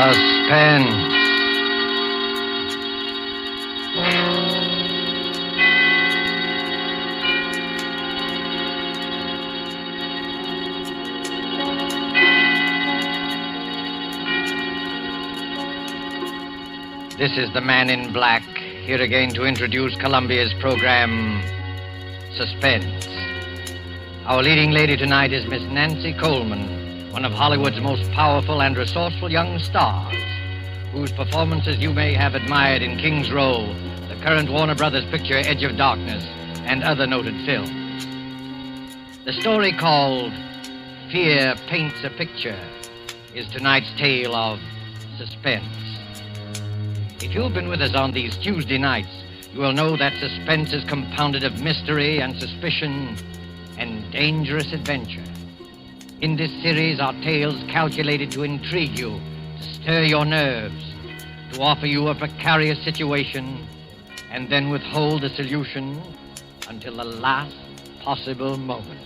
Suspense. This is the Man in Black, here again to introduce Columbia's program, Suspense. Our leading lady tonight is Miss Nancy Coleman, one of Hollywood's most powerful and resourceful young stars, whose performances you may have admired in King's Row, the current Warner Brothers picture Edge of Darkness, and other noted films. The story called Fear Paints a Picture is tonight's tale of suspense. If you've been with us on these Tuesday nights, you will know that suspense is compounded of mystery and suspicion and dangerous adventure. In this series are tales calculated to intrigue you, to stir your nerves, to offer you a precarious situation, and then withhold the solution until the last possible moment.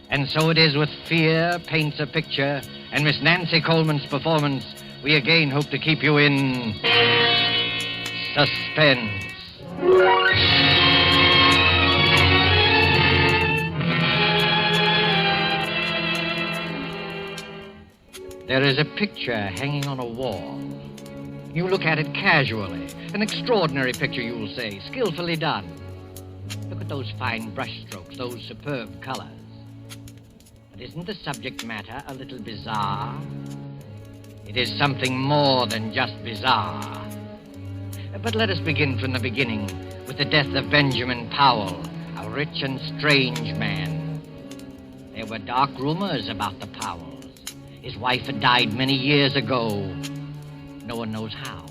And so it is with Fear Paints a Picture and Miss Nancy Coleman's performance. We again hope to keep you in suspense. There is a picture hanging on a wall. You look at it casually. An extraordinary picture, you'll say, skillfully done. Look at those fine brushstrokes, those superb colors. But isn't the subject matter a little bizarre? It is something more than just bizarre. But let us begin from the beginning with the death of Benjamin Powell, a rich and strange man. There were dark rumors about the Powells. His wife had died many years ago. No one knows how.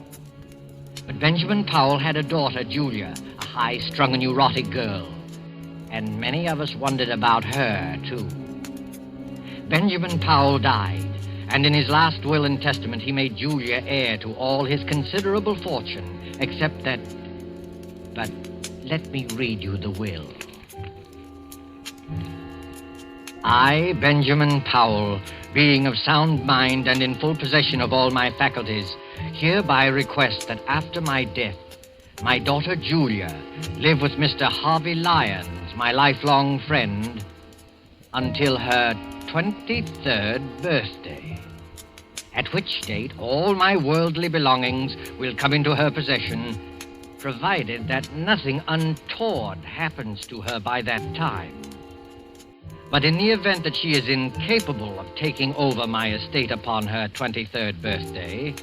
But Benjamin Powell had a daughter, Julia, a high-strung and neurotic girl. And many of us wondered about her, too. Benjamin Powell died. And in his last will and testament, he made Julia heir to all his considerable fortune, except that... But let me read you the will. I, Benjamin Powell, being of sound mind and in full possession of all my faculties, hereby request that after my death, my daughter Julia live with Mr. Harvey Lyons, my lifelong friend, until her 23rd birthday, at which date all my worldly belongings will come into her possession, provided that nothing untoward happens to her by that time. But in the event that she is incapable of taking over my estate upon her 23rd birthday,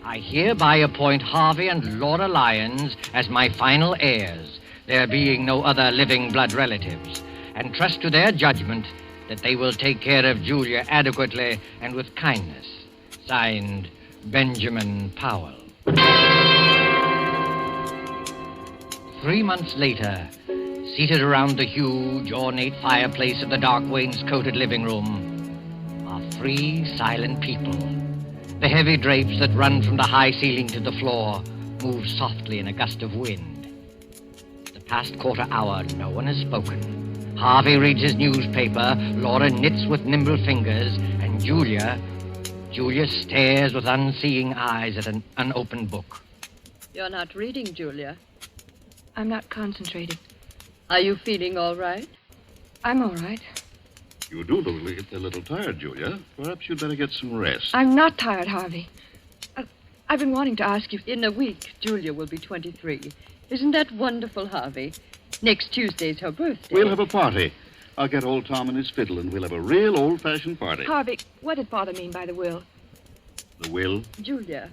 I hereby appoint Harvey and Laura Lyons as my final heirs, there being no other living blood relatives, and trust to their judgment that they will take care of Julia adequately and with kindness. Signed, Benjamin Powell. 3 months later, seated around the huge, ornate fireplace of the dark wainscoted living room, are 3 silent people. The heavy drapes that run from the high ceiling to the floor move softly in a gust of wind. The past quarter hour, no one has spoken. Harvey reads his newspaper, Laura knits with nimble fingers, and Julia stares with unseeing eyes at an unopened book. You're not reading, Julia. I'm not concentrating. Are you feeling all right? I'm all right. You do look a little tired, Julia. Perhaps you'd better get some rest. I'm not tired, Harvey. I've been wanting to ask you... In a week, Julia will be 23. Isn't that wonderful, Harvey? Next Tuesday's her birthday. We'll have a party. I'll get old Tom and his fiddle, and we'll have a real old-fashioned party. Harvey, what did Father mean by the will? The will? Julia,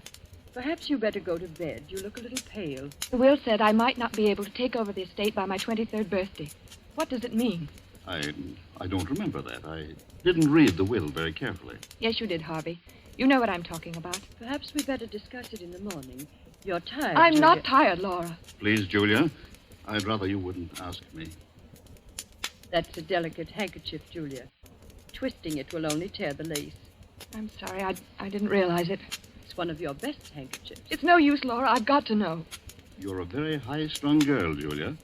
perhaps you better go to bed. You look a little pale. The will said I might not be able to take over the estate by my 23rd birthday. What does it mean? I don't remember that. I didn't read the will very carefully. Yes, you did, Harvey. You know what I'm talking about. Perhaps we better discuss it in the morning. You're tired, I'm Julia. not tired, Laura. Please, Julia, I'd rather you wouldn't ask me. That's a delicate handkerchief, Julia. Twisting it will only tear the lace. I'm sorry, I didn't realize it. It's one of your best handkerchiefs. It's no use, Laura. I've got to know. You're a very high-strung girl, Julia.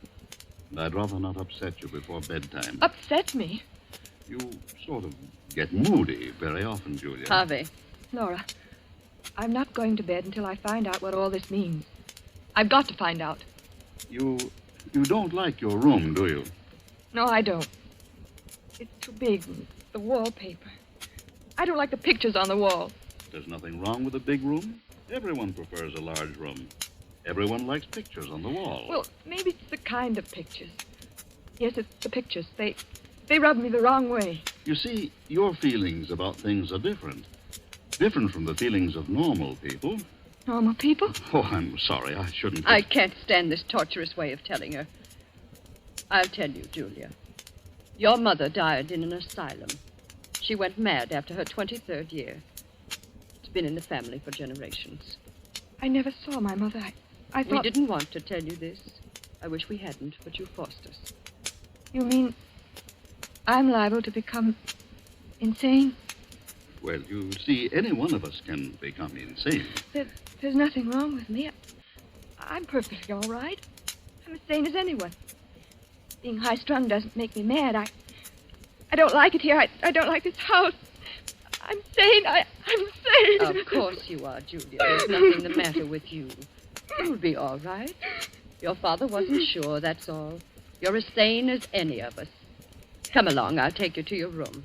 And I'd rather not upset you before bedtime. Upset me? You sort of get moody very often, Julia. Harvey. Laura, I'm not going to bed until I find out what all this means. I've got to find out. You don't like your room, do you? No, I don't. It's too big. The wallpaper. I don't like the pictures on the wall. There's nothing wrong with a big room. Everyone prefers a large room. Everyone likes pictures on the wall. Well, maybe it's the kind of pictures. Yes, it's the pictures. They rub me the wrong way. You see, your feelings about things are different. Different from the feelings of normal people. Normal people? Oh, I'm sorry. I shouldn't. I can't stand this torturous way of telling her. I'll tell you, Julia. Your mother died in an asylum. She went mad after her 23rd year. It's been in the family for generations. I never saw my mother. I thought... We didn't want to tell you this. I wish we hadn't, but you forced us. You mean I'm liable to become insane? Well, you see, any one of us can become insane. There's nothing wrong with me. I'm perfectly all right. I'm as sane as anyone. Being high-strung doesn't make me mad. I don't like it here. I don't like this house. I'm sane. I'm sane. Of course you are, Julia. There's nothing the matter with you. You'll be all right. Your father wasn't sure, that's all. You're as sane as any of us. Come along. I'll take you to your room.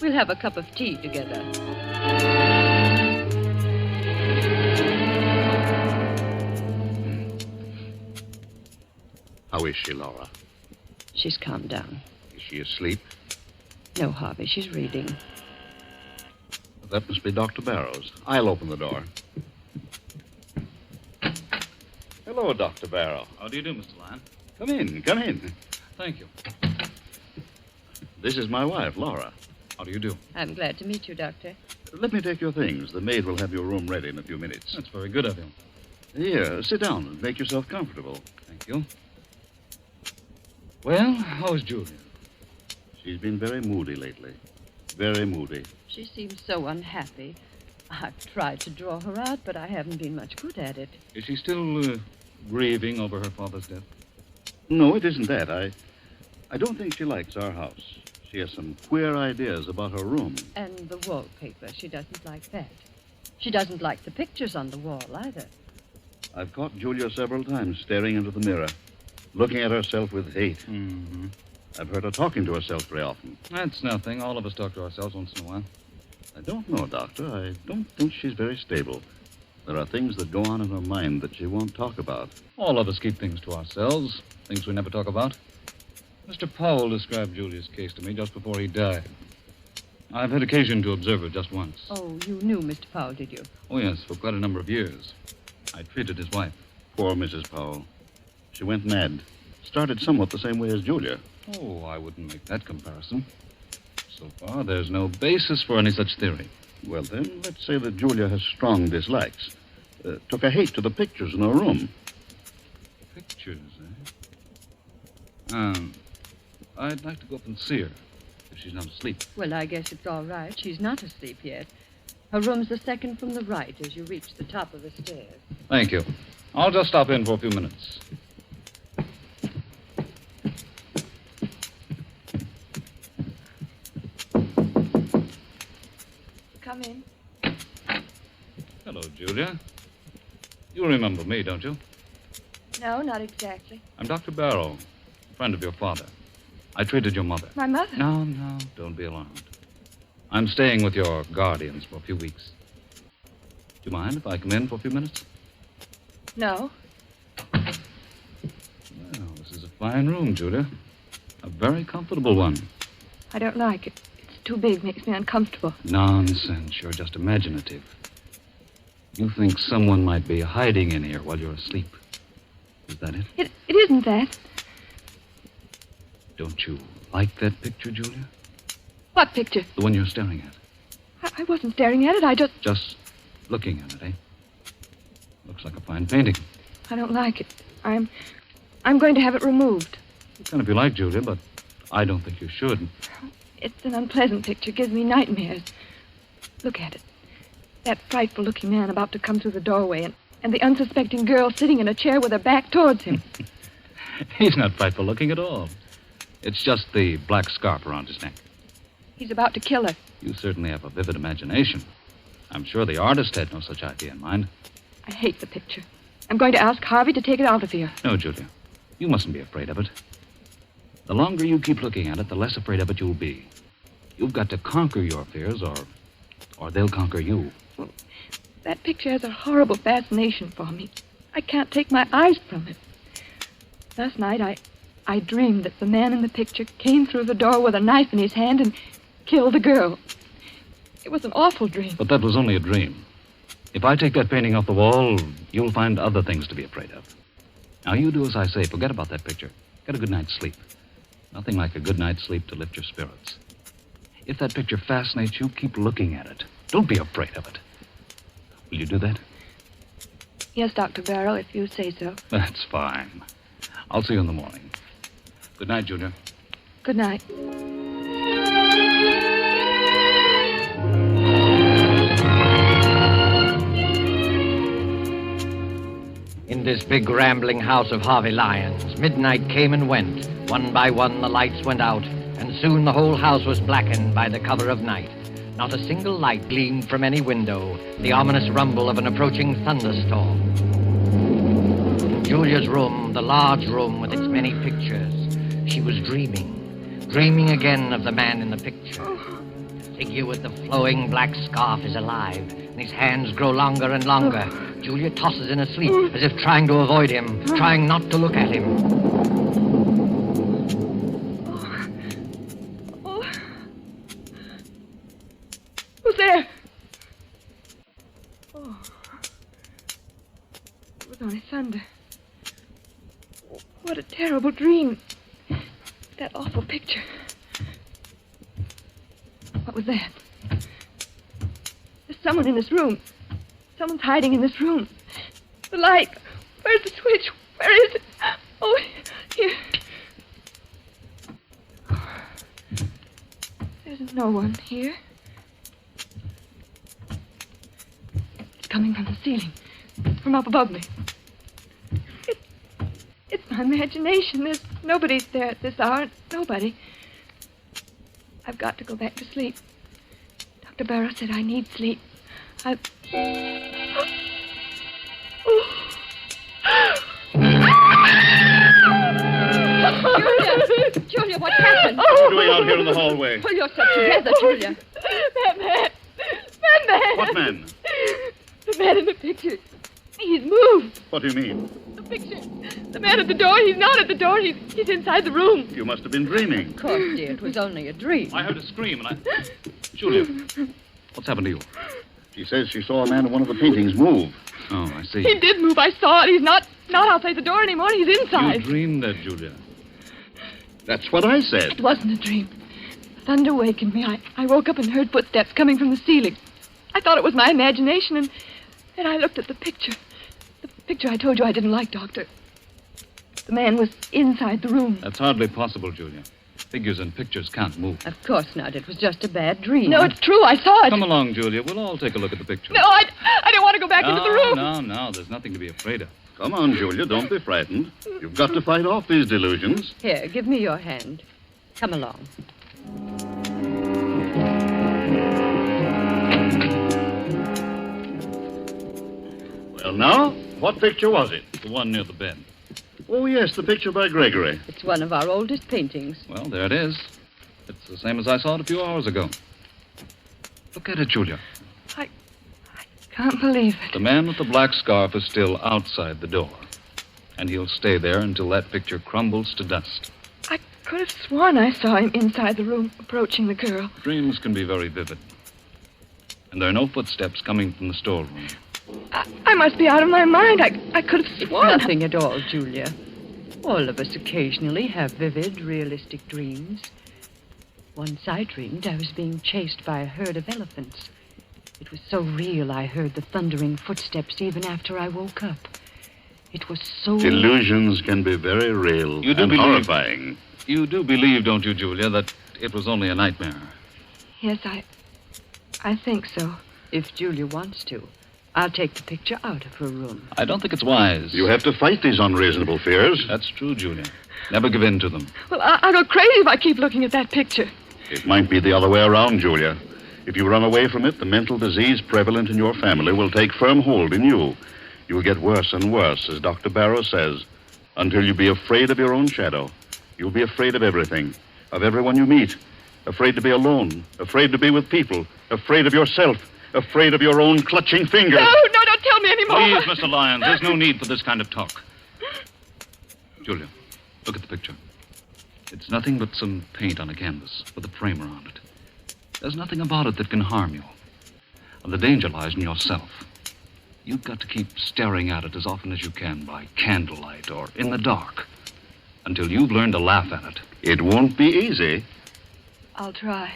We'll have a cup of tea together. How is she, Laura? She's calmed down. Is she asleep? No, Harvey, she's reading. That must be Dr. Barrows. I'll open the door. Hello, Dr. Barrow. How do you do, Mr. Lyon? Come in, come in. Thank you. This is my wife, Laura. How do you do? I'm glad to meet you, Doctor. Let me take your things. The maid will have your room ready in a few minutes. That's very good of you. Here, sit down and make yourself comfortable. Thank you. Well, how's Julia? She's been very moody lately. Very moody. She seems so unhappy. I've tried to draw her out, but I haven't been much good at it. Is she still grieving over her father's death? No, it isn't that. I don't think she likes our house. She has some queer ideas about her room. And the wallpaper, she doesn't like that. She doesn't like the pictures on the wall, either. I've caught Julia several times staring into the mirror, looking at herself with hate. Mm-hmm. I've heard her talking to herself very often. That's nothing. All of us talk to ourselves once in a while. I don't know, Doctor. I don't think she's very stable. There are things that go on in her mind that she won't talk about. All of us keep things to ourselves, things we never talk about. Mr. Powell described Julia's case to me just before he died. I've had occasion to observe her just once. Oh, you knew Mr. Powell, did you? Oh, yes, for quite a number of years. I treated his wife. Poor Mrs. Powell. She went mad. Started somewhat the same way as Julia. Oh, I wouldn't make that comparison. So far, there's no basis for any such theory. Well, then, let's say that Julia has strong dislikes. Took a hate to the pictures in her room. Pictures, eh? I'd like to go up and see her, if she's not asleep. Well, I guess it's all right. She's not asleep yet. Her room's the second from the right as you reach the top of the stairs. Thank you. I'll just stop in for a few minutes. Come in. Hello, Julia. You remember me, don't you? No, not exactly. I'm Dr. Barrow, a friend of your father. I treated your mother. My mother? No, don't be alarmed. I'm staying with your guardians for a few weeks. Do you mind if I come in for a few minutes? No. Well, this is a fine room, Julia. A very comfortable one. I don't like it. It's too big, makes me uncomfortable. Nonsense. You're just imaginative. You think someone might be hiding in here while you're asleep. Is that it? It isn't that. Don't you like that picture, Julia? What picture? The one you're staring at. I wasn't staring at it. Just looking at it, eh? Looks like a fine painting. I don't like it. I'm going to have it removed. You can if you like, Julia, but I don't think you should. It's an unpleasant picture. Gives me nightmares. Look at it. That frightful-looking man about to come through the doorway, and the unsuspecting girl sitting in a chair with her back towards him. He's not frightful looking at all. It's just the black scarf around his neck. He's about to kill her. You certainly have a vivid imagination. I'm sure the artist had no such idea in mind. I hate the picture. I'm going to ask Harvey to take it out of here. No, Julia. You mustn't be afraid of it. The longer you keep looking at it, the less afraid of it you'll be. You've got to conquer your fears, or they'll conquer you. Well, that picture has a horrible fascination for me. I can't take my eyes from it. Last night, I dreamed that the man in the picture came through the door with a knife in his hand and killed the girl. It was an awful dream. But that was only a dream. If I take that painting off the wall, you'll find other things to be afraid of. Now, you do as I say. Forget about that picture. Get a good night's sleep. Nothing like a good night's sleep to lift your spirits. If that picture fascinates you, keep looking at it. Don't be afraid of it. Will you do that? Yes, Dr. Barrow, if you say so. That's fine. I'll see you in the morning. Good night, Julia. Good night. In this big rambling house of Harvey Lyons, midnight came and went. One by one, the lights went out, and soon the whole house was blackened by the cover of night. Not a single light gleamed from any window, the ominous rumble of an approaching thunderstorm. In Julia's room, the large room with its many pictures, she was dreaming again of the man in the picture. The figure with the flowing black scarf is alive, and his hands grow longer and longer. Julia tosses in her sleep, as if trying to avoid him, trying not to look at him. Who's there? Oh. It was only thunder. What a terrible dream. That awful picture. What was that? There's someone in this room. Someone's hiding in this room. The light. Where's the switch? Where is it? Oh, here. There's no one here. It's coming from the ceiling. From up above me. It's my imagination. There's nobody there at this hour. Nobody. I've got to go back to sleep. Dr. Barrow said I need sleep. Julia, what happened? What are you doing out here in the hallway? Pull yourself together, Julia. That man. That man. What man? The man in the picture. He's moved. What do you mean? The picture. The man at the door. He's not at the door. He's inside the room. You must have been dreaming. Of course, dear, it was only a dream. I heard a scream, and Julia, what's happened to you? She says she saw a man in one of the paintings move. Oh, I see. He did move. I saw it. He's not outside the door anymore. He's You inside. dreamed that, Julia. That's what I said. It wasn't a dream. Thunder wakened me. I woke up and heard footsteps coming from the ceiling. I thought it was my imagination, and then I looked at the picture. The picture I told you I didn't like, Doctor. The man was inside the room. That's hardly possible, Julia. Figures and pictures can't move. Of course not. It was just a bad dream. No, it's true. I saw it. Come along, Julia. We'll all take a look at the picture. No, I don't want to go back into the room. No. There's nothing to be afraid of. Come on, Julia. Don't be frightened. You've got to fight off these delusions. Here, give me your hand. Come along. Well, now, what picture was it? The one near the bed. Oh, yes, the picture by Gregory. It's one of our oldest paintings. Well, there it is. It's the same as I saw it a few hours ago. Look at it, Julia. I can't believe it. The man with the black scarf is still outside the door. And he'll stay there until that picture crumbles to dust. I could have sworn I saw him inside the room approaching the girl. Dreams can be very vivid. And there are no footsteps coming from the storeroom. I must be out of my mind. I could have It's sworn. nothing at all, Julia. All of us occasionally have vivid, realistic dreams. Once I dreamed I was being chased by a herd of elephants. It was so real I heard the thundering footsteps even after I woke up. It was so... Illusions can be very real You do and believe- horrifying. You do believe, don't you, Julia, that it was only a nightmare? Yes, I think so. If Julia wants to, I'll take the picture out of her room. I don't think it's wise. You have to fight these unreasonable fears. That's true, Julia. Never give in to them. Well, I'll go crazy if I keep looking at that picture. It might be the other way around, Julia. If you run away from it, the mental disease prevalent in your family will take firm hold in you. You'll get worse and worse, as Dr. Barrow says, until you be afraid of your own shadow. You'll be afraid of everything, of everyone you meet, afraid to be alone, afraid to be with people, afraid of yourself, afraid of your own clutching fingers. No, don't tell me anymore. Please, Mr. Lyons, there's no need for this kind of talk. Julia, look at the picture. It's nothing but some paint on a canvas with a frame around it. There's nothing about it that can harm you. And the danger lies in yourself. You've got to keep staring at it as often as you can by candlelight or in the dark until you've learned to laugh at it. It won't be easy. I'll try.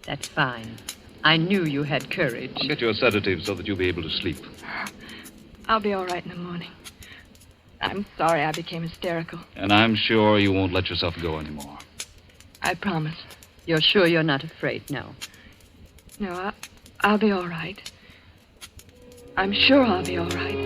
That's fine. I knew you had courage. I'll get you a sedative so that you'll be able to sleep. I'll be all right in the morning. I'm sorry I became hysterical. And I'm sure you won't let yourself go anymore. I promise. You're sure you're not afraid now? No, I'll be all right. I'm sure I'll be all right.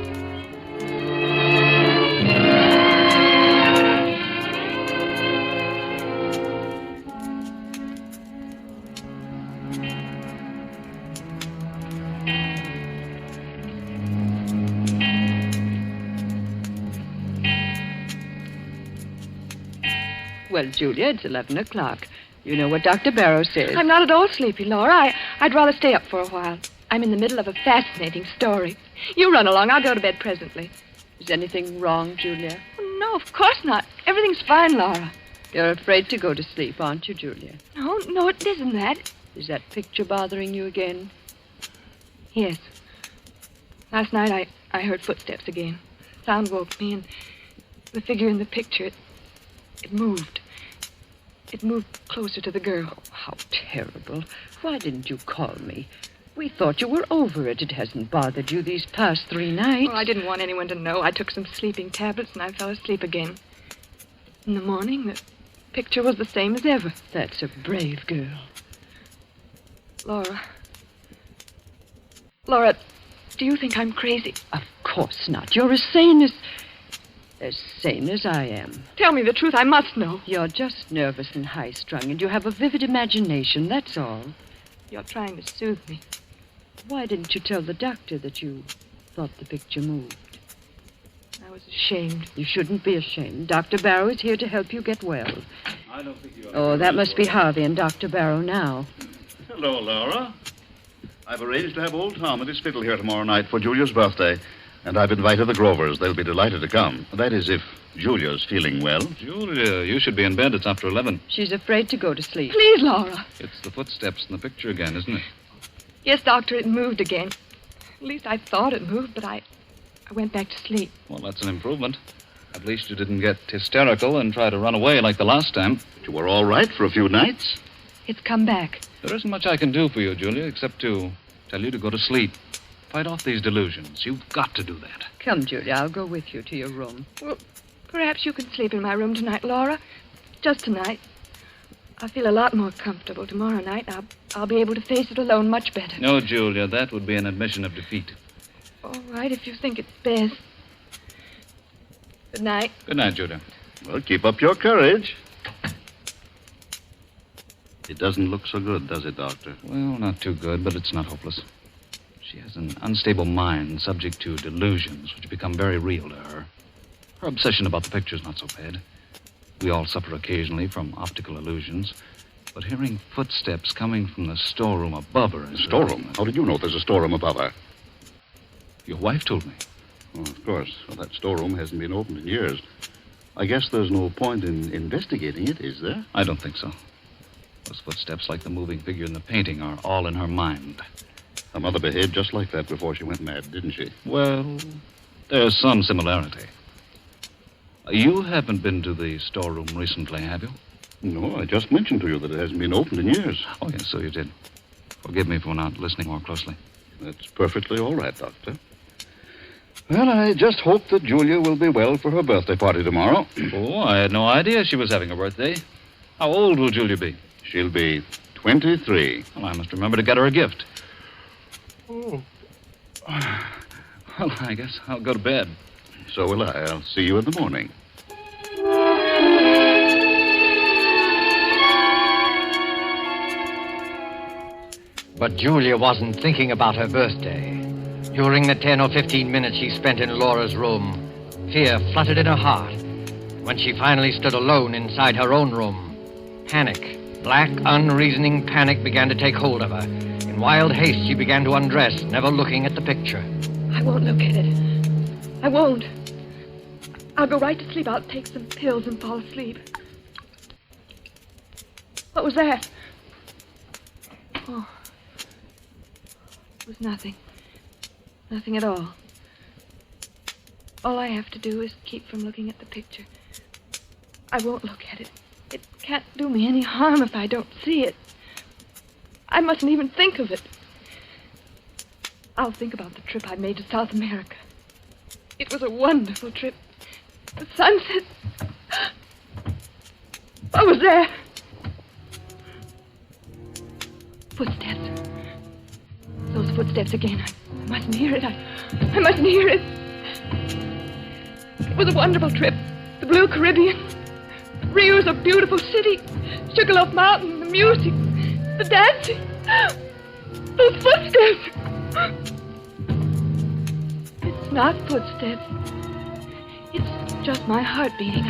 Well, Julia, it's 11 o'clock. You know what Dr. Barrow says. I'm not at all sleepy, Laura. I'd rather stay up for a while. I'm in the middle of a fascinating story. You run along. I'll go to bed presently. Is anything wrong, Julia? No, of course not. Everything's fine, Laura. You're afraid to go to sleep, aren't you, Julia? No, it isn't that. Is that picture bothering you again? Yes. Last night I heard footsteps again. Sound woke me, and the figure in the picture, it moved. It moved closer to the girl. Oh, how terrible. Why didn't you call me? We thought you were over it. It hasn't bothered you these past 3 nights. Well, I didn't want anyone to know. I took some sleeping tablets and I fell asleep again. In the morning, the picture was the same as ever. That's a brave girl. Laura, do you think I'm crazy? Of course not. You're as sane as I am. Tell me the truth. I must know. You're just nervous and high-strung, and you have a vivid imagination, that's all. You're trying to soothe me. Why didn't you tell the doctor that you thought the picture moved? I was ashamed. You shouldn't be ashamed. Dr. Barrow is here to help you get well. I don't think you are. Oh, that must be Harvey and Dr. Barrow now. Hello, Laura. I've arranged to have old Tom at his fiddle here tomorrow night for Julia's birthday. And I've invited the Grovers. They'll be delighted to come. That is, if Julia's feeling well. Julia, you should be in bed. It's after 11. She's afraid to go to sleep. Please, Laura. It's the footsteps in the picture again, isn't it? Yes, Doctor, it moved again. At least I thought it moved, but I went back to sleep. Well, that's an improvement. At least you didn't get hysterical and try to run away like the last time. You were all right for a few nights. It's come back. There isn't much I can do for you, Julia, except to tell you to go to sleep. Fight off these delusions. You've got to do that. Come, Julia, I'll go with you to your room. Well, perhaps you can sleep in my room tonight, Laura. Just tonight. I'll feel a lot more comfortable tomorrow night. I'll be able to face it alone much better. No, Julia, that would be an admission of defeat. All right, if you think it's best. Good night. Good night, Julia. Well, keep up your courage. It doesn't look so good, does it, Doctor? Well, not too good, but it's not hopeless. She has an unstable mind subject to delusions which become very real to her. Her obsession about the picture's not so bad. We all suffer occasionally from optical illusions, but hearing footsteps coming from the storeroom above her is... Storeroom? How did you know there's a storeroom above her? Your wife told me. Oh, of course. Well, that storeroom hasn't been opened in years. I guess there's no point in investigating it, is there? I don't think so. Those footsteps, like the moving figure in the painting, are all in her mind. Her mother behaved just like that before she went mad, didn't she? Well, there's some similarity. You haven't been to the storeroom recently, have you? No, I just mentioned to you that it hasn't been opened in years. Oh, yes, so you did. Forgive me for not listening more closely. That's perfectly all right, Doctor. Well, I just hope that Julia will be well for her birthday party tomorrow. Oh, I had no idea she was having a birthday. How old will Julia be? She'll be 23. Well, I must remember to get her a gift. Oh. Well, I guess I'll go to bed. So will I. I'll see you in the morning. But Julia wasn't thinking about her birthday. During the 10 or 15 minutes she spent in Laura's room, fear fluttered in her heart. When she finally stood alone inside her own room, panic, black, unreasoning panic began to take hold of her. In wild haste, she began to undress, never looking at the picture. I won't look at it. I won't. I'll go right to sleep. I'll take some pills and fall asleep. What was that? Oh. It was nothing. Nothing at all. All I have to do is keep from looking at the picture. I won't look at it. It can't do me any harm if I don't see it. I mustn't even think of it. I'll think about the trip I made to South America. It was a wonderful trip. The sunset. What was that? Footsteps. Those footsteps again. I mustn't hear it. I mustn't hear it. It was a wonderful trip. The blue Caribbean. Rio's a beautiful city. Sugarloaf Mountain, the music, the dancing. Those footsteps. It's not footsteps. It's just my heart beating.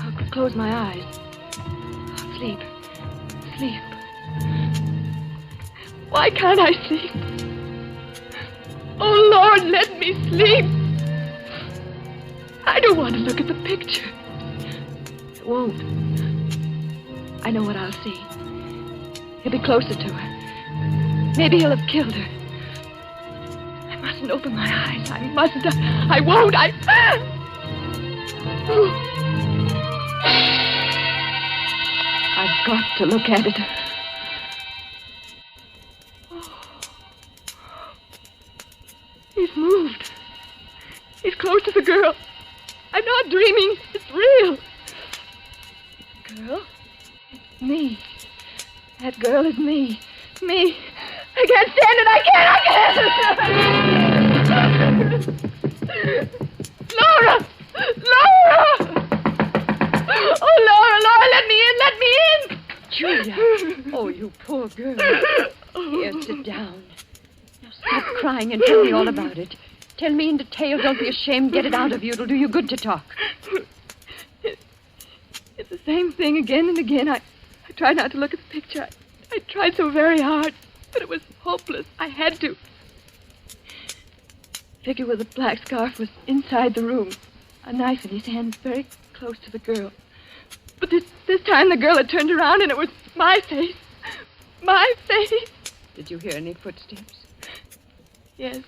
I'll close my eyes. I'll sleep. Sleep. Why can't I sleep? Oh, Lord, let me sleep. I don't want to look at the picture. I won't. I know what I'll see. He'll be closer to her. Maybe he'll have killed her. I mustn't open my eyes. I mustn't. I won't. I've got to look at it. He's moved. He's close to the girl. I'm not dreaming. It's real. Girl? It's me. That girl is me. Me. I can't stand it. I can't. Laura! Laura! Oh, Laura, let me in. Julia. Oh, you poor girl. Here, sit down. Now stop crying and tell me all about it. Tell me in detail. Don't be ashamed. Get it out of you. It'll do you good to talk. It's the same thing again and again. I tried not to look at the picture. I tried so very hard, but it was hopeless. I had to. The figure with the black scarf was inside the room, a knife in his hand, very close to the girl. But this time the girl had turned around and it was my face. My face. Did you hear any footsteps? Yes.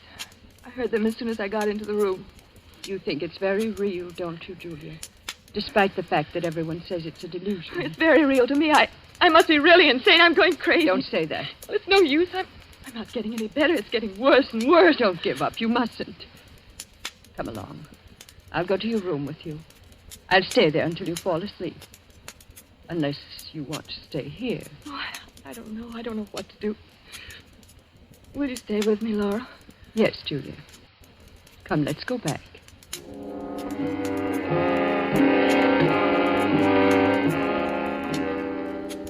I heard them as soon as I got into the room. You think it's very real, don't you, Julia? Despite the fact that everyone says it's a delusion. It's very real to me. I must be really insane. I'm going crazy. Don't say that. Well, it's no use. I'm not getting any better. It's getting worse and worse. Don't give up. You mustn't. Come along. I'll go to your room with you. I'll stay there until you fall asleep. Unless you want to stay here. Oh, I don't know. I don't know what to do. Will you stay with me, Laura? Yes, Julia. Come, let's go back.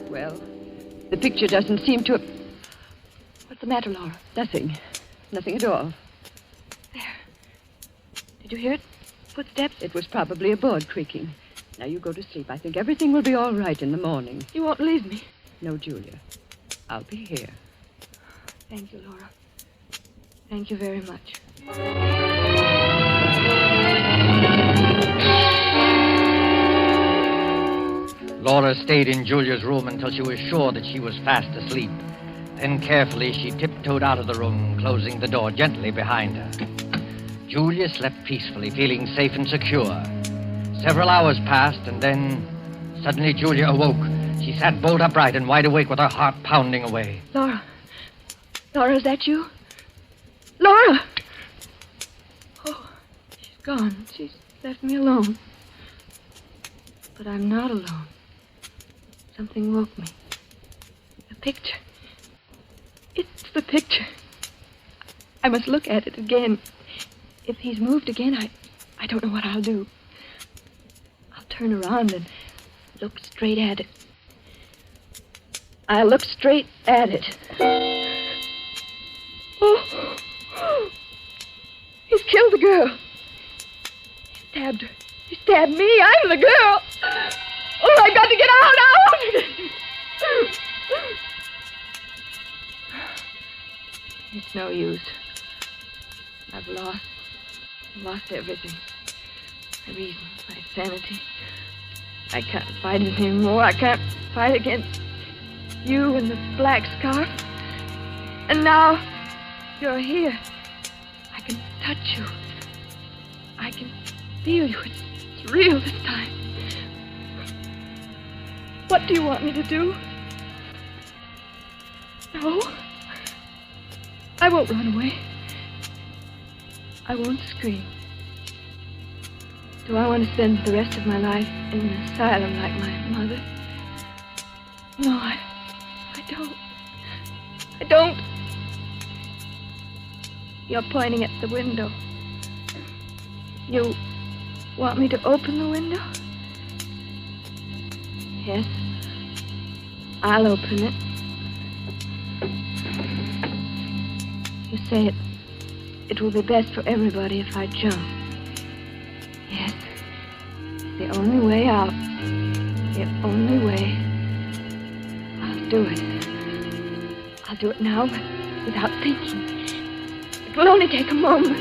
Well, the picture doesn't seem to have... What's the matter, Laura? Nothing. Nothing at all. There. Did you hear it? Footsteps? It was probably a board creaking. Now you go to sleep. I think everything will be all right in the morning. You won't leave me? No, Julia. I'll be here. Thank you, Laura. Thank you very much. Laura stayed in Julia's room until she was sure that she was fast asleep. Then carefully she tiptoed out of the room, closing the door gently behind her. Julia slept peacefully, feeling safe and secure. Several hours passed, and then suddenly Julia awoke. She sat bolt upright and wide awake with her heart pounding away. Laura. Laura, is that you? Laura! Oh, she's gone. She's left me alone. But I'm not alone. Something woke me. The picture. It's the picture. I must look at it again. If he's moved again, I don't know what I'll do. I'll turn around and look straight at it. I'll look straight at it. girl. He stabbed her. He stabbed me. I'm the girl. Oh, I've got to get out. It's no use. I've lost everything. My reason, my sanity. I can't fight it anymore. I can't fight against you and the black scarf. And now you're here. I can touch you. I can feel you. It's real this time. What do you want me to do? No. I won't run away. I won't scream. Do I want to spend the rest of my life in an asylum like my mother? No, I don't. I don't. You're pointing at the window. You want me to open the window? Yes. I'll open it. You say it will be best for everybody if I jump. Yes. It's the only way out. The only way. I'll do it. I'll do it now, but without thinking. It will only take a moment.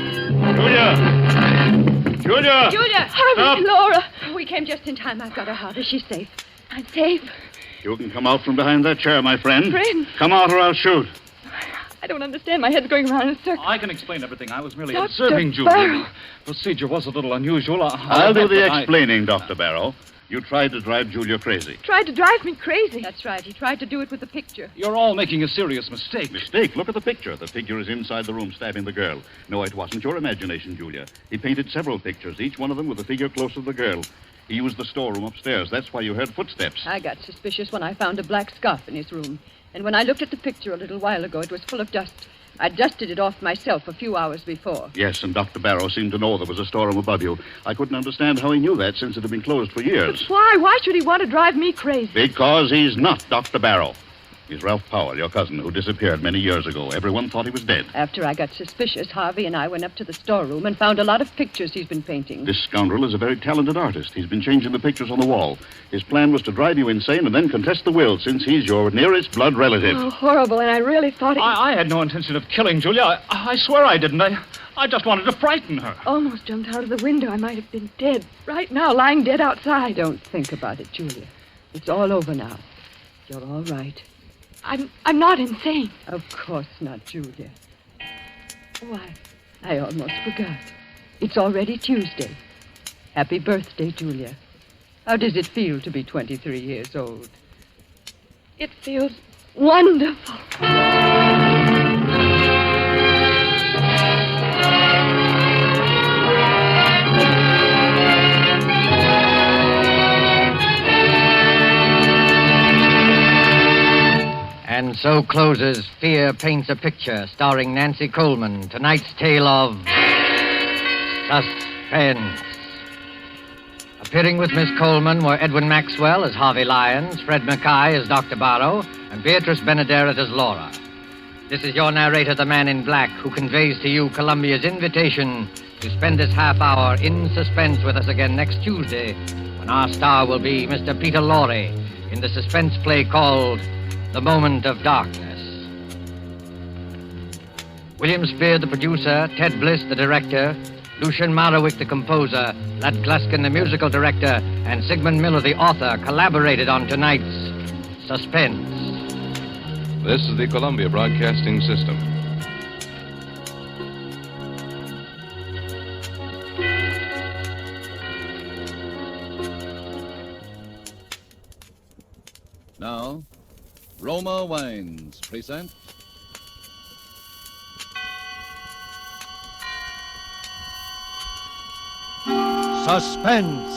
Julia! Julia! Harvey, Laura. We came just in time. I've got her, Harvey. She's safe. I'm safe. You can come out from behind that chair, my friend. Friend? Come out or I'll shoot. I don't understand. My head's going around in a circle. I can explain everything. I was merely Dr. observing Julia. Barrow. The procedure was a little unusual. I'll do the explaining, Dr. Barrow. You tried to drive Julia crazy. Tried to drive me crazy. That's right. He tried to do it with the picture. You're all making a serious mistake. Mistake? Look at the picture. The figure is inside the room stabbing the girl. No, it wasn't your imagination, Julia. He painted several pictures, each one of them with the figure close to the girl. He used the storeroom upstairs. That's why you heard footsteps. I got suspicious when I found a black scarf in his room. And when I looked at the picture a little while ago, it was full of dust. I dusted it off myself a few hours before. Yes, and Dr. Barrow seemed to know there was a storeroom above you. I couldn't understand how he knew that since it had been closed for years. But why? Why should he want to drive me crazy? Because he's not Dr. Barrow. He's Ralph Powell, your cousin, who disappeared many years ago. Everyone thought he was dead. After I got suspicious, Harvey and I went up to the storeroom and found a lot of pictures he's been painting. This scoundrel is a very talented artist. He's been changing the pictures on the wall. His plan was to drive you insane and then contest the will, since he's your nearest blood relative. Oh, horrible. And I really thought he... I had no intention of killing Julia. I swear I didn't. I just wanted to frighten her. Almost jumped out of the window. I might have been dead. Right now, lying dead outside. Don't think about it, Julia. It's all over now. You're all right. I'm not insane. Of course not, Julia. Why, I almost forgot. It's already Tuesday. Happy birthday, Julia. How does it feel to be 23 years old? It feels wonderful. And so closes Fear Paints a Picture, starring Nancy Coleman. Tonight's tale of Suspense. Appearing with Miss Coleman were Edwin Maxwell as Harvey Lyons, Fred Mackay as Dr. Barrow, and Beatrice Benaderet as Laura. This is your narrator, the Man in Black, who conveys to you Columbia's invitation to spend this half hour in suspense with us again next Tuesday, when our star will be Mr. Peter Lorre in the suspense play called The Moment of Darkness. William Spear, the producer, Ted Bliss, the director, Lucian Marowick, the composer, Lat Gluskin, the musical director, and Sigmund Miller, the author, collaborated on tonight's Suspense. This is the Columbia Broadcasting System. Now, Roma Wines present Suspense.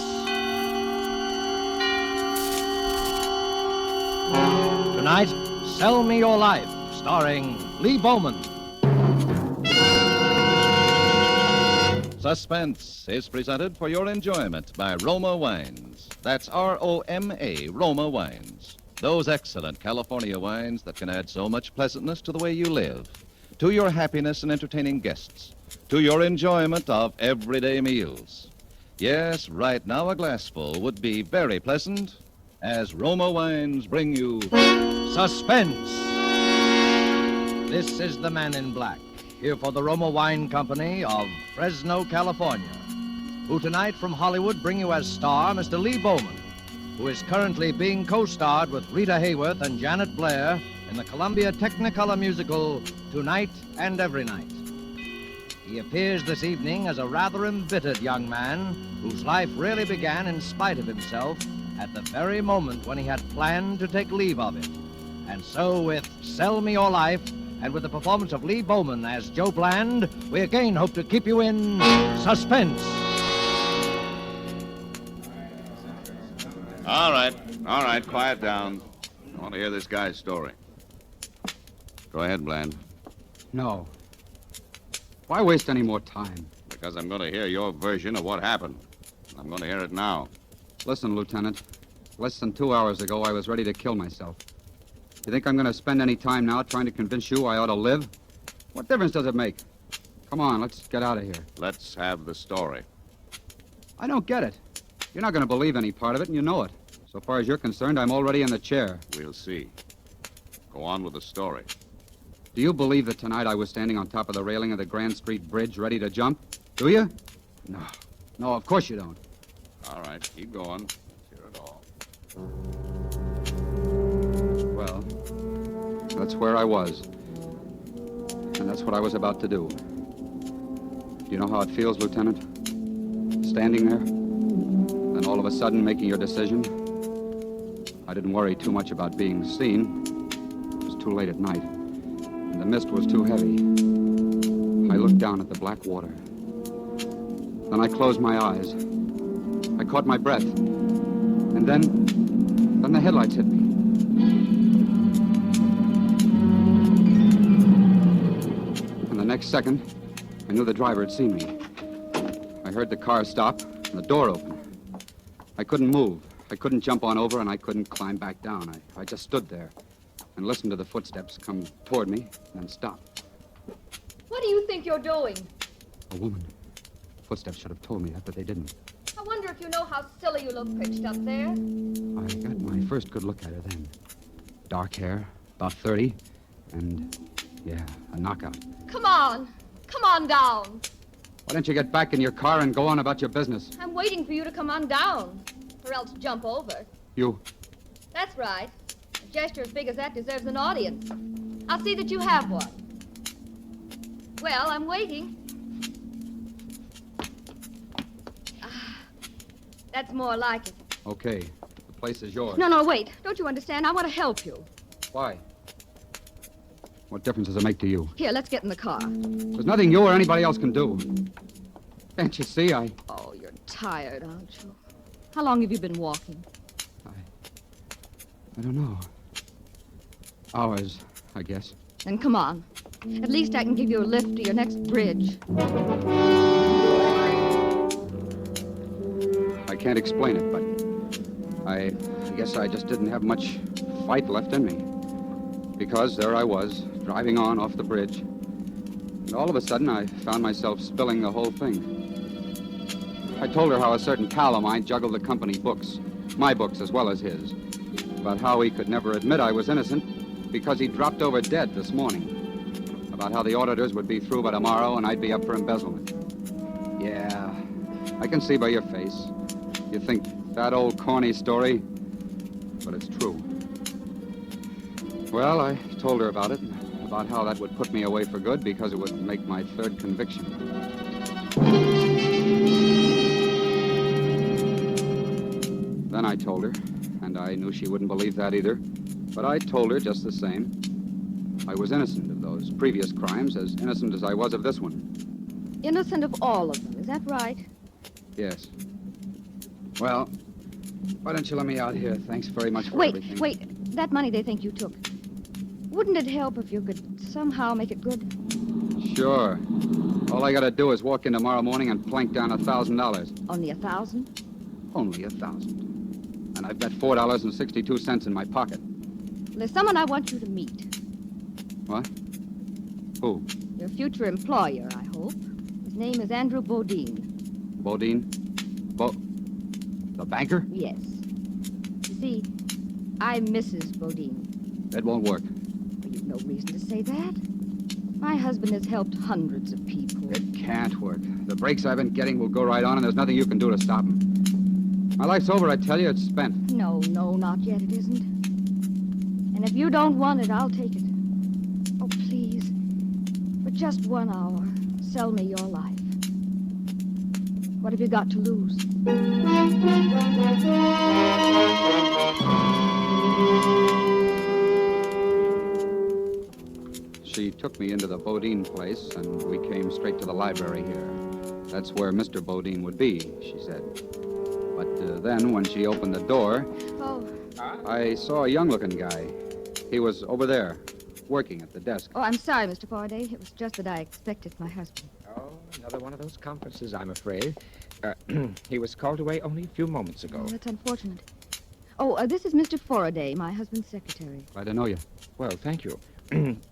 Tonight, Sell Me Your Life, starring Lee Bowman. Suspense is presented for your enjoyment by Roma Wines. That's R-O-M-A, Roma Wines. Those excellent California wines that can add so much pleasantness to the way you live, to your happiness in entertaining guests, to your enjoyment of everyday meals. Yes, right now a glassful would be very pleasant as Roma Wines bring you Suspense. This is the Man in Black, here for the Roma Wine Company of Fresno, California, who tonight from Hollywood bring you as star Mr. Lee Bowman, who is currently being co-starred with Rita Hayworth and Janet Blair in the Columbia Technicolor musical Tonight and Every Night. He appears this evening as a rather embittered young man whose life really began in spite of himself at the very moment when he had planned to take leave of it. And so with Sell Me Your Life and with the performance of Lee Bowman as Joe Bland, we again hope to keep you in suspense. All right, quiet down. I want to hear this guy's story. Go ahead, Bland. No. Why waste any more time? Because I'm going to hear your version of what happened. I'm going to hear it now. Listen, Lieutenant. Less than 2 hours ago, I was ready to kill myself. You think I'm going to spend any time now trying to convince you I ought to live? What difference does it make? Come on, let's get out of here. Let's have the story. I don't get it. You're not going to believe any part of it, and you know it. So far as you're concerned, I'm already in the chair. We'll see. Go on with the story. Do you believe that tonight I was standing on top of the railing of the Grand Street Bridge ready to jump? Do you? No. No, of course you don't. All right, keep going. Let's hear it all. Well, that's where I was. And that's what I was about to do. Do you know how it feels, Lieutenant? Standing there, and all of a sudden making your decision? I didn't worry too much about being seen. It was too late at night, and the mist was too heavy. I looked down at the black water. Then I closed my eyes. I caught my breath. And then the headlights hit me. And the next second, I knew the driver had seen me. I heard the car stop and the door open. I couldn't move. I couldn't jump on over, and I couldn't climb back down. I just stood there and listened to the footsteps come toward me and then stop. What do you think you're doing? A woman. Footsteps should have told me that, but they didn't. I wonder if you know how silly you look pitched up there. I got my first good look at her then. Dark hair, about 30, and, yeah, a knockout. Come on. Come on down. Why don't you get back in your car and go on about your business? I'm waiting for you to come on down, or else jump over. You... That's right. A gesture as big as that deserves an audience. I'll see that you have one. Well, I'm waiting. That's more like it. Okay. The place is yours. No, wait. Don't you understand? I want to help you. Why? What difference does it make to you? Here, let's get in the car. There's nothing you or anybody else can do. Can't you see? Oh, you're tired, aren't you? How long have you been walking? I don't know. Hours, I guess. Then come on. At least I can give you a lift to your next bridge. I can't explain it, but I guess I just didn't have much fight left in me. Because there I was, driving on off the bridge. And all of a sudden, I found myself spilling the whole thing. I told her how a certain pal of mine juggled the company books, my books as well as his, about how he could never admit I was innocent because he dropped over dead this morning, about how the auditors would be through by tomorrow and I'd be up for embezzlement. Yeah, I can see by your face. You think that old corny story, but it's true. Well, I told her about it, about how that would put me away for good because it would make my third conviction. Then I told her, and I knew she wouldn't believe that either, but I told her just the same. I was innocent of those previous crimes, as innocent as I was of this one. Innocent of all of them, is that right? Yes. Well, why don't you let me out here? Thanks very much for everything. Wait. That money they think you took. Wouldn't it help if you could somehow make it good? Sure. All I gotta do is walk in tomorrow morning and plank down $1,000. Only 1,000? Only 1,000. And I've got $4.62 in my pocket. There's someone I want you to meet. What? Who? Your future employer, I hope. His name is Andrew Bodine. Bodine? The banker? Yes. You see, I'm Mrs. Bodine. It won't work. Well, you've no reason to say that. My husband has helped hundreds of people. It can't work. The breaks I've been getting will go right on, and there's nothing you can do to stop them. My life's over, I tell you. It's spent. No, not yet. It isn't. And if you don't want it, I'll take it. Oh, please. For just 1 hour, sell me your life. What have you got to lose? She took me into the Bodine place, and we came straight to the library here. That's where Mr. Bodine would be, she said. But then, when she opened the door, I saw a young-looking guy. He was over there, working at the desk. Oh, I'm sorry, Mr. Faraday. It was just that I expected my husband. Oh, another one of those conferences, I'm afraid. He was called away only a few moments ago. Oh, that's unfortunate. Oh, this is Mr. Faraday, my husband's secretary. Glad to know you. Well, thank you.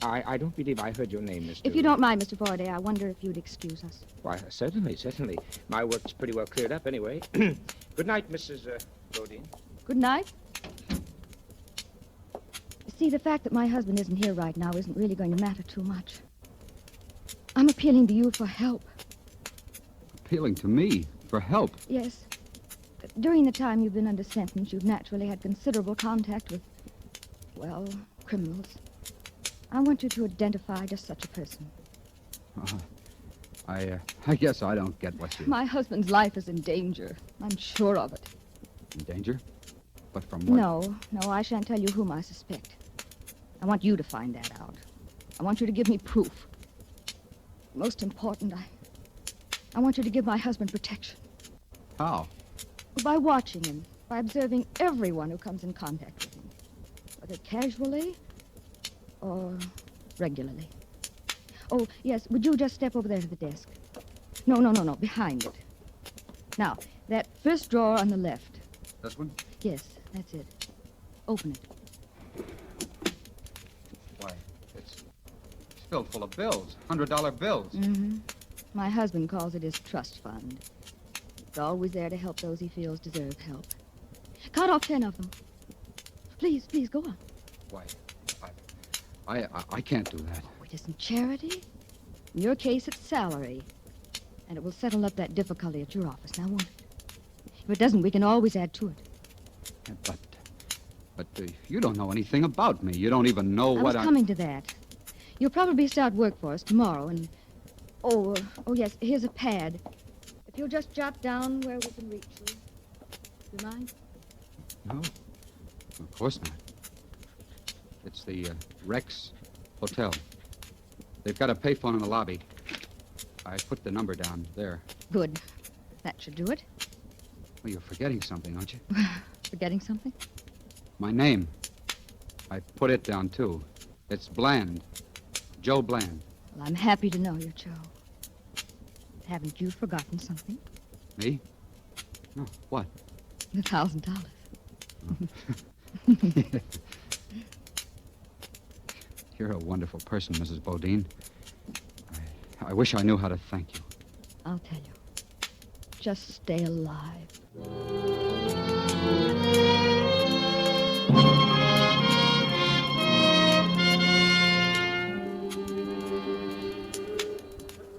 I don't believe I heard your name, Mr. If you don't mind, Mr. Faraday, I wonder if you'd excuse us. Why, certainly. My work's pretty well cleared up anyway. Good night, Mrs. Bodine. Good night. See, the fact that my husband isn't here right now isn't really going to matter too much. I'm appealing to you for help. Appealing to me for help? Yes. During the time you've been under sentence, you've naturally had considerable contact with, well, criminals. I want you to identify just such a person. I guess I don't get what you... My husband's life is in danger. I'm sure of it. In danger? But from what? No, I shan't tell you whom I suspect. I want you to find that out. I want you to give me proof. Most important, I want you to give my husband protection. How? By watching him, by observing everyone who comes in contact with him, whether casually or regularly. Oh, yes, would you just step over there to the desk? No, behind it. Now, that first drawer on the left. This one? Yes, that's it. Open it. Why, it's filled full of bills, $100 bills. Mm-hmm. My husband calls it his trust fund. It's always there to help those he feels deserve help. Cut off 10 of them. Please, go on. Why, I can't do that. Oh, it isn't charity. In your case, it's salary. And it will settle up that difficulty at your office, now won't it? If it doesn't, we can always add to it. But you don't know anything about me. You don't even know what I was coming to that. You'll probably start work for us tomorrow, and... Oh, yes, here's a pad. If you'll just jot down where we can reach you. Do you mind? No, of course not. It's the Rex Hotel. They've got a payphone in the lobby. I put the number down there. Good. That should do it. Well, you're forgetting something, aren't you? Forgetting something? My name. I put it down, too. It's Bland. Joe Bland. Well, I'm happy to know you, Joe. Haven't you forgotten something? Me? No, what? The $1,000. Oh. You're a wonderful person, Mrs. Bodine. I wish I knew how to thank you. I'll tell you. Just stay alive.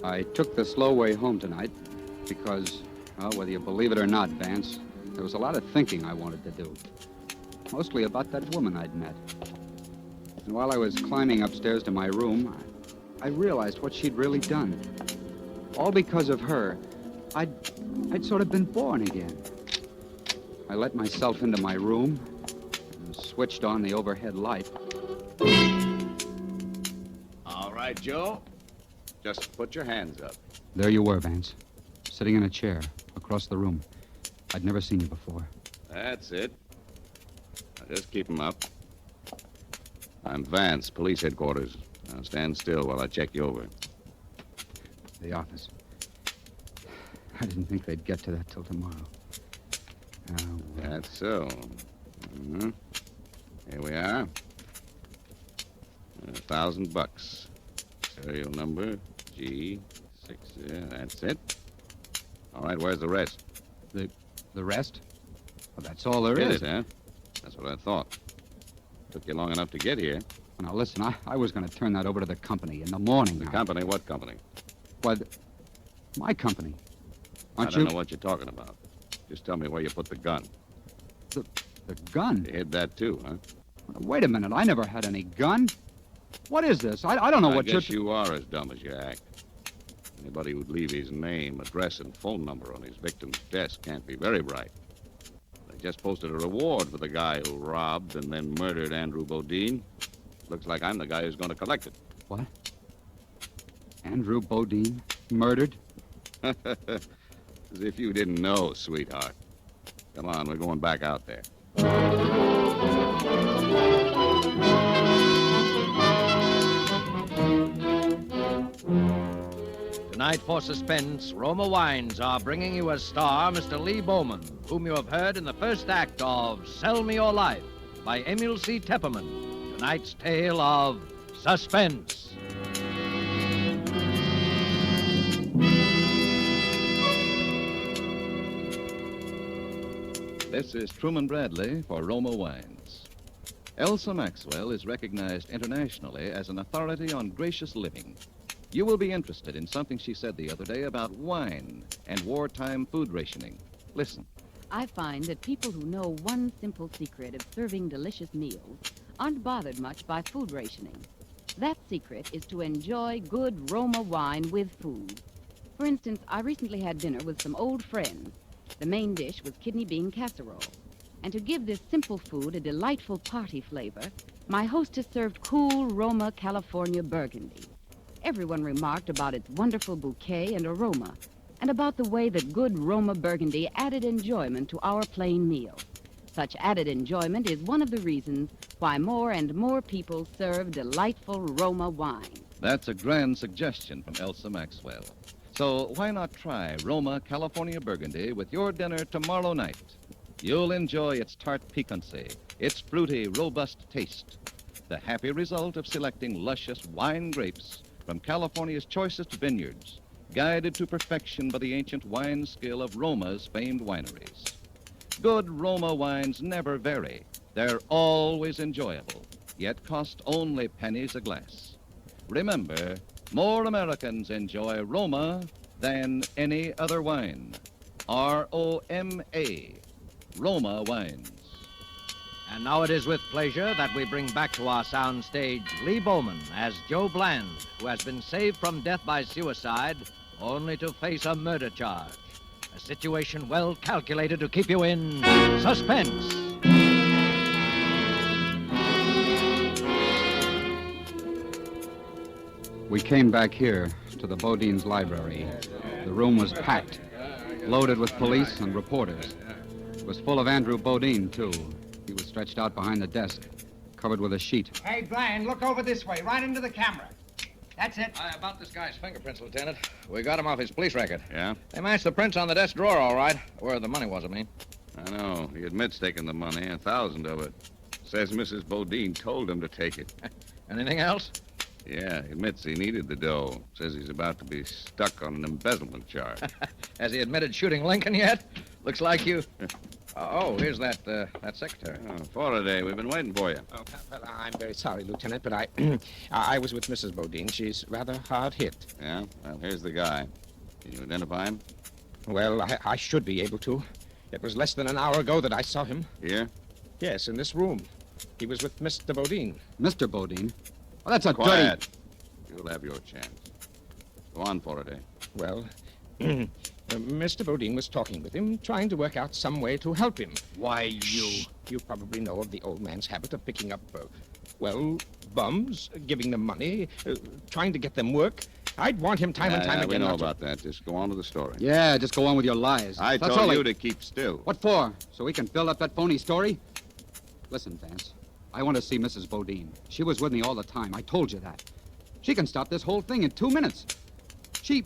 I took the slow way home tonight because, well, whether you believe it or not, Vance, there was a lot of thinking I wanted to do. Mostly about that woman I'd met. And while I was climbing upstairs to my room, I realized what she'd really done. All because of her, I'd sort of been born again. I let myself into my room and switched on the overhead light. All right, Joe. Just put your hands up. There you were, Vance, sitting in a chair across the room. I'd never seen you before. That's it. Now just keep 'em up. I'm Vance, police headquarters. Now stand still while I check you over. The office. I didn't think they'd get to that till tomorrow. That's so. Mm-hmm. Here we are. $1,000. Serial number G6. 6, yeah, that's it. All right, where's the rest? The rest? Well, that's all there Get is. it, huh? That's what I thought. Took you long enough to get here. Now, listen, I was going to turn that over to the company in the morning. The company? What company? What? My company. I Aren't don't you? know what you're talking about. Just tell me where you put the gun. The gun? You hid that too, huh? Wait a minute. I never had any gun. What is this? I don't know what I guess you are as dumb as you act. Anybody who'd leave his name, address, and phone number on his victim's desk can't be very bright. They just posted a reward for the guy who robbed and then murdered Andrew Bodine. Looks like I'm the guy who's going to collect it. What? Andrew Bodine? Murdered? As if you didn't know, sweetheart. Come on, we're going back out there. Tonight for Suspense, Roma Wines are bringing you as star Mr. Lee Bowman, whom you have heard in the first act of Sell Me Your Life by Emil C. Tepperman. Tonight's tale of Suspense. This is Truman Bradley for Roma Wines. Elsa Maxwell is recognized internationally as an authority on gracious living. You will be interested in something she said the other day about wine and wartime food rationing. Listen. I find that people who know one simple secret of serving delicious meals aren't bothered much by food rationing. That secret is to enjoy good Roma wine with food. For instance, I recently had dinner with some old friends. The main dish was kidney bean casserole. And to give this simple food a delightful party flavor, my hostess served cool Roma California Burgundy. Everyone remarked about its wonderful bouquet and aroma, and about the way that good Roma Burgundy added enjoyment to our plain meal. Such added enjoyment is one of the reasons why more and more people serve delightful Roma wine. That's a grand suggestion from Elsa Maxwell. So why not try Roma California Burgundy with your dinner tomorrow night? You'll enjoy its tart piquancy, its fruity, robust taste, the happy result of selecting luscious wine grapes from California's choicest vineyards, guided to perfection by the ancient wine skill of Roma's famed wineries. Good Roma wines never vary. They're always enjoyable, yet cost only pennies a glass. Remember, more Americans enjoy Roma than any other wine. R-O-M-A, Roma Wines. And now it is with pleasure that we bring back to our soundstage Lee Bowman as Joe Bland, who has been saved from death by suicide only to face a murder charge. A situation well calculated to keep you in suspense. We came back here to the Bodine's library. The room was packed, loaded with police and reporters. It was full of Andrew Bodine, too. He was stretched out behind the desk, covered with a sheet. Hey, Bland, look over this way, right into the camera. That's it. About this guy's fingerprints, Lieutenant. We got him off his police record. Yeah? They matched the prints on the desk drawer, all right. Where the money was, I mean. I know. He admits taking the money, 1,000 of it. Says Mrs. Bodine told him to take it. Anything else? Yeah, he admits he needed the dough. Says he's about to be stuck on an embezzlement charge. Has he admitted shooting Lincoln yet? Looks like you... Oh, here's that secretary. Faraday, we've been waiting for you. Oh, well, I'm very sorry, Lieutenant, but I was with Mrs. Bodine. She's rather hard hit. Yeah? Well, here's the guy. Can you identify him? Well, I should be able to. It was less than an hour ago that I saw him. Here? Yes, in this room. He was with Mr. Bodine. Mr. Bodine? Well, that's a Quiet. dirty... You'll have your chance. Go on, Faraday. Well, Mr. Bodine was talking with him, trying to work out some way to help him. Why, you... You probably know of the old man's habit of picking up, bums, giving them money, trying to get them work. I'd want him time and time again. We know not to- about that. Just go on with the story. Yeah, just go on with your lies. I That's told all you to keep still. What for? So we can build up that phony story? Listen, Vance, I want to see Mrs. Bodine. She was with me all the time. I told you that. She can stop this whole thing in 2 minutes. She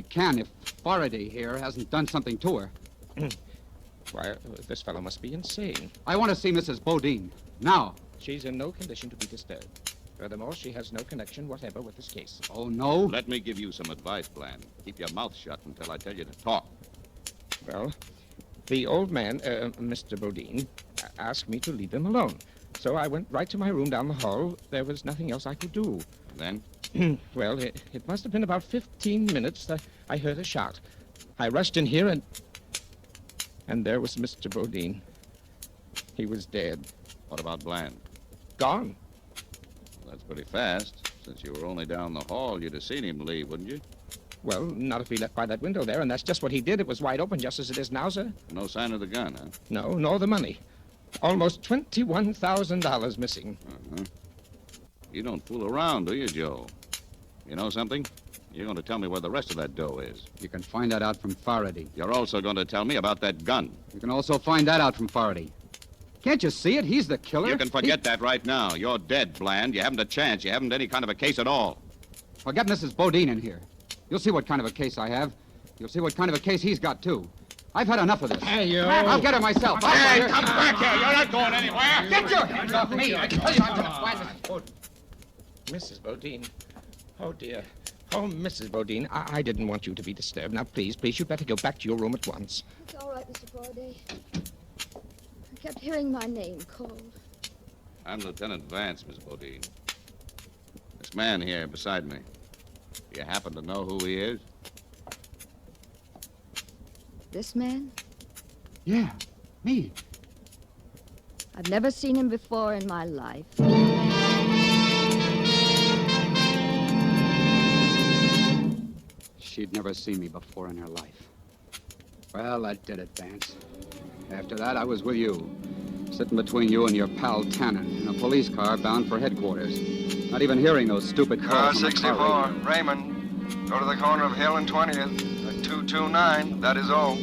can if Faraday here hasn't done something to her. Why, this fellow must be insane. I want to see Mrs. Bodine. Now. She's in no condition to be disturbed. Furthermore, she has no connection whatever with this case. Oh, no? Let me give you some advice, Bland. Keep your mouth shut until I tell you to talk. Well, the old man, Mr. Bodine, asked me to leave him alone. So I went right to my room down the hall. There was nothing else I could do. Then? Well, it must have been about 15 minutes that I heard a shot. I rushed in here and there was Mr. Bodine. He was dead. What about Bland? Gone. Well, that's pretty fast. Since you were only down the hall, you'd have seen him leave, wouldn't you? Well, not if he left by that window there, and that's just what he did. It was wide open, just as it is now, sir. No sign of the gun, huh? No, nor the money. Almost $21,000 missing. Uh-huh. You don't fool around, do you, Joe? You know something? You're going to tell me where the rest of that dough is. You can find that out from Faraday. You're also going to tell me about that gun. You can also find that out from Faraday. Can't you see it? He's the killer. You can forget that right now. You're dead, Bland. You haven't a chance. You haven't any kind of a case at all. Well, get Mrs. Bodine in here. You'll see what kind of a case I have. You'll see what kind of a case he's got, too. I've had enough of this. Hey, you. I'll get her myself. Hey, come back here. You're not going anywhere. Get your hands off me. I tell you I'm going to find this. Mrs. Bodine. Oh, dear. Oh, Mrs. Bodine, I didn't want you to be disturbed. Now, please, you'd better go back to your room at once. It's all right, Mr. Faraday. I kept hearing my name called. I'm Lieutenant Vance, Miss Bodine. This man here beside me. Do you happen to know who he is? This man? Yeah, me. I've never seen him before in my life. She'd never seen me before in her life. Well, that did it, Vance. After that, I was with you, sitting between you and your pal Tannen in a police car bound for headquarters. Not even hearing those stupid Car calls from the 64, car radio. Raymond. Go to the corner of Hill and 20th at 229. That is all.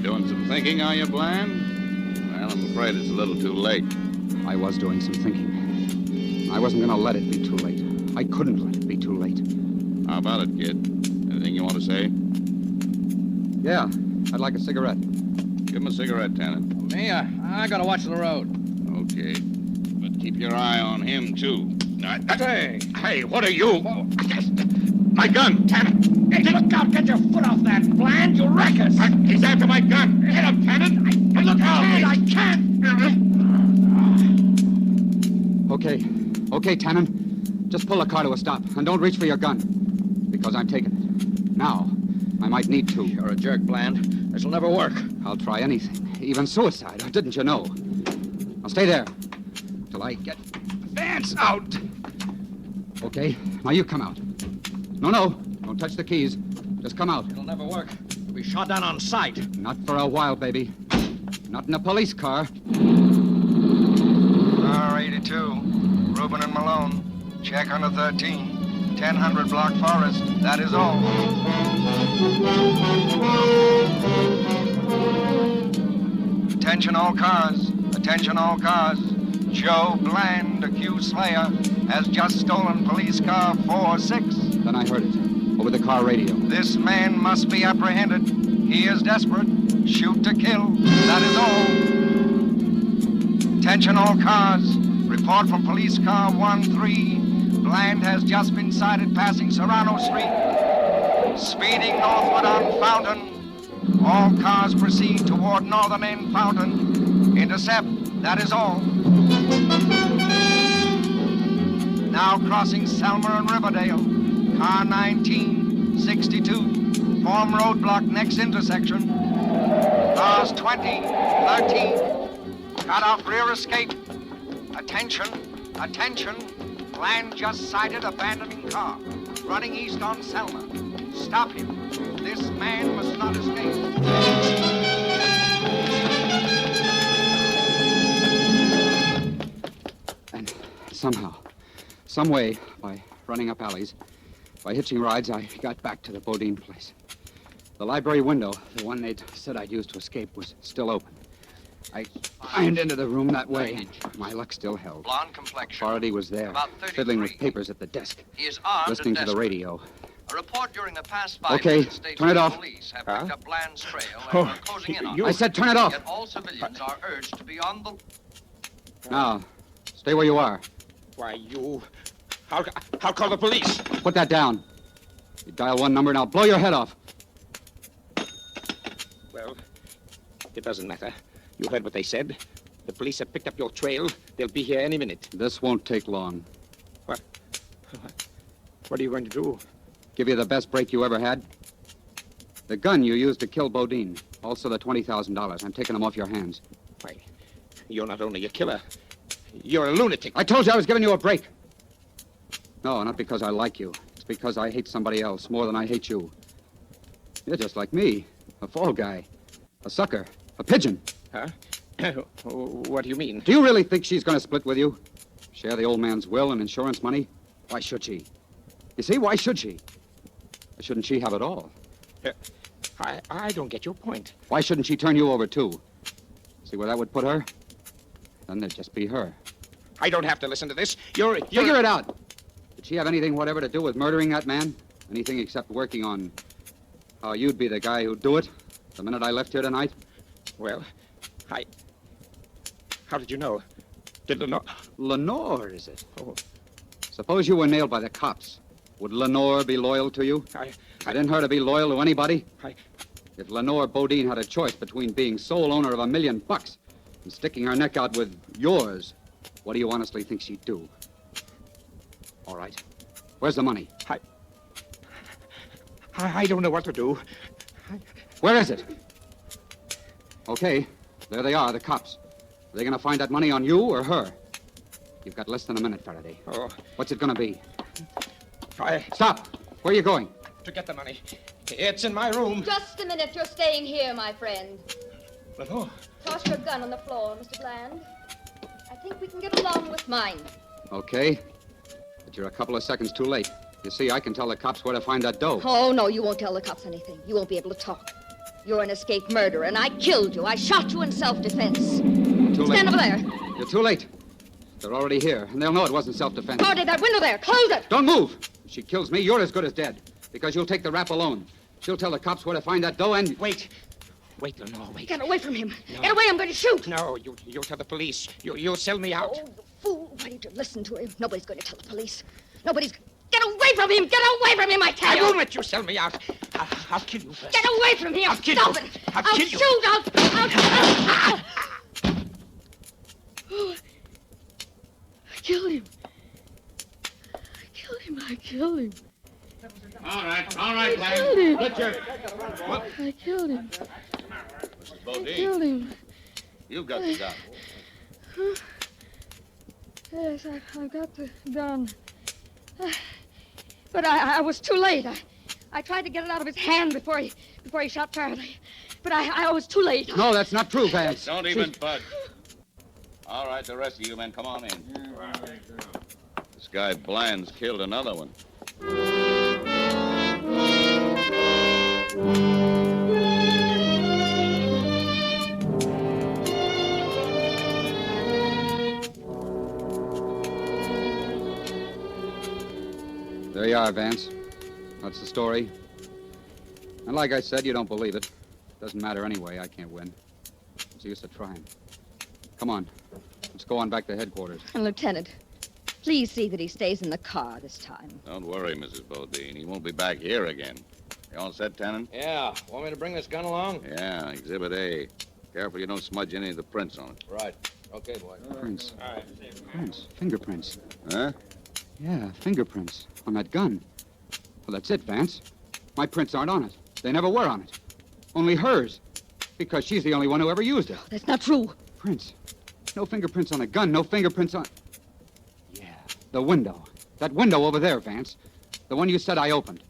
Doing some thinking, are you, Bland? Well, I'm afraid it's a little too late. I was doing some thinking. I wasn't going to let it be too late. I couldn't let it be too late. How about it, kid? Anything you want to say? Yeah, I'd like a cigarette. Give him a cigarette, Tannen. Me? I gotta watch the road. Okay. But keep your eye on him, too. Hey, what are you? My gun, Tannen. Hey, look out! Get your foot off that, Bland! You'll wreck us! He's after my gun. Hit him, Tannen. Look out! I can't! Okay, Tannen. Just pull the car to a stop, and don't reach for your gun. Because I'm taking it. Now, I might need to. You're a jerk, Bland. This'll never work. I'll try anything, even suicide, didn't you know? Now stay there, till I get Vance out. Okay, now you come out. No, don't touch the keys. Just come out. It'll never work. You'll be shot down on sight. Not for a while, baby. Not in a police car. R82, Rubin and Malone. Check under 13. 1000 Block Forest. That is all. Attention all cars. Attention all cars. Joe Bland, accused slayer, has just stolen police car 46. Then I heard it. Over the car radio. This man must be apprehended. He is desperate. Shoot to kill. That is all. Attention all cars. Report from police car 13. Bland has just been sighted passing Serrano Street. Speeding northward on Fountain. All cars proceed toward northern end Fountain. Intercept. That is all. Now crossing Selmer and Riverdale. Car 1962. Form roadblock next intersection. Cars 20, 13. Cut off rear escape. Attention. Bland just sighted abandoning car. Running east on Selma. Stop him. This man must not escape. And somehow, some way, by running up alleys, by hitching rides, I got back to the Bodine place. The library window, the one they'd said I'd used to escape, was still open. I climbed into the room that way. My luck still held. Blonde complexion. Faraday was there, About 33. fiddling with papers at the desk, He is armed listening and to the desperate. radio. A report during the past 5 Okay, minutes states turn it that off. police have picked up Bland's trail and Oh, are closing in on I him. said turn it off. Yet all civilians are urged to be on the... Now, Stay where you are. Why, you... I'll call the police. Put that down. You dial one number and I'll blow your head off. Well, it doesn't matter. You heard what they said. The police have picked up your trail. They'll be here any minute. This won't take long. What? What are you going to do? Give you the best break you ever had. The gun you used to kill Bodine. Also the $20,000. I'm taking them off your hands. Why, you're not only a killer. You're a lunatic. I told you I was giving you a break. No, not because I like you. It's because I hate somebody else more than I hate you. You're just like me. A fall guy. A sucker. A pigeon. Huh? What do you mean? Do you really think she's going to split with you? Share the old man's will and insurance money? Why should she? You see, why should she? Why shouldn't she have it all? I don't get your point. Why shouldn't she turn you over, too? See where that would put her? Then there'd just be her. I don't have to listen to this. Figure it out. Did she have anything whatever to do with murdering that man? Anything except working on how you'd be the guy who'd do it the minute I left here tonight? Well, How did you know? Did Lenore... Lenore, is it? Oh. Suppose you were nailed by the cops. Would Lenore be loyal to you? I didn't her to be loyal to anybody? If Lenore Bodine had a choice between being sole owner of $1 million and sticking her neck out with yours, what do you honestly think she'd do? All right. Where's the money? I don't know what to do. Where is it? Okay. There they are, the cops. Are they going to find that money on you or her? You've got less than a minute, Faraday. Oh. What's it going to be? Stop! Where are you going? To get the money. It's in my room. Just a minute. You're staying here, my friend. Lenore. Toss your gun on the floor, Mr. Bland. I think we can get along with mine. Okay. But you're a couple of seconds too late. You see, I can tell the cops where to find that dough. Oh, no, you won't tell the cops anything. You won't be able to talk. You're an escaped murderer, and I killed you. I shot you in self-defense. Too late. Stand over there. You're too late. They're already here, and they'll know it wasn't self-defense. Gordy, that window there. Close it. Don't move. If she kills me, you're as good as dead. Because you'll take the rap alone. She'll tell the cops where to find that dough and... Wait, Lenore, wait. Get away from him. No. Get away, I'm going to shoot. No, you'll tell the police. You'll sell me out. Oh, you fool. Why did you listen to him? Nobody's going to tell the police. Nobody's... Get away from him! Get away from him, I tell you! I won't let you sell me out. I'll kill you first. Get away from here! I'll kill Stop you. it! I'll I'll kill shoot! you. I killed him. I killed him. All right, I killed him. Richard. I killed him. Mrs. I Bodine, killed him. you've got the gun. Yes, I've got the gun. But I was too late. I tried to get it out of his hand before he shot Faraday. But I was too late. No, that's not true, Vance. Don't even budge. All right, the rest of you men, come on in. This guy Bland's killed another one. There you are, Vance. That's the story. And like I said, you don't believe it. Doesn't matter anyway. I can't win. What's the use of trying? Come on. Let's go on back to headquarters. And Lieutenant, please see that he stays in the car this time. Don't worry, Mrs. Bodine. He won't be back here again. You all set, Tannen? Yeah. Want me to bring this gun along? Yeah, Exhibit A. Careful you don't smudge any of the prints on it. Right. Okay, boy. Prints. All right. Prints. Fingerprints. Huh? Yeah, fingerprints. On that gun. Well, that's it, Vance. My prints aren't on it. They never were on it. Only hers. Because she's the only one who ever used it. That's not true. Prints. No fingerprints on a gun, no fingerprints on... Yeah, the window. That window over there, Vance. The one you said I opened.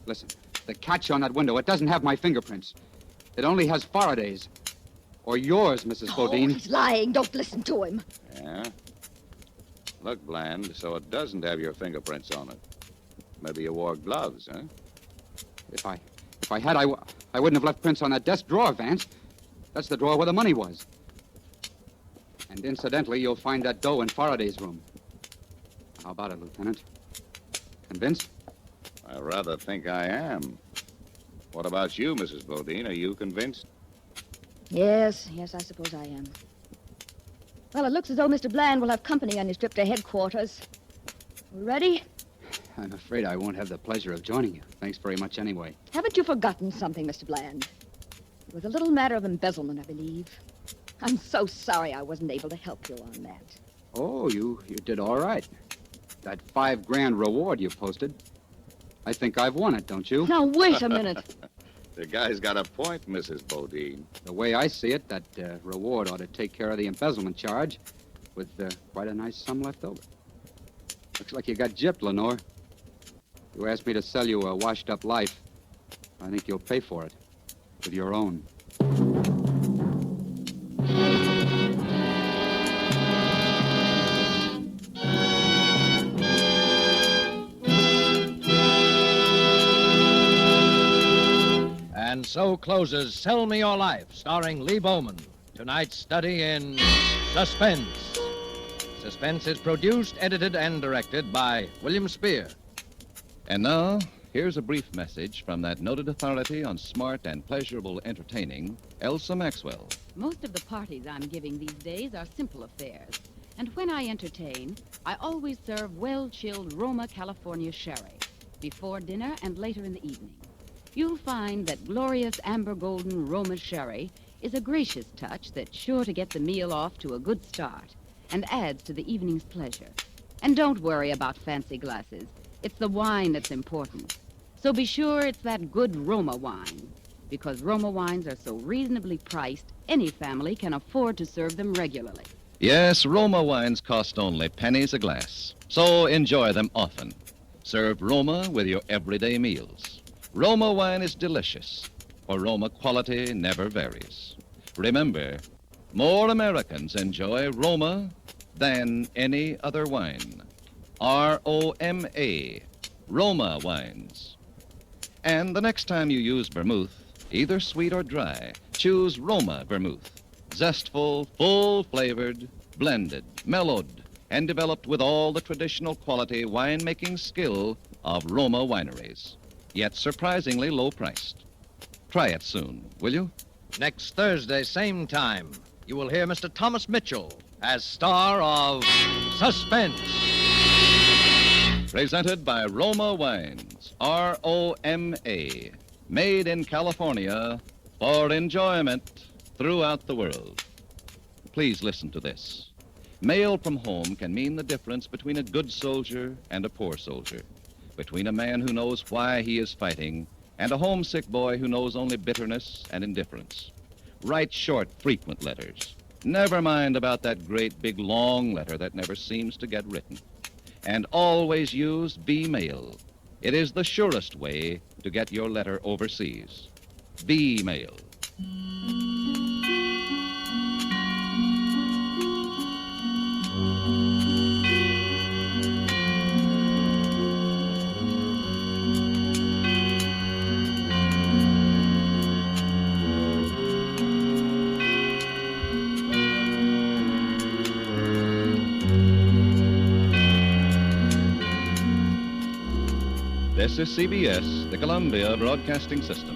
Listen, the catch on that window, it doesn't have my fingerprints. It only has Faraday's. Or yours, Mrs. Bodine. Oh, he's lying. Don't listen to him. Yeah? Look, Bland, so it doesn't have your fingerprints on it. Maybe you wore gloves, huh? If I had, I wouldn't have left prints on that desk drawer, Vance. That's the drawer where the money was. And incidentally, you'll find that dough in Faraday's room. How about it, Lieutenant? Convinced? I rather think I am. What about you, Mrs. Bodine? Are you convinced? Yes, I suppose I am. Well, it looks as though Mr. Bland will have company on his trip to headquarters. Ready? I'm afraid I won't have the pleasure of joining you. Thanks very much anyway. Haven't you forgotten something, Mr. Bland? It was a little matter of embezzlement, I believe. I'm so sorry I wasn't able to help you on that. Oh, you did all right. That $5,000 reward you posted, I think I've won it, don't you? Now, wait a minute. The guy's got a point, Mrs. Bodine. The way I see it, that reward ought to take care of the embezzlement charge with quite a nice sum left over. Looks like you got gypped, Lenore. You asked me to sell you a washed-up life. I think you'll pay for it with your own. And so closes Sell Me Your Life, starring Lee Bowman. Tonight's study in Suspense. Suspense is produced, edited, and directed by William Spear. And now, here's a brief message from that noted authority on smart and pleasurable entertaining, Elsa Maxwell. Most of the parties I'm giving these days are simple affairs. And when I entertain, I always serve well-chilled Roma, California sherry before dinner and later in the evening. You'll find that glorious amber golden Roma sherry is a gracious touch that's sure to get the meal off to a good start and adds to the evening's pleasure. And don't worry about fancy glasses. It's the wine that's important. So be sure it's that good Roma wine, because Roma wines are so reasonably priced, any family can afford to serve them regularly. Yes, Roma wines cost only pennies a glass, so enjoy them often. Serve Roma with your everyday meals. Roma wine is delicious, for Roma quality never varies. Remember, more Americans enjoy Roma than any other wine. R-O-M-A, Roma wines. And the next time you use vermouth, either sweet or dry, choose Roma vermouth. Zestful, full-flavored, blended, mellowed, and developed with all the traditional quality winemaking skill of Roma wineries, yet surprisingly low-priced. Try it soon, will you? Next Thursday, same time, you will hear Mr. Thomas Mitchell as star of Suspense. Presented by Roma Wines, R-O-M-A, made in California for enjoyment throughout the world. Please listen to this. Mail from home can mean the difference between a good soldier and a poor soldier, between a man who knows why he is fighting and a homesick boy who knows only bitterness and indifference. Write short, frequent letters. Never mind about that great, big, long letter that never seems to get written. And always use B-mail. It is the surest way to get your letter overseas. B-mail. This is CBS, the Columbia Broadcasting System.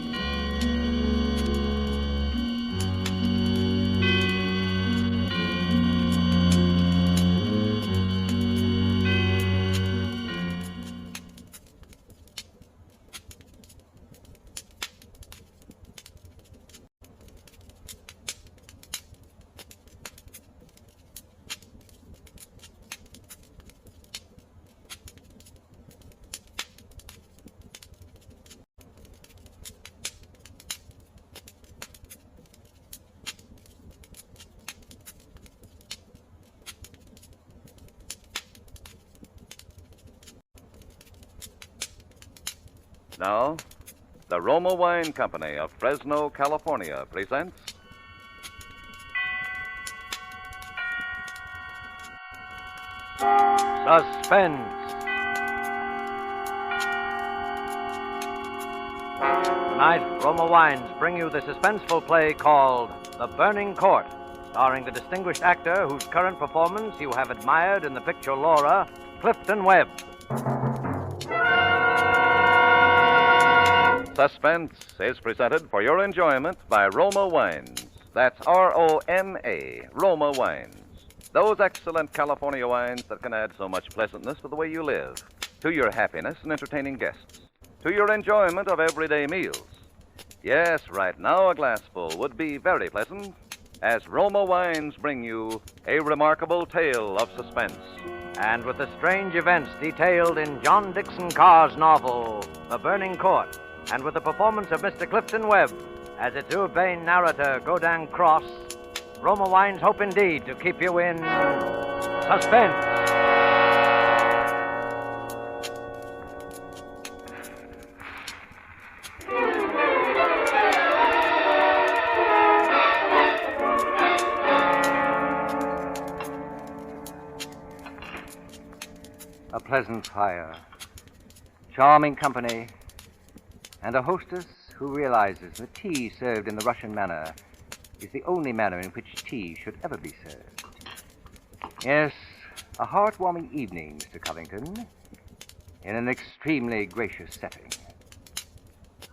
Now, the Roma Wine Company of Fresno, California presents Suspense. Tonight, Roma Wines bring you the suspenseful play called The Burning Court, starring the distinguished actor whose current performance you have admired in the picture Laura, Clifton Webb. Suspense is presented for your enjoyment by Roma Wines. That's R-O-M-A, Roma Wines. Those excellent California wines that can add so much pleasantness to the way you live, to your happiness in entertaining guests, to your enjoyment of everyday meals. Yes, right now a glassful would be very pleasant, as Roma Wines bring you a remarkable tale of suspense. And with the strange events detailed in John Dixon Carr's novel, The Burning Court, and with the performance of Mr. Clifton Webb as its urbane narrator, Godin Cross, Roma Wines hope indeed to keep you in suspense. A pleasant fire, charming company, and a hostess who realizes that tea served in the Russian manner is the only manner in which tea should ever be served. Yes, a heartwarming evening, Mr. Covington, in an extremely gracious setting.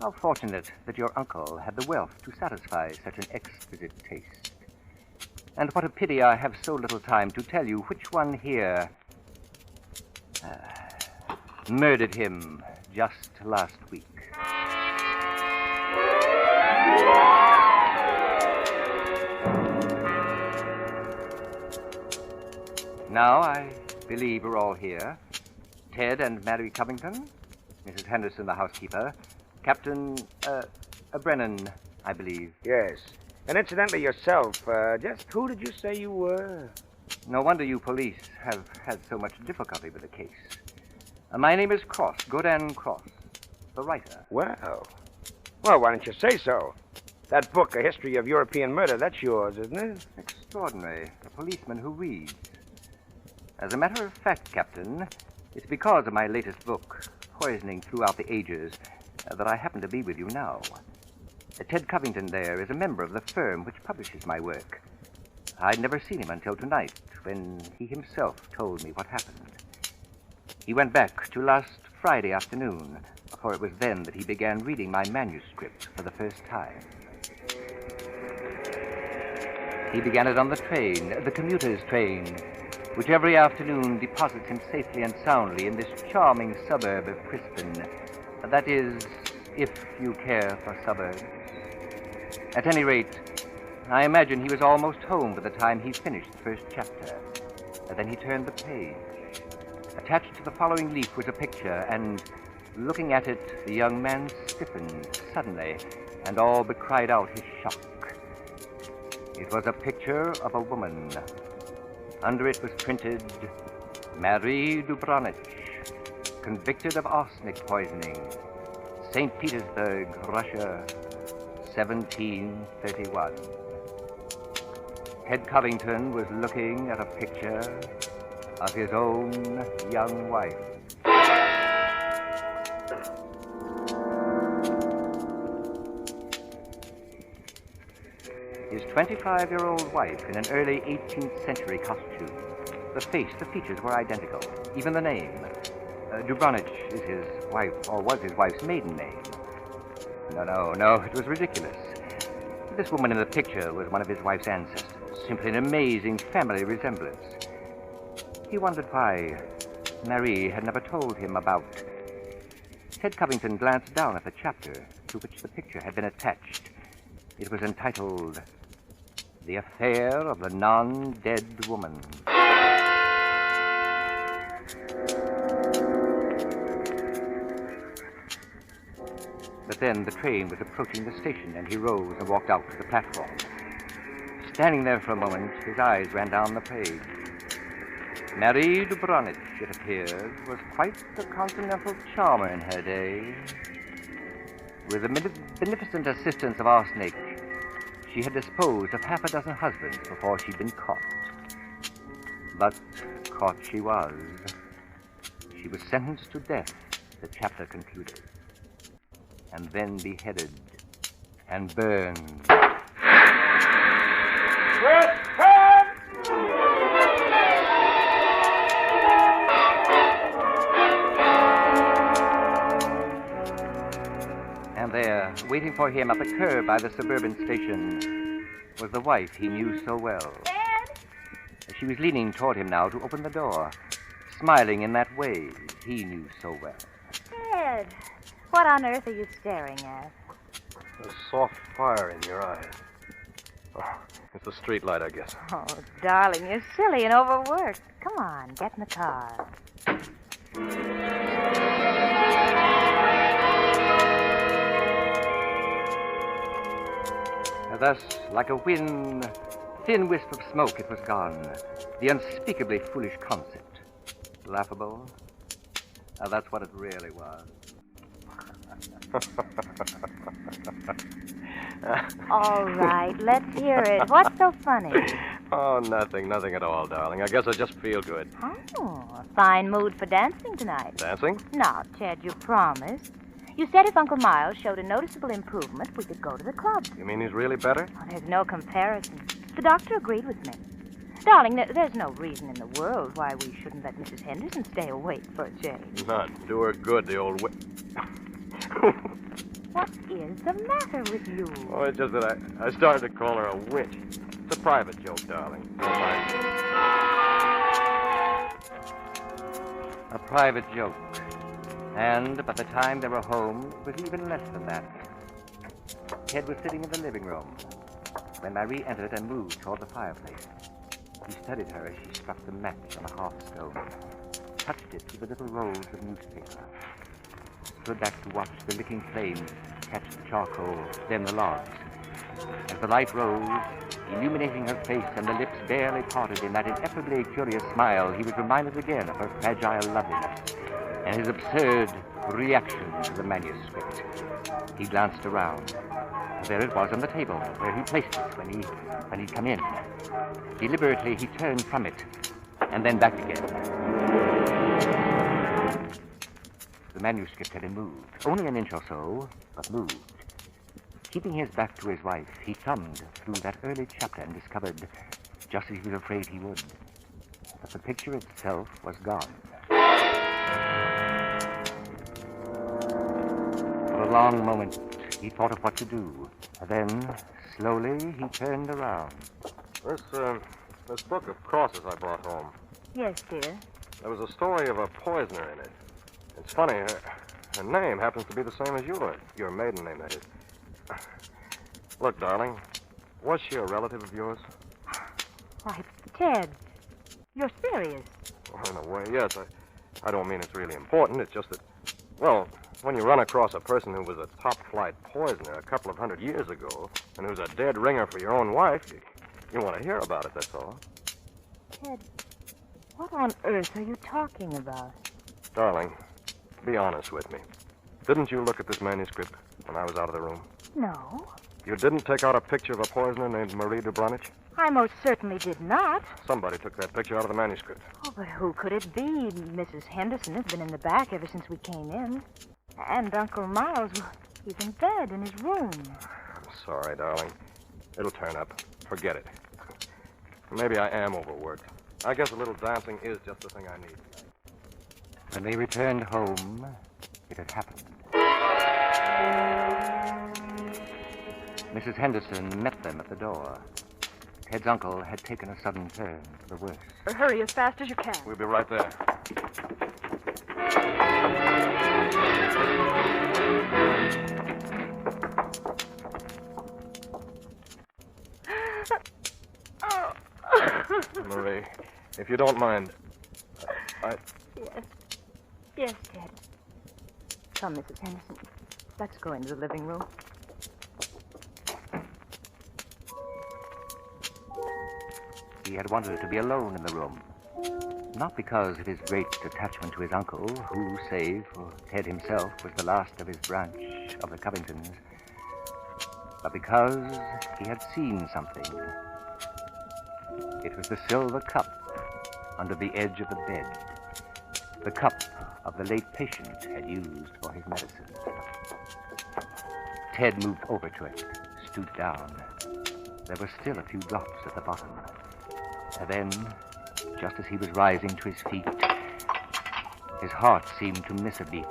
How fortunate that your uncle had the wealth to satisfy such an exquisite taste. And what a pity I have so little time to tell you which one here murdered him just last week. Now, I believe we're all here. Ted and Mary Covington, Mrs. Henderson, the housekeeper, Captain, Brennan, I believe. Yes. And incidentally, yourself, just who did you say you were? No wonder you police have had so much difficulty with the case. My name is Cross, Godin Cross, the writer. Well, why don't you say so? That book, A History of European Murder, that's yours, isn't it? Extraordinary. A policeman who reads. As a matter of fact, Captain, it's because of my latest book, Poisoning Throughout the Ages, that I happen to be with you now. Ted Covington there is a member of the firm which publishes my work. I'd never seen him until tonight, when he himself told me what happened. He went back to last Friday afternoon, for it was then that he began reading my manuscript for the first time. He began it on the train, the commuter's train, which every afternoon deposits him safely and soundly in this charming suburb of Crispin. That is, if you care for suburbs. At any rate, I imagine he was almost home by the time he finished the first chapter. Then he turned the page. Attached to the following leaf was a picture, and looking at it, the young man stiffened suddenly and all but cried out his shock. It was a picture of a woman. Under it was printed, Marie Dubronich, convicted of arsenic poisoning, St. Petersburg, Russia, 1731. Ted Covington was looking at a picture of his own young wife. His 25-year-old wife in an early 18th century costume. The face, the features were identical, even the name. Dubronich is his wife, or was his wife's maiden name. No, it was ridiculous. This woman in the picture was one of his wife's ancestors. Simply an amazing family resemblance. He wondered why Marie had never told him about. Ted Covington glanced down at the chapter to which the picture had been attached. It was entitled, The Affair of the Non-Dead Woman. But then the train was approaching the station, and he rose and walked out to the platform. Standing there for a moment, his eyes ran down the page. Marie Dubronich, it appeared, was quite a continental charmer in her day. With the beneficent assistance of arsenic, she had disposed of half a dozen husbands before she'd been caught. But caught she was. She was sentenced to death, the chapter concluded, and then beheaded and burned. And there, waiting for him at the curb by the suburban station, was the wife he knew so well. Dad? She was leaning toward him now to open the door, smiling in that way he knew so well. Ted, what on earth are you staring at? A soft fire in your eyes. Oh, it's a street light, I guess. Oh, darling, you're silly and overworked. Come on, get in the car. Thus, like a thin wisp of smoke, it was gone. The unspeakably foolish concept. Laughable? That's what it really was. All right, let's hear it. What's so funny? Oh, nothing at all, darling. I guess I just feel good. Oh, a fine mood for dancing tonight. Dancing? Now, Ted, you promised. You said if Uncle Miles showed a noticeable improvement, we could go to the club. You mean he's really better? Oh, there's no comparison. The doctor agreed with me. Darling, there's no reason in the world why we shouldn't let Mrs. Henderson stay awake for a change. None. Do her good, the old What is the matter with you? Oh, it's just that I started to call her a witch. It's a private joke, darling. Don't mind. A private joke. And by the time they were home, it was even less than that. Ted was sitting in the living room when Marie entered and moved toward the fireplace. He studied her as she struck the match on the hearthstone, touched it with the little rolls of newspaper, stood back to watch the licking flames catch the charcoal, then the logs. As the light rose, illuminating her face and the lips barely parted in that ineffably curious smile, he was reminded again of her fragile loveliness and his absurd reaction to the manuscript. He glanced around. There it was on the table, where he placed it when he'd come in. Deliberately, he turned from it, and then back again. The manuscript had moved, only an inch or so, but moved. Keeping his back to his wife, he thumbed through that early chapter and discovered, just as he was afraid he would, that the picture itself was gone. For a long moment, he thought of what to do. Then, slowly, he turned around. This book of crosses I brought home. Yes, dear. There was a story of a poisoner in it. It's funny, her name happens to be the same as yours. Your maiden name, that is. Look, darling, was she a relative of yours? Why, Ted, you're serious. Well, in a way, yes. I don't mean it's really important. It's just that, well, when you run across a person who was a top-flight poisoner a couple of 100 years ago and who's a dead ringer for your own wife, you want to hear about it, that's all. Ted, what on earth are you talking about? Darling, be honest with me. Didn't you look at this manuscript when I was out of the room? No, You didn't take out a picture of a poisoner named Marie de Branich? I most certainly did not. Somebody took that picture out of the manuscript. Oh, but who could it be? Mrs. Henderson has been in the back ever since we came in. And Uncle Miles, well, he's in bed in his room. I'm sorry, darling. It'll turn up. Forget it. Maybe I am overworked. I guess a little dancing is just the thing I need. When they returned home, it had happened. Mrs. Henderson met them at the door. Ted's uncle had taken a sudden turn for the worse. Hurry as fast as you can. We'll be right there. Marie, if you don't mind, Yes. Yes, Ted. Come, Mrs. Henderson. Let's go into the living room. He had wanted to be alone in the room. Not because of his great attachment to his uncle, who, save for Ted himself, was the last of his branch of the Covingtons, but because he had seen something. It was the silver cup under the edge of the bed. The cup of the late patient had used for his medicine. Ted moved over to it, stooped down. There were still a few drops at the bottom. And then, just as he was rising to his feet, his heart seemed to miss a beat.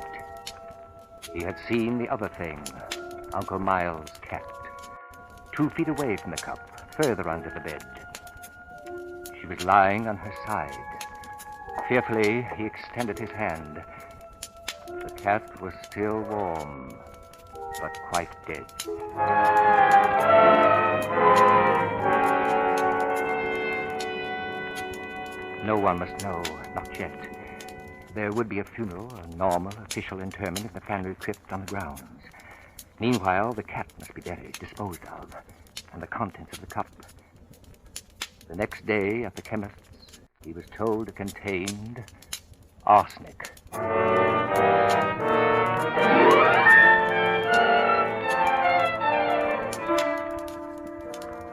He had seen the other thing, Uncle Miles' cat, 2 feet away from the cup, further under the bed. She She was lying on her side. Fearfully, he extended his hand. The cat was still warm, but quite dead. No one must know, not yet. There would be a funeral, a normal, official interment in the family crypt on the grounds. Meanwhile, the cat must be buried, disposed of, and the contents of the cup. The next day, at the chemist's, he was told it contained arsenic.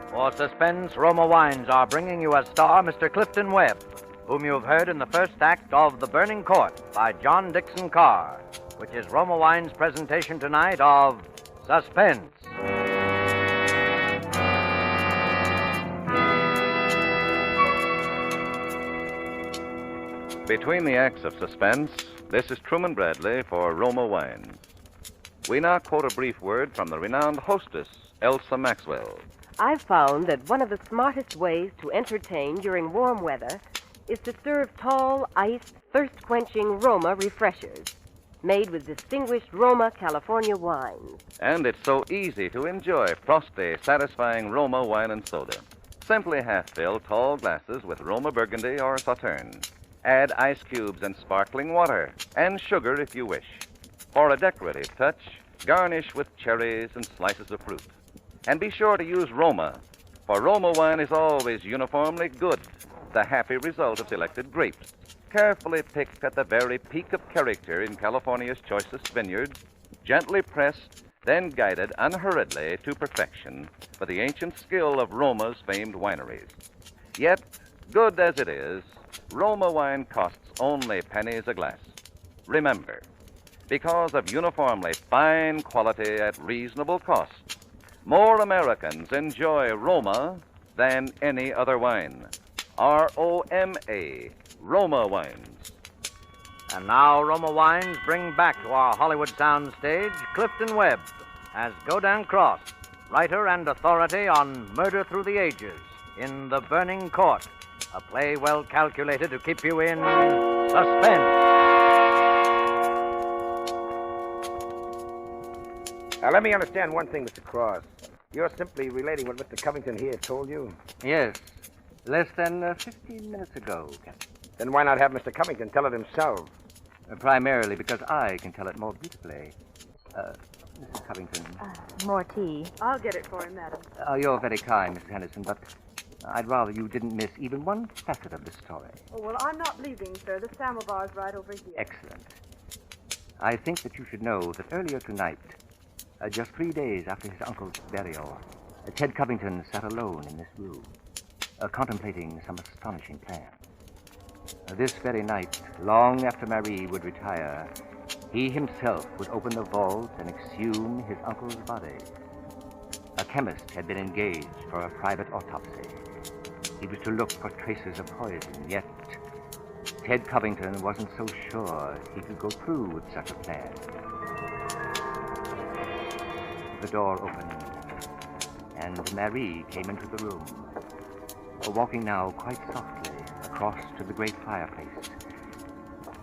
For Suspense, Roma Wines are bringing you as star Mr. Clifton Webb, whom you have heard in the first act of The Burning Court by John Dixon Carr, which is Roma Wine's presentation tonight of Suspense. Between the acts of Suspense, this is Truman Bradley for Roma Wines. We now quote a brief word from the renowned hostess, Elsa Maxwell. I've found that one of the smartest ways to entertain during warm weather is to serve tall, iced, thirst-quenching Roma refreshers, made with distinguished Roma California wines. And it's so easy to enjoy frosty, satisfying Roma wine and soda. Simply half-fill tall glasses with Roma Burgundy or Sauterne. Add ice cubes and sparkling water, and sugar if you wish. For a decorative touch, garnish with cherries and slices of fruit. And be sure to use Roma, for Roma wine is always uniformly good, the happy result of selected grapes, carefully picked at the very peak of character in California's choicest vineyards, gently pressed, then guided unhurriedly to perfection by the ancient skill of Roma's famed wineries. Yet, good as it is, Roma wine costs only pennies a glass. Remember, because of uniformly fine quality at reasonable cost, more Americans enjoy Roma than any other wine. R-O-M-A, Roma wines. And now Roma Wines bring back to our Hollywood soundstage Clifton Webb as Godin Cross, writer and authority on Murder Through the Ages in The Burning Court, a play well calculated to keep you in suspense. Now, let me understand one thing, Mr. Cross. You're simply relating what Mr. Covington here told you? Yes, less than 15 minutes ago, Captain. Then why not have Mr. Covington tell it himself? Primarily because I can tell it more beautifully. Mrs. Covington. More tea. I'll get it for him, madam. You're very kind, Mrs. Henderson, but I'd rather you didn't miss even one facet of the story. Oh, well, I'm not leaving, sir. The samovar's right over here. Excellent. I think that you should know that earlier tonight, just 3 days after his uncle's burial, Ted Covington sat alone in this room, contemplating some astonishing plan. This very night, long after Marie would retire, he himself would open the vault and exhume his uncle's body. A chemist had been engaged for a private autopsy. He was to look for traces of poison, yet Ted Covington wasn't so sure he could go through with such a plan. The door opened, and Marie came into the room, walking now quite softly across to the great fireplace.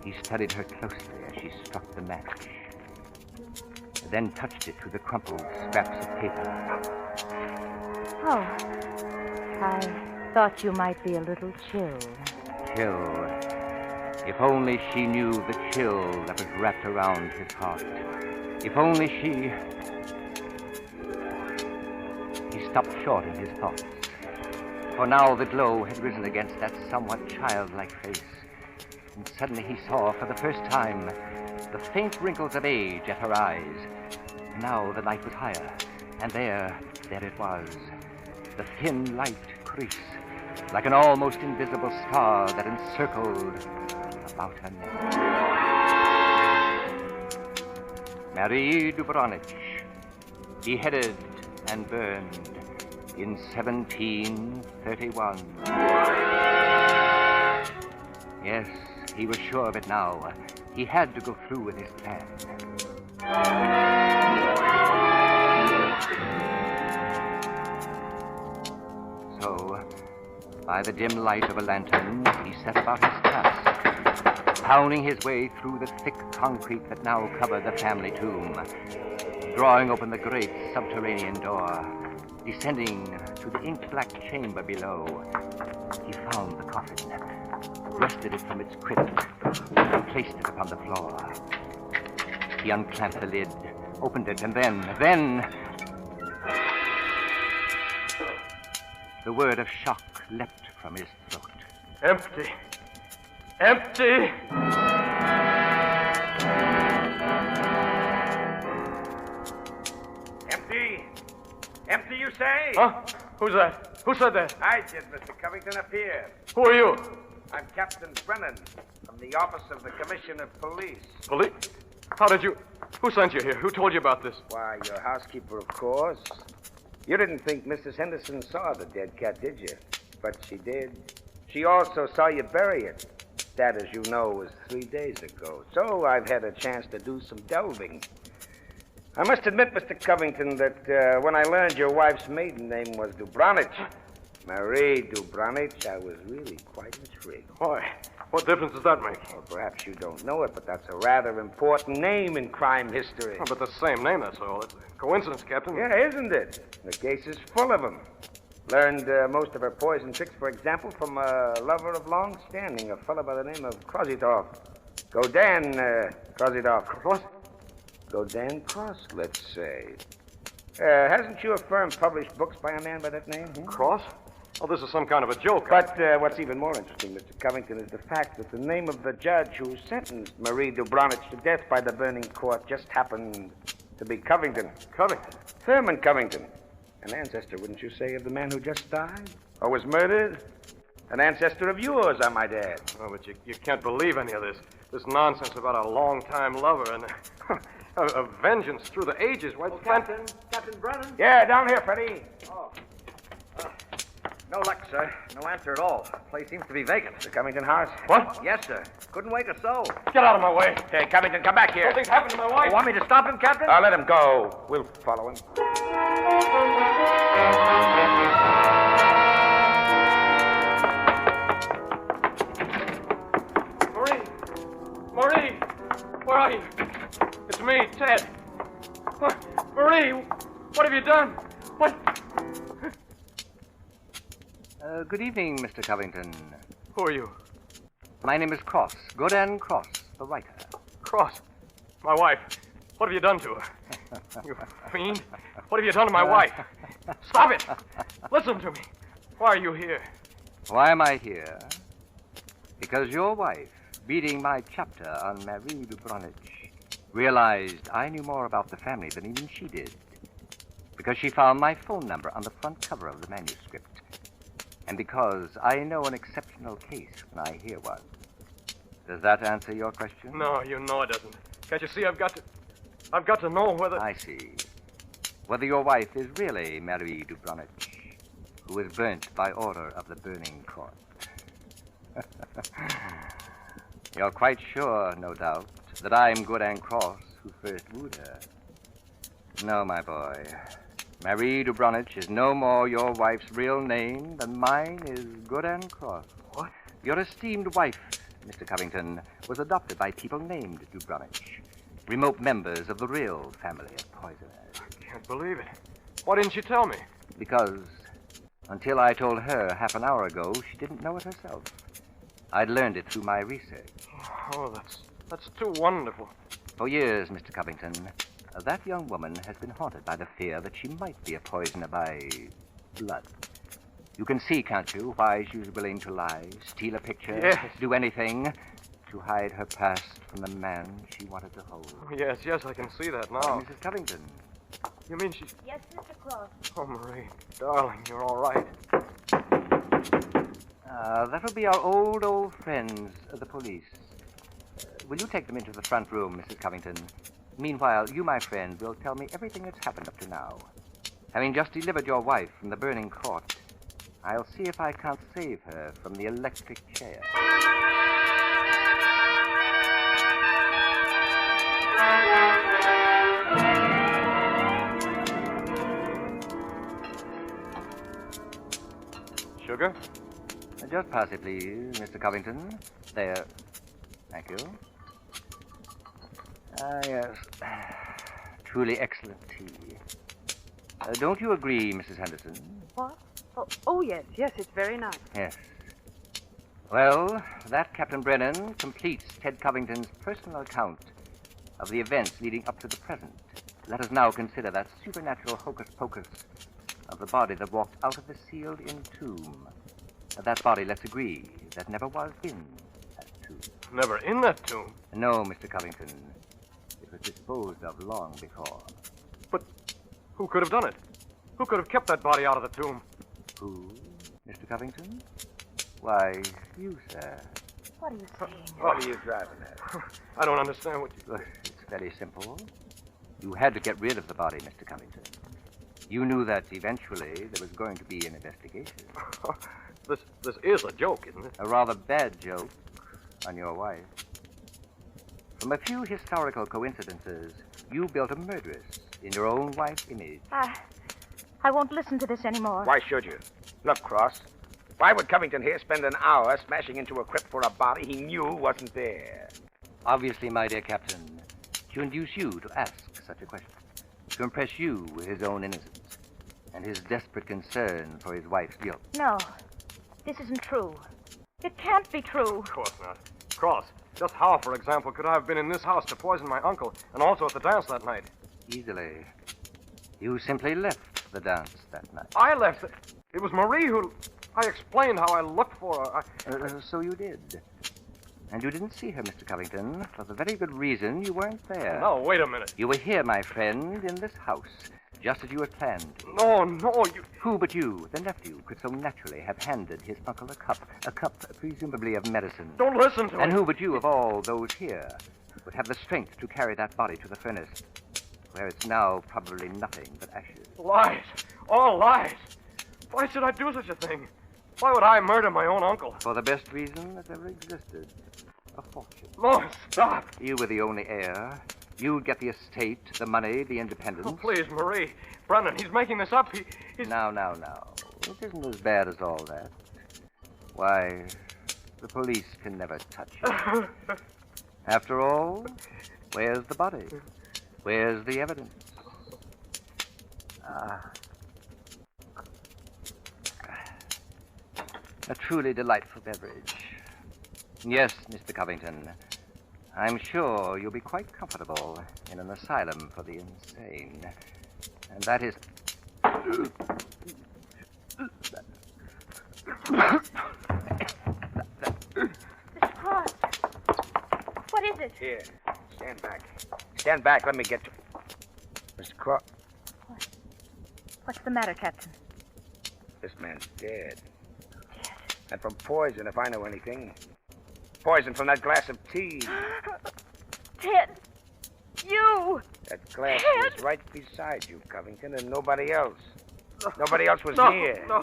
He studied her closely as she struck the match, then touched it to the crumpled scraps of paper. Oh, I thought you might be a little chill. Chill. If only she knew the chill that was wrapped around his heart. If only she... He stopped short in his thoughts, for now the glow had risen against that somewhat childlike face, and suddenly he saw for the first time the faint wrinkles of age at her eyes. Now the light was higher, and there it was, the thin light crease, like an almost invisible star that encircled about her neck. Marie Dubrovich, beheaded and burned in 1731. Yes, he was sure of it now. He had to go through with his plan. So, By the dim light of a lantern, he set about his task, pounding his way through the thick concrete that now covered the family tomb, drawing open the great subterranean door, descending to the ink-black chamber below. He found the coffin, wrested it from its crypt, and placed it upon the floor. He unclamped the lid, opened it, and then... The word of shock leapt from his throat. Empty. Empty! Empty! Empty, you say? Huh? Who's that? Who said that? I did, Mr. Covington, up here. Who are you? I'm Captain Brennan from the Office of the Commissioner of Police. Police? How did you... Who sent you here? Who told you about this? Why, your housekeeper, of course. You didn't think Mrs. Henderson saw the dead cat, did you? But she did. She also saw you bury it. That, as you know, was 3 days ago. So I've had a chance to do some delving. I must admit, Mr. Covington, that when I learned your wife's maiden name was Dubranich, Marie Dubranich, I was really quite intrigued. Why? What difference does that make? Well, perhaps you don't know it, but that's a rather important name in crime history. Oh, but the same name, that's all. It's a coincidence, Captain. Yeah, isn't it? The case is full of them. Learned most of her poison tricks, for example, from a lover of long standing, a fellow by the name of Krozitov. Godan Krozitov. Cross? Godan Cross, let's say. Hasn't your firm published books by a man by that name? Cross? Oh, this is some kind of a joke. But what's even more interesting, Mr. Covington, is the fact that the name of the judge who sentenced Marie Dubranich to death by the burning court just happened to be Covington. Covington? Thurman Covington. An ancestor, wouldn't you say, of the man who just died? Or was murdered? An ancestor of yours, I might add. Oh, but you can't believe any of this. This nonsense about a long-time lover and a vengeance through the ages. Why, Captain Brennan? Yeah, down here, Freddie. Oh. No luck, sir. No answer at all. Place seems to be vacant. The Covington house? What? Yes, sir. Couldn't wait or so. Get out of my way. Hey, Covington, come back here. Something's happened to my wife. Want me to stop him, Captain? Let him go. We'll follow him. Marie! Where are you? It's me, Ted. Marie, what have you done? What? Good evening, Mr. Covington. Who are you? My name is Cross, Godan Cross, the writer. Cross? My wife. What have you done to her? You fiend. What have you done to my wife? Stop it! Listen to me. Why are you here? Why am I here? Because your wife, reading my chapter on Marie Dubranich, realized I knew more about the family than even she did. Because she found my phone number on the front cover of the manuscript. And because I know an exceptional case when I hear one. Does that answer your question? No, you know it doesn't. Can't you see I've got to know whether... I see. Whether your wife is really Marie Dubranich, who was burnt by order of the burning court. You're quite sure, no doubt, that I'm Godan Cross who first wooed her. No, my boy. Marie Dubranich is no more your wife's real name than mine is Godan Cross. What? Your esteemed wife, Mr. Covington, was adopted by people named Dubranich, remote members of the real family of poisoners. I can't believe it. Why didn't you tell me? Because until I told her half an hour ago, she didn't know it herself. I'd learned it through my research. Oh, that's too wonderful. For years, Mr. Covington, that young woman has been haunted by the fear that she might be a poisoner by blood. You can see, can't you, why she was willing to lie, steal a picture, Yes. do anything to hide her past from the man she wanted to hold. Yes, I can see that now. Mrs. Covington. You mean she's... Yes, Mr. Cross. Oh, Marie, darling, you're all right. That'll be our old friends, the police. Will you take them into the front room, Mrs. Covington? Meanwhile, you, my friend, will tell me everything that's happened up to now. Having just delivered your wife from the burning court, I'll see if I can't save her from the electric chair. Sugar? Just pass it, please, Mr. Covington. There. Thank you. Ah, yes. Truly excellent tea. Don't you agree, Mrs. Henderson? What? Oh, yes, it's very nice. Yes. Well, that, Captain Brennan, completes Ted Covington's personal account of the events leading up to the present. Let us now consider that supernatural hocus-pocus of the body that walked out of the sealed-in tomb. That body, let's agree, that never was in that tomb. Never in that tomb? No, Mr. Covington. It was disposed of long before. But who could have done it? Who could have kept that body out of the tomb? Who, Mr. Covington? Why, you, sir. What are you saying? What are you driving at? I don't understand what you... It's very simple. You had to get rid of the body, Mr. Covington. You knew that eventually there was going to be an investigation. This is a joke, isn't it? A rather bad joke on your wife. From a few historical coincidences, you built a murderess in your own wife's image. I won't listen to this anymore. Why should you? Look, Cross. Why would Covington here spend an hour smashing into a crypt for a body he knew wasn't there? Obviously, my dear Captain, to induce you to ask such a question. To impress you with his own innocence and his desperate concern for his wife's guilt. No, this isn't true. It can't be true. Of course not. Cross, just how, for example, could I have been in this house to poison my uncle and also at the dance that night? Easily. You simply left the dance that night. I left it. It was Marie who... I explained how I looked for her. So you did. And you didn't see her, Mr. Covington, for the very good reason you weren't there. No, wait a minute. You were here, my friend, in this house, just as you had planned. No, you... Who but you, the nephew, could so naturally have handed his uncle a cup presumably of medicine? Don't listen to And him. who but you, of all those here, would have the strength to carry that body to the furnace, where it's now probably nothing but ashes? Lies. All lies. Why should I do such a thing? Why would I murder my own uncle? For the best reason that ever existed. A fortune. No, stop. You were the only heir. You'd get the estate, the money, the independence. Oh, please, Marie. Brendan, he's making this up. He's... Now. It isn't as bad as all that. Why, the police can never touch you. After all, where's the body? Where's the evidence? A truly delightful beverage. Yes, Mr. Covington. I'm sure you'll be quite comfortable in an asylum for the insane. And that is... Mr. Cross. What is it? Here, stand back. Stand back, let me get you. Mr. Cross. What's the matter, Captain? This man's dead. And from poison, if I know anything. Poison from that glass of tea. Ted! You! That glass Ted! was right beside you, Covington, and nobody else. Nobody else was No, here. no.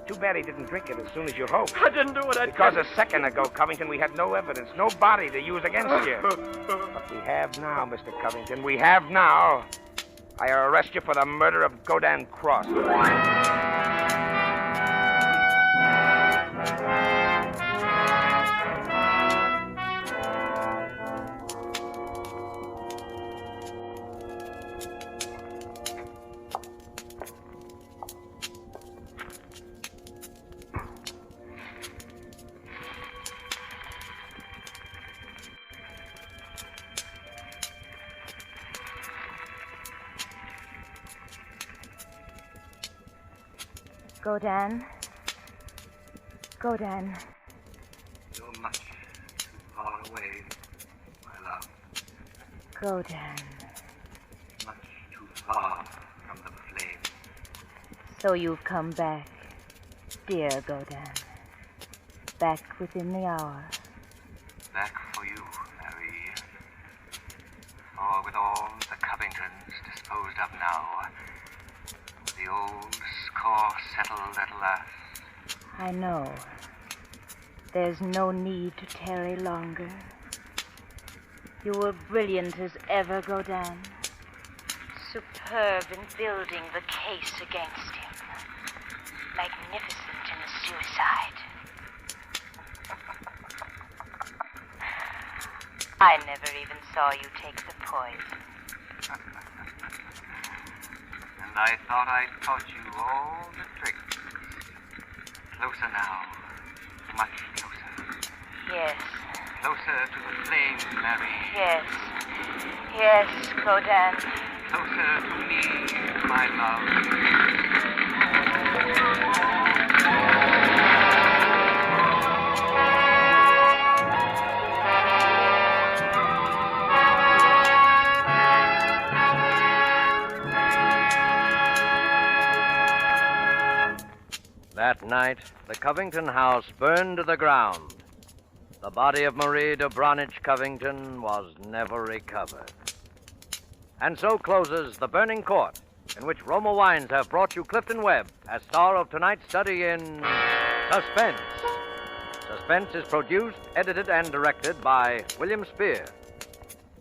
Too bad he didn't drink it as soon as you hoped. I didn't do it. Because a second ago, Covington, we had no evidence, no body to use against you. But we have now, Mr. Covington. We have now. I arrest you for the murder of Godin Cross. Godin. Godin. You're much too far away, my love. Godin. Much too far from the flame. So you've come back, dear Godin. Back within the hour. Back for you, Marie. For with all the Covingtons disposed of now, the old score settled at last. I know. There's no need to tarry longer. You were brilliant as ever, Godin. Superb in building the case against him. Magnificent in the suicide. I never even saw you take the poison. And I thought I'd taught you all the tricks. Closer now. Much closer. Yes. Closer to the flame, Mary. Yes. Yes, Godan. Closer to me, my love. That night, the Covington house burned to the ground. The body of Marie de Bronich Covington was never recovered. And so closes The Burning Court, in which Roma Wines have brought you Clifton Webb as star of tonight's study in Suspense. Suspense is produced, edited, and directed by William Spear.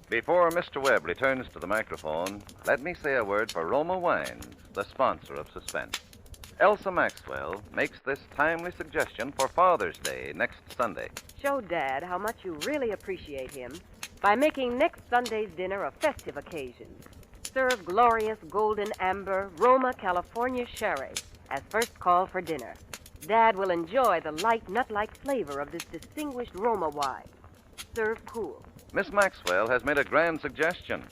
Before Mr. Webb returns to the microphone, let me say a word for Roma Wines, the sponsor of Suspense. Elsa Maxwell makes this timely suggestion for Father's Day next Sunday. Show Dad how much you really appreciate him by making next Sunday's dinner a festive occasion. Serve glorious golden amber Roma California sherry as first call for dinner. Dad will enjoy the light nut-like flavor of this distinguished Roma wine. Serve cool. Miss Maxwell has made a grand suggestion.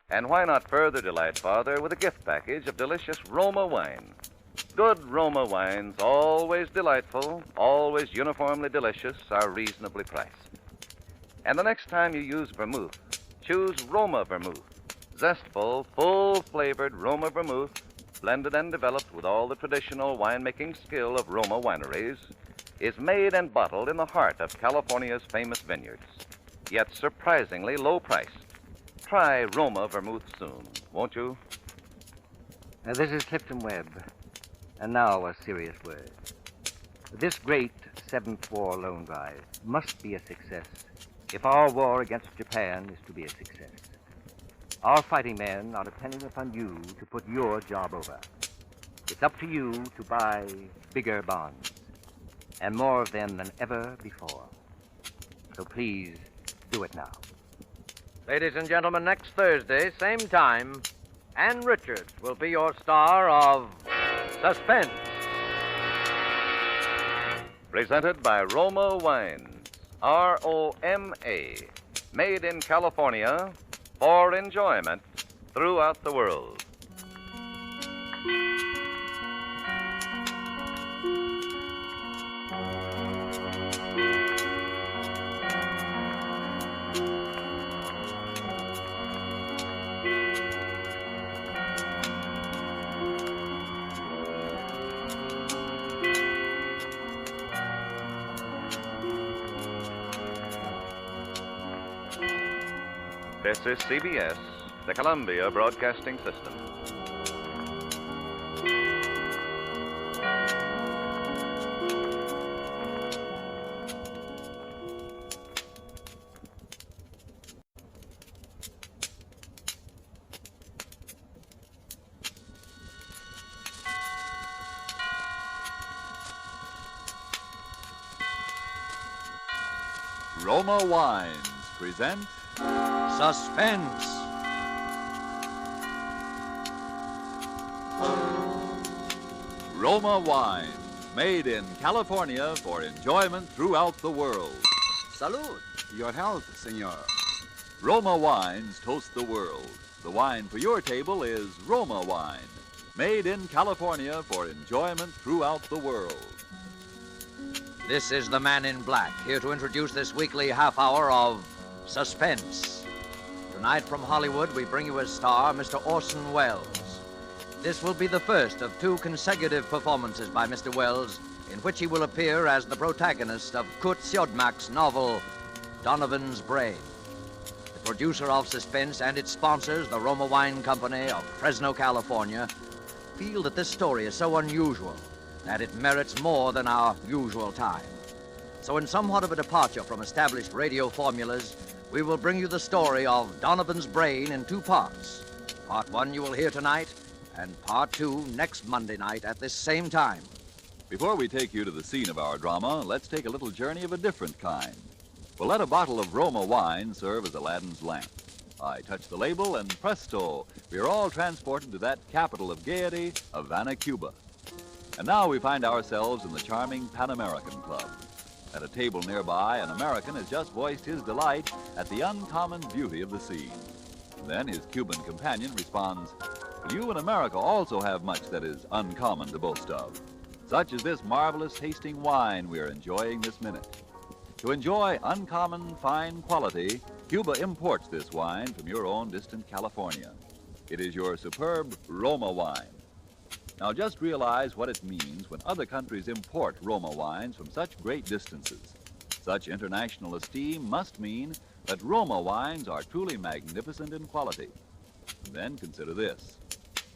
And why not further delight Father with a gift package of delicious Roma wine? Good Roma wines, always delightful, always uniformly delicious, are reasonably priced. And the next time you use vermouth, choose Roma vermouth. Zestful, full-flavored Roma vermouth, blended and developed with all the traditional winemaking skill of Roma wineries, is made and bottled in the heart of California's famous vineyards, yet surprisingly low-priced. Try Roma vermouth soon, won't you? This is Clifton Webb. And now a serious word. This great 7th War loan drive must be a success if our war against Japan is to be a success. Our fighting men are depending upon you to put your job over. It's up to you to buy bigger bonds, and more of them than ever before. So please, do it now. Ladies and gentlemen, next Thursday, same time, Ann Richards will be your star of Suspense. Presented by Roma Wines, R-O-M-A, made in California for enjoyment throughout the world. This is CBS, the Columbia Broadcasting System. Roma Wines present Suspense. Roma Wines, made in California for enjoyment throughout the world. Salud. Your health, senor. Roma Wines toast the world. The wine for your table is Roma Wine, made in California for enjoyment throughout the world. This is the Man in Black, here to introduce this weekly half hour of Suspense. Tonight from Hollywood, we bring you as star Mr. Orson Welles. This will be the first of 2 consecutive performances by Mr. Welles, in which he will appear as the protagonist of Kurt Siodmak's novel, Donovan's Brain. The producer of Suspense and its sponsors, the Roma Wine Company of Fresno, California, feel that this story is so unusual that it merits more than our usual time. So in somewhat of a departure from established radio formulas, we will bring you the story of Donovan's Brain in 2 parts. Part 1 you will hear tonight, and Part 2 next Monday night at this same time. Before we take you to the scene of our drama, let's take a little journey of a different kind. Well, let a bottle of Roma wine serve as Aladdin's lamp. I touch the label, and presto, we are all transported to that capital of gaiety, Havana, Cuba. And now we find ourselves in the charming Pan American Club. At a table nearby, an American has just voiced his delight at the uncommon beauty of the scene. Then his Cuban companion responds, "Well, you in America also have much that is uncommon to boast of, such as this marvelous tasting wine we are enjoying this minute. To enjoy uncommon fine quality, Cuba imports this wine from your own distant California. It is your superb Roma wine. Now just realize what it means when other countries import Roma wines from such great distances. Such international esteem must mean that Roma wines are truly magnificent in quality. And then consider this.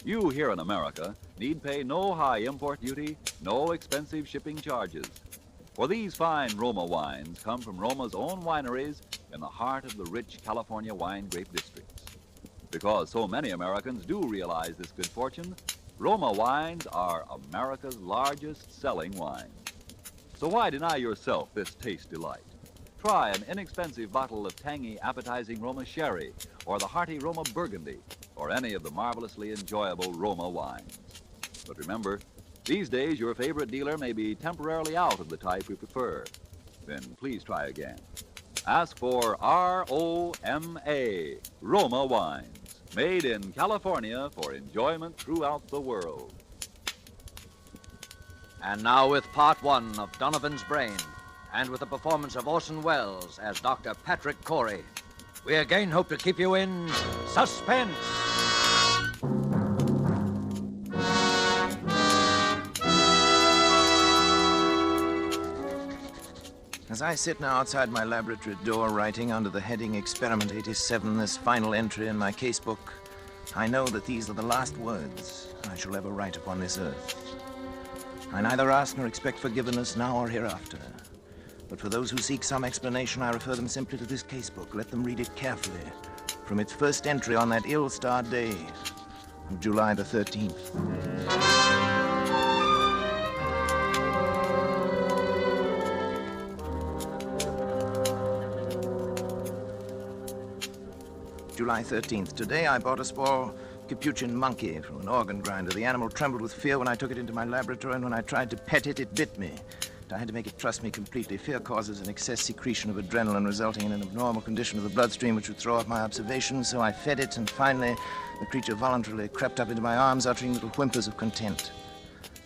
You here in America need pay no high import duty, no expensive shipping charges. For these fine Roma wines come from Roma's own wineries in the heart of the rich California wine grape districts. Because so many Americans do realize this good fortune, Roma wines are America's largest selling wine. So why deny yourself this taste delight? Try an inexpensive bottle of tangy, appetizing Roma sherry, or the hearty Roma burgundy, or any of the marvelously enjoyable Roma wines. But remember, these days your favorite dealer may be temporarily out of the type you prefer. Then please try again. Ask for R-O-M-A, Roma wines, made in California for enjoyment throughout the world. And now with part one of Donovan's Brain, and with the performance of Orson Welles as Dr. Patrick Corey, we again hope to keep you in suspense. As I sit now outside my laboratory door writing under the heading Experiment 87 this final entry in my casebook, I know that these are the last words I shall ever write upon this earth. I neither ask nor expect forgiveness now or hereafter. But for those who seek some explanation, I refer them simply to this casebook. Let them read it carefully from its first entry on that ill-starred day of July the 13th. July 13th. Today I bought a small Capuchin monkey from an organ grinder. The animal trembled with fear when I took it into my laboratory, and when I tried to pet it, it bit me. I had to make it trust me completely. Fear causes an excess secretion of adrenaline, resulting in an abnormal condition of the bloodstream which would throw off my observations, so I fed it, and finally the creature voluntarily crept up into my arms, uttering little whimpers of content.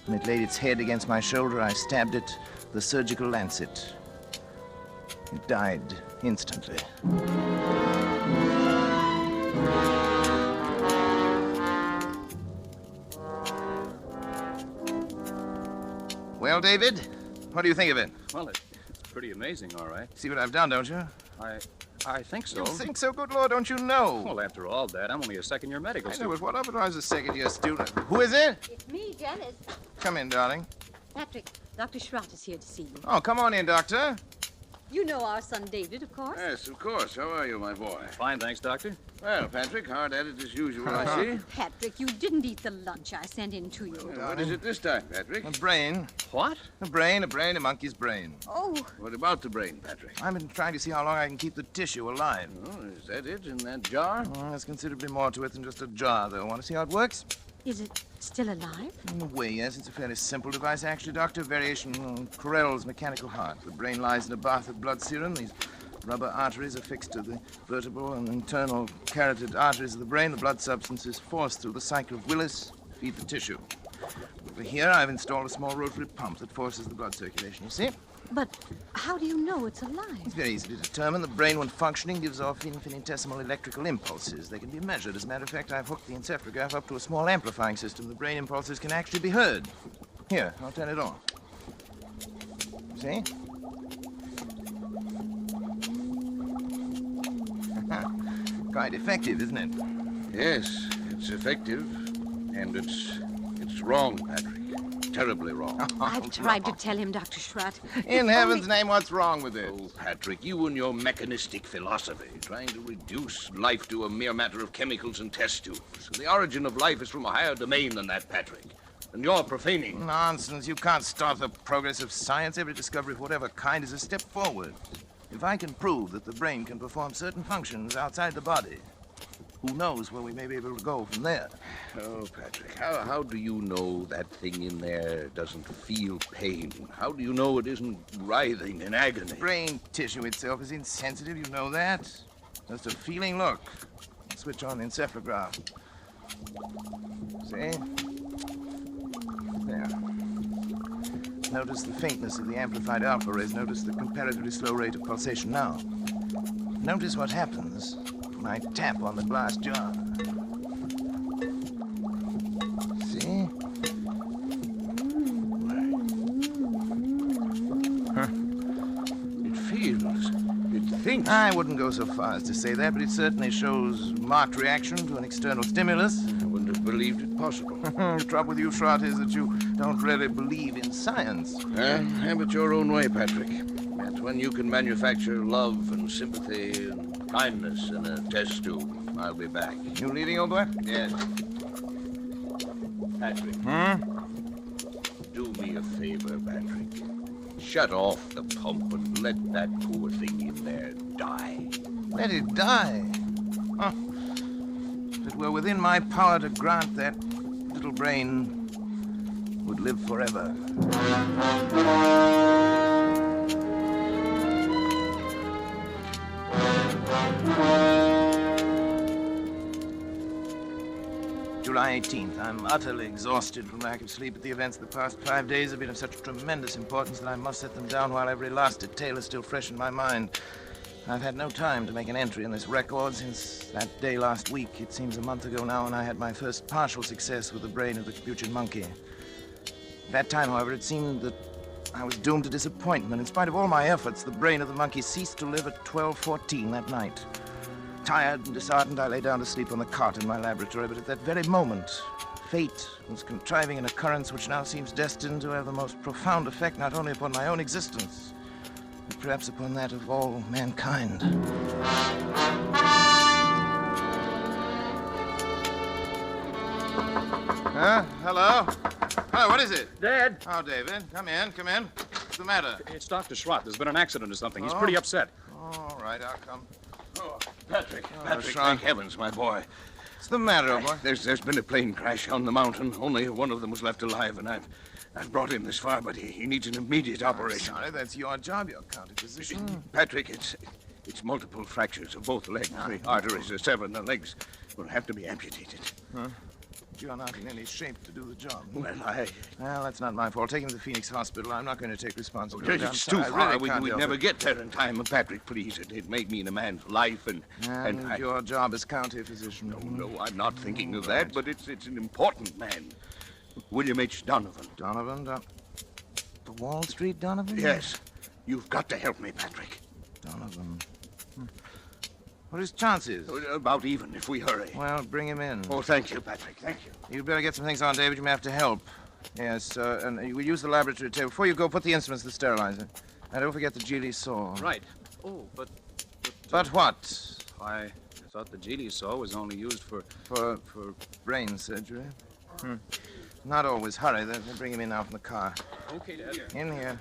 When it laid its head against my shoulder, I stabbed it with a surgical lancet. It died instantly. Well, David, what do you think of it? Well, it's pretty amazing, all right. See what I've done, don't you? I think so. You think so? Good Lord, don't you know? Well, after all, Dad, I'm only a second-year medical I know, student. but what of it? I was a second-year student. Who is it? It's me, Janice. Come in, darling. Patrick, Dr. Schrott is here to see you. Oh, come on in, Doctor. You know our son David, of course. Yes, of course. How are you, my boy? Fine, thanks, Doctor. Well, Patrick, hard at it as usual, I see. Patrick, you didn't eat the lunch I sent in to you. What is it this time, Patrick? A brain. What? A brain, a monkey's brain. Oh. What about the brain, Patrick? I've been trying to see how long I can keep the tissue alive. Oh, is that it in that jar? Oh, there's considerably more to it than just a jar, though. Want to see how it works? Is it still alive? In a way, yes. It's a fairly simple device, actually, Doctor. Variation on Corell's mechanical heart. The brain lies in a bath of blood serum. These rubber arteries are fixed to the vertebral and internal curated arteries of the brain. The blood substance is forced through the cycle of Willis to feed the tissue. Over here, I've installed a small rotary pump that forces the blood circulation, you see? But how do you know it's alive? It's very easy to determine. The brain, when functioning, gives off infinitesimal electrical impulses. They can be measured. As a matter of fact, I've hooked the encephalograph up to a small amplifying system. The brain impulses can actually be heard. Here, I'll turn it on. See? Quite effective, isn't it? Yes, it's effective. And it's wrong, Patrick. Terribly wrong. I've tried to tell him, Dr. Schrott. In heaven's name, what's wrong with it? Oh, Patrick, you and your mechanistic philosophy, trying to reduce life to a mere matter of chemicals and test tubes. The origin of life is from a higher domain than that, Patrick. And you're profaning. Nonsense. You can't stop the progress of science. Every discovery of whatever kind is a step forward. If I can prove that the brain can perform certain functions outside the body, who knows where we may be able to go from there? Oh, Patrick, how do you know that thing in there doesn't feel pain? How do you know it isn't writhing in agony? Brain tissue itself is insensitive, you know that? Just a feeling look. Switch on the encephalograph. See? There. Notice the faintness of the amplified alpha rays. Notice the comparatively slow rate of pulsation now. Notice what happens when I tap on the glass jar. See? Huh. It feels. It thinks. I wouldn't go so far as to say that, but it certainly shows marked reaction to an external stimulus. I wouldn't have believed it possible. The trouble with you, Schrott, is that you don't really believe in science. Have it your own way, Patrick. That's when you can manufacture love and sympathy and kindness in a test tube. I'll be back. You leaving, old boy? Yes. Patrick. Do me a favor, Patrick. Shut off the pump and let that poor thing in there die. Let it die? Huh. If it were within my power to grant that little brain would live forever. July 18th. I'm utterly exhausted from lack of sleep, but the events of the past 5 days have been of such tremendous importance that I must set them down while every last detail is still fresh in my mind. I've had no time to make an entry in this record since that day last week. It seems a month ago now when I had my first partial success with the brain of the capuchin monkey. At that time, however, it seemed that I was doomed to disappointment. In spite of all my efforts, the brain of the monkey ceased to live at 12:14 that night. Tired and disheartened, I lay down to sleep on the cot in my laboratory, but at that very moment, fate was contriving an occurrence which now seems destined to have the most profound effect not only upon my own existence, but perhaps upon that of all mankind. Hello? Hello, what is it? Dad. Oh, David, come in, come in. What's the matter? It's Dr. Schrott. There's been an accident or something. He's Oh? pretty upset. All right, I'll come. Oh, Patrick, Patrick, Sean. thank heavens, my boy. What's the matter, old boy? There's been a plane crash on the mountain. Only one of them was left alive, and I've brought him this far, but he needs an immediate operation. Sorry, that's your job, your county physician. Patrick, it's multiple fractures of both legs. The arteries are severed, and the legs will have to be amputated. Huh? You're not in any shape to do the job. Well, Well, that's not my fault. Take him to the Phoenix Hospital. I'm not going to take responsibility. I'm It's sorry. too I far. really can't We'd help never it. get there in time. Patrick, please. It may mean a man's life, and your job as county physician. No, I'm not thinking of that, but it's an important man. William H. Donovan. Donovan? The Wall Street Donovan? Yes. You've got to help me, Patrick. Donovan. What are his chances? About even, if we hurry. Well, bring him in. Oh, thank you, Patrick. Thank you. You'd better get some things on, David. You may have to help. Yes, and we'll use the laboratory table. Before you go, put the instruments in the sterilizer. And don't forget the Geely saw. Right. Oh, but But what? I thought the Geely saw was only used for brain surgery. Not always. Hurry. They'll bring him in now from the car. Okay, Dad. In here.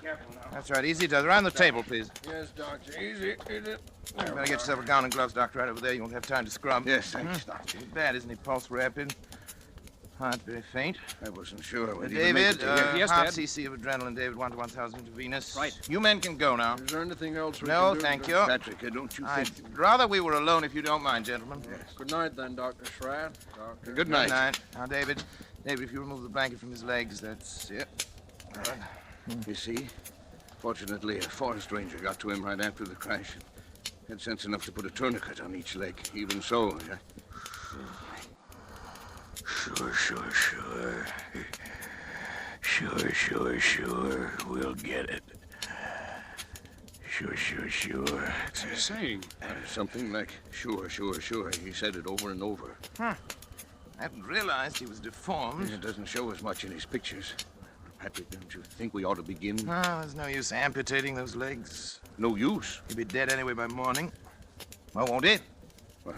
That's right. Easy does. Around the table, please. Yes, Doctor. Easy. You better get yourself a gown and gloves, Doctor, right over there. You won't have time to scrub. Yes, thanks, Doctor. Too bad, isn't he? Pulse rapid. Heart very faint. I wasn't sure. David, Yes, half Dad. cc of adrenaline, David, 1 to 1,000 intravenous. Right. You men can go now. Is there anything else we No, can do? thank you. Patrick, don't you I'd think... rather we were alone if you don't mind, gentlemen. Yes. Good night, then, Dr. Schrott. Doctor. Good night. Good night. Now, David, if you remove the blanket from his legs, that's it. All right. You see? Fortunately, a forest ranger got to him right after the crash. Had sense enough to put a tourniquet on each leg. Even so, Sure. We'll get it. Sure. What's he saying? Something like sure. He said it over and over. I hadn't realized he was deformed. It doesn't show as much in his pictures. Patrick, don't you think we ought to begin? There's no use amputating those legs. No use? He'll be dead anyway by morning. Well, won't it? Well,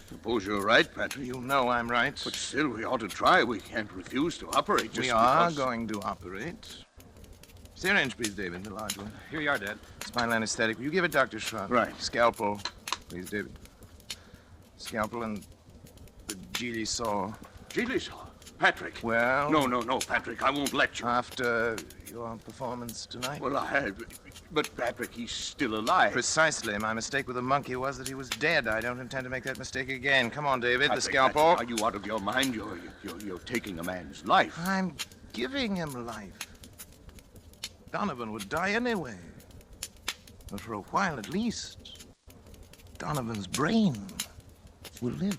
suppose you're right, Patrick. You know I'm right. But still, we ought to try. We can't refuse to operate just We are because... going to operate. Syringe, please, David. The large one. Here you are, Dad. Spinal anesthetic. Will you give it, Dr. Schrott? Right. Scalpel, please, David. Scalpel and the Geely saw. Geely saw? Patrick. Well... No, Patrick, I won't let you. After your performance tonight? Well, I had... But, Patrick, he's still alive. Precisely. My mistake with the monkey was that he was dead. I don't intend to make that mistake again. Come on, David, Patrick, the scalpel. Patrick, are you out of your mind? You're taking a man's life. I'm giving him life. Donovan would die anyway. But for a while at least, Donovan's brain will live.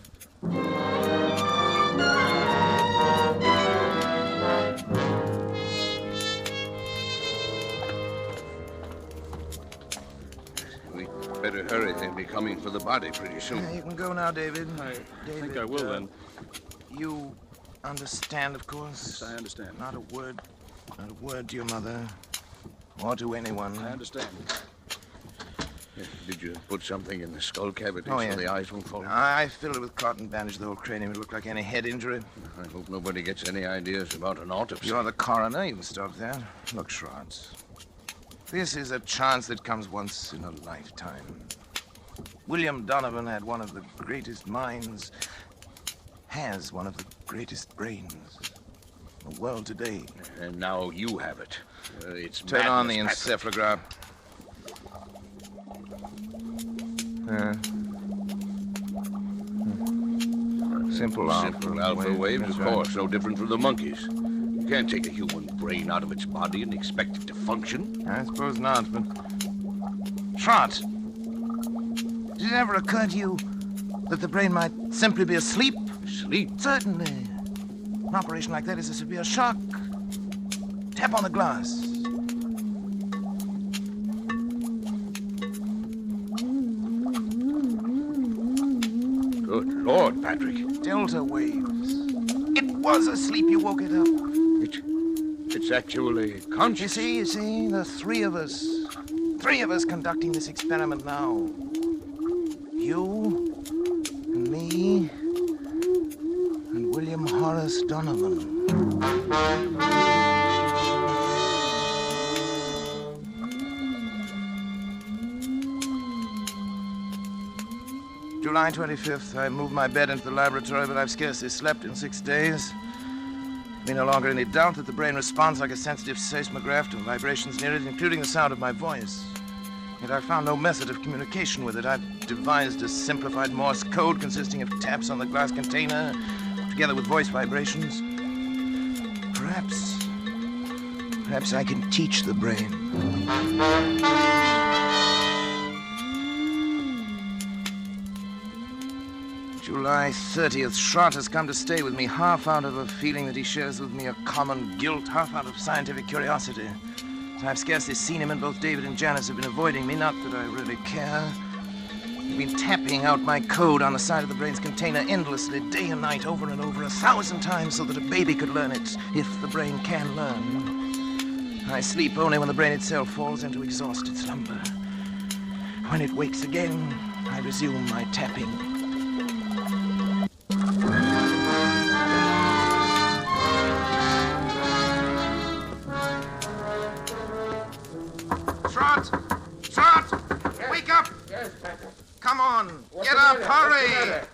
We better hurry. They'll be coming for the body pretty soon. You can go now, David. I David, think I will, then. You understand, of course? Yes, I understand. Not a word to your mother or to anyone. I understand. Did you put something in the skull cavity Oh, so yeah. the eyes won't fall? I filled it with cotton, bandaged the whole cranium. It looked like any head injury. I hope nobody gets any ideas about an autopsy. You're the coroner. You can stop that. Look, Schwartz. This is a chance that comes once in a lifetime. William Donovan had one of the greatest minds, has one of the greatest brains in the world today. And now you have it. It's Turn on the madness, Patrick. encephalograph. Simple alpha waves, That's of right. course, no different from the monkeys. You can't take a human brain out of its body and expect it to function. I suppose not, but... Trot! Did it ever occur to you that the brain might simply be asleep? Asleep? Certainly. An operation like that is a severe shock. Tap on the glass. Good Lord, Patrick. Delta waves. It was asleep. You woke it up. It's actually conscious. You see, the three of us conducting this experiment now. You, and me, and William Horace Donovan. July 25th, I moved my bed into the laboratory, but I've scarcely slept in 6 days. There's been no longer any doubt that the brain responds like a sensitive seismograph to vibrations near it, including the sound of my voice. Yet I found no method of communication with it. I've devised a simplified Morse code consisting of taps on the glass container, together with voice vibrations. Perhaps I can teach the brain. July 30th, Schrott has come to stay with me, half out of a feeling that he shares with me a common guilt, half out of scientific curiosity. I've scarcely seen him, and both David and Janice have been avoiding me, not that I really care. They've been tapping out my code on the side of the brain's container endlessly, day and night, over and over, 1,000 times, so that a baby could learn it, if the brain can learn. I sleep only when the brain itself falls into exhausted slumber. When it wakes again, I resume my tapping. Trot! Wake up! Yes, Patrick. Come on! What's Get the up! matter? What's the Hurry! matter?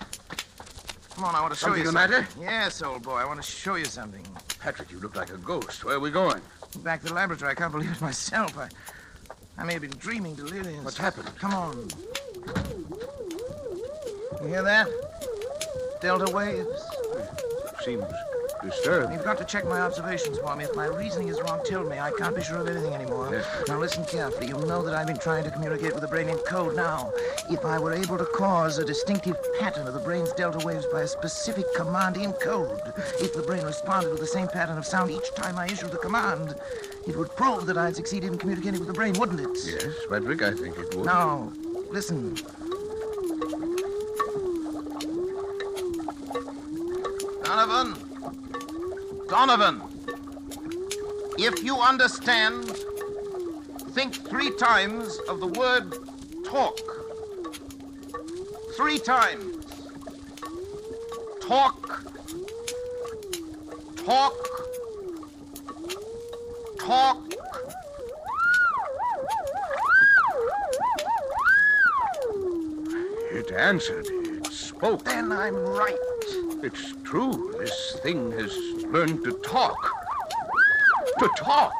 Come on, I want to show Something you the matter? Yes, old boy, I want to show you something. Patrick, you look like a ghost. Where are we going? Back to the laboratory. I can't believe it myself. I may have been dreaming delirious. What's happened? Come on. You hear that? Delta waves. Seems disturbed. You've got to check my observations for me. If my reasoning is wrong, tell me. I can't be sure of anything anymore. Yes. Now listen carefully. You know that I've been trying to communicate with the brain in code. Now, if I were able to cause a distinctive pattern of the brain's delta waves by a specific command in code, if the brain responded with the same pattern of sound each time I issued the command, it would prove that I'd succeeded in communicating with the brain, wouldn't it? Yes, Patrick, I think it would. Now, listen. Donovan, if you understand, think 3 times of the word talk. 3 times. Talk. Talk. Talk. answered. It spoke. Then I'm right. It's true. This thing has learned to talk. To talk.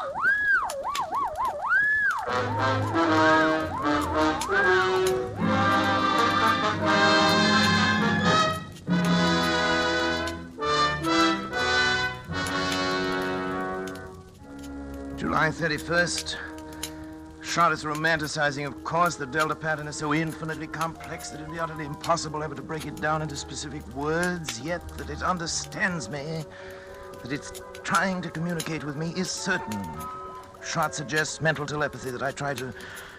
July 31st. Shot is romanticizing, of course. The Delta pattern is so infinitely complex that it would be utterly impossible ever to break it down into specific words, yet that it understands me, that it's trying to communicate with me, is certain. Shot suggests mental telepathy, that I try to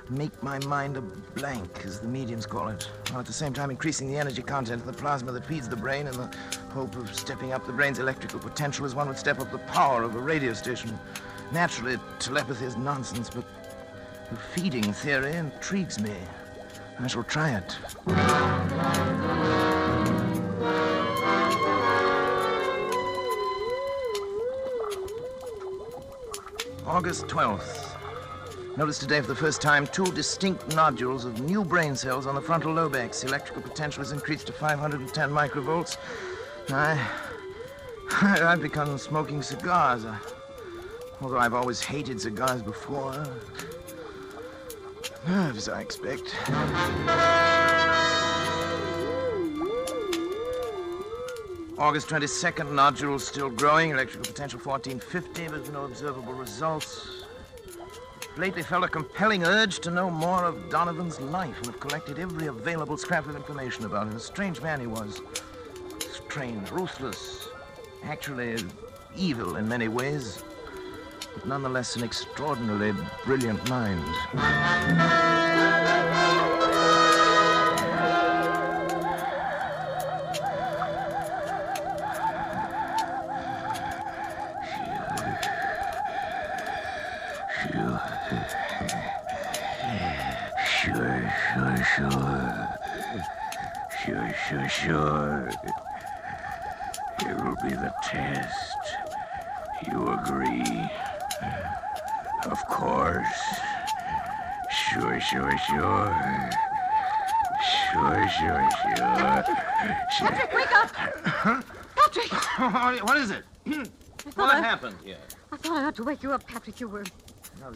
make my mind a blank, as the mediums call it, while at the same time increasing the energy content of the plasma that feeds the brain in the hope of stepping up the brain's electrical potential as one would step up the power of a radio station. Naturally, telepathy is nonsense, but the feeding theory intrigues me. I shall try it. August 12th. Noticed today for the first time 2 distinct nodules of new brain cells on the frontal lobex. The electrical potential has increased to 510 microvolts. I've begun smoking cigars. Although I've always hated cigars before. Nerves, I expect. August 22nd, nodules still growing, electrical potential 1450, but no observable results. Lately felt a compelling urge to know more of Donovan's life and have collected every available scrap of information about him. A strange man he was. Strange, ruthless, actually evil in many ways, but nonetheless an extraordinarily brilliant mind. Sure. Here will be the test. You agree? Of course. Sure. Patrick, wake up! Patrick! What is it? What happened here? I thought I ought to wake you up, Patrick. You were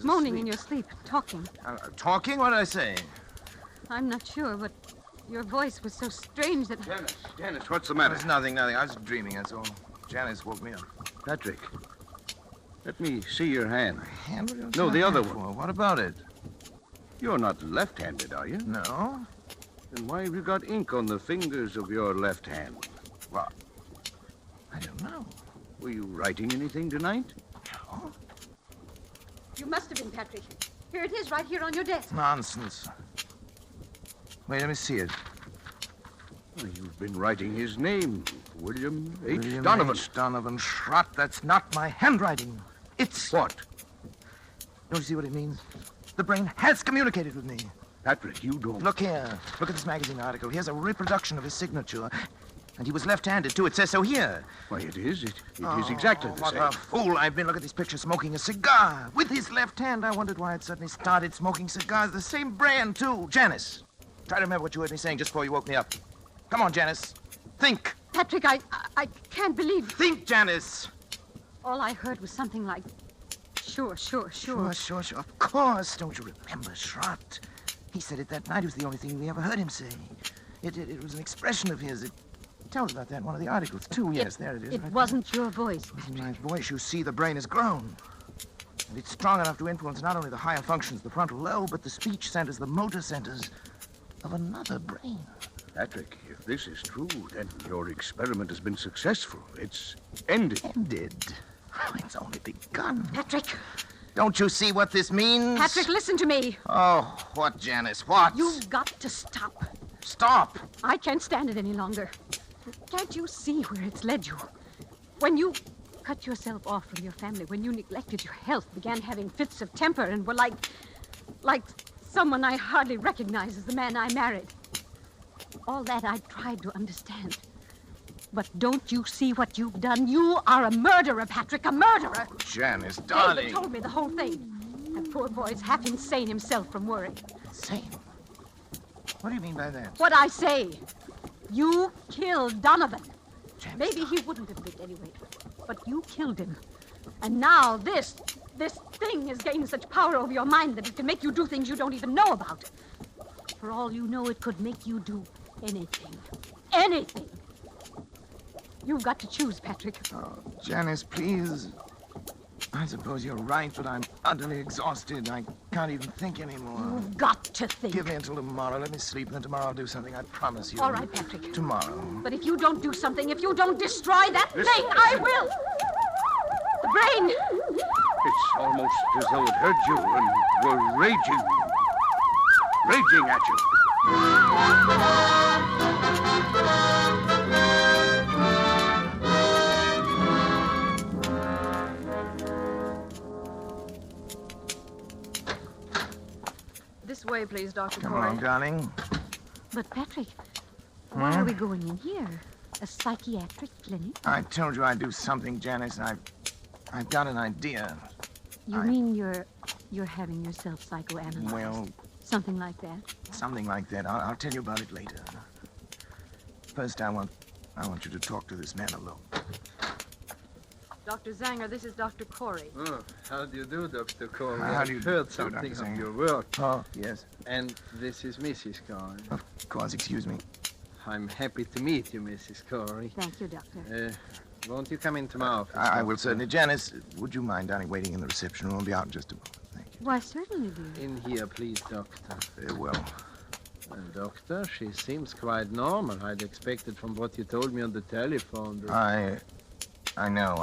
moaning in your sleep, talking. Talking? What did I say? I'm not sure, but your voice was so strange that... Janice, what's the matter? It's nothing. I was dreaming, that's all. Janice woke me up. Patrick, let me see your hand. Hand? No, the other one. What about it? You're not left-handed, are you? No. Then why have you got ink on the fingers of your left hand? What? I don't know. Were you writing anything tonight? No. You must have been, Patrick. Here it is, right here on your desk. Nonsense. Wait, let me see it. Well, you've been writing his name, William H. William Donovan. H. Donovan Schrott. That's not my handwriting. It's... What? Don't you see what it means? The brain has communicated with me. Patrick, you don't... Look here. Look at this magazine article. Here's a reproduction of his signature. And he was left-handed, too. It says so here. Why, it is. It is exactly the what same. What a fool I've been. Look at this picture, smoking a cigar. With his left hand. I wondered why I'd suddenly started smoking cigars. The same brand, too. Janice, try to remember what you heard me saying just before you woke me up. Come on, Janice. Think. Patrick, I can't believe... Think, Janice. All I heard was something like... Sure. Sure. Of course. Don't you remember, Schrott? He said it that night. It was the only thing we ever heard him say. It was an expression of his. It tells about that in one of the articles, too. Yes, there it is. It right wasn't your voice. It wasn't my voice. You see, the brain has grown. And it's strong enough to influence not only the higher functions of the frontal lobe, but the speech centers, the motor centers of another brain. Patrick, if this is true, then your experiment has been successful. It's ended. Ended? Oh, it's only begun. Patrick! Don't you see what this means? Patrick, listen to me. Oh, what, Janice? What? You've got to stop. Stop? I can't stand it any longer. Can't you see where it's led you? When you cut yourself off from your family, when you neglected your health, began having fits of temper, and were like someone I hardly recognize as the man I married. All that I tried to understand. But don't you see what you've done? You are a murderer, Patrick, a murderer. Janice, darling. David told me the whole thing. That poor boy's half insane himself from worry. Insane? What do you mean by that? What I say. You killed Donovan. Maybe he wouldn't have lived anyway, but you killed him. And now this thing has gained such power over your mind that it can make you do things you don't even know about. For all you know, it could make you do anything. Anything. You've got to choose, Patrick. Oh, Janice, please. I suppose you're right, but I'm utterly exhausted. I can't even think anymore. You've got to think. Give me until tomorrow. Let me sleep, and then tomorrow I'll do something. I promise you. All right, Patrick. Tomorrow. But if you don't do something, if you don't destroy that thing, I will. The brain. It's almost as though it heard you and were raging at you. This way, please, Dr. Come Corey. along, darling. But, Patrick, why are we going in here? A psychiatric clinic? I told you I'd do something, Janice. I've got an idea. You mean you're having yourself psychoanalyzed? Well, Something like that? something like that. I'll tell you about it later. First, I want you to talk to this man alone. Dr. Zanger, this is Dr. Corey. Oh, how do you do, Dr. Corey? How do you I've do, heard Dr. something of Zanger? your work. Oh, yes. And this is Mrs. Corey. Of course, excuse me. I'm happy to meet you, Mrs. Corey. Thank you, Doctor. Won't you come into my office? I will Doctor? certainly. Janice, would you mind, darling, waiting in the reception room? I'll be out in just a moment. Thank you. Why, certainly, dear. In here, please, Doctor. Very well. Doctor, she seems quite normal. I'd expected from what you told me on the telephone that... I know.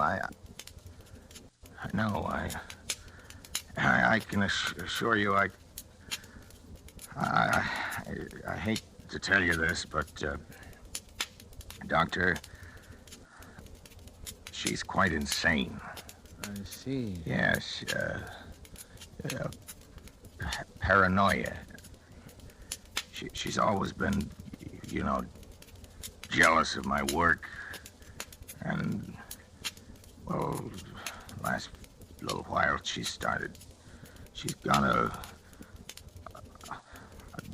I can assure you, I hate to tell you this, but, Doctor, she's quite insane. I see. Yes, paranoia. She's always been, jealous of my work. And, well, last little while she's got a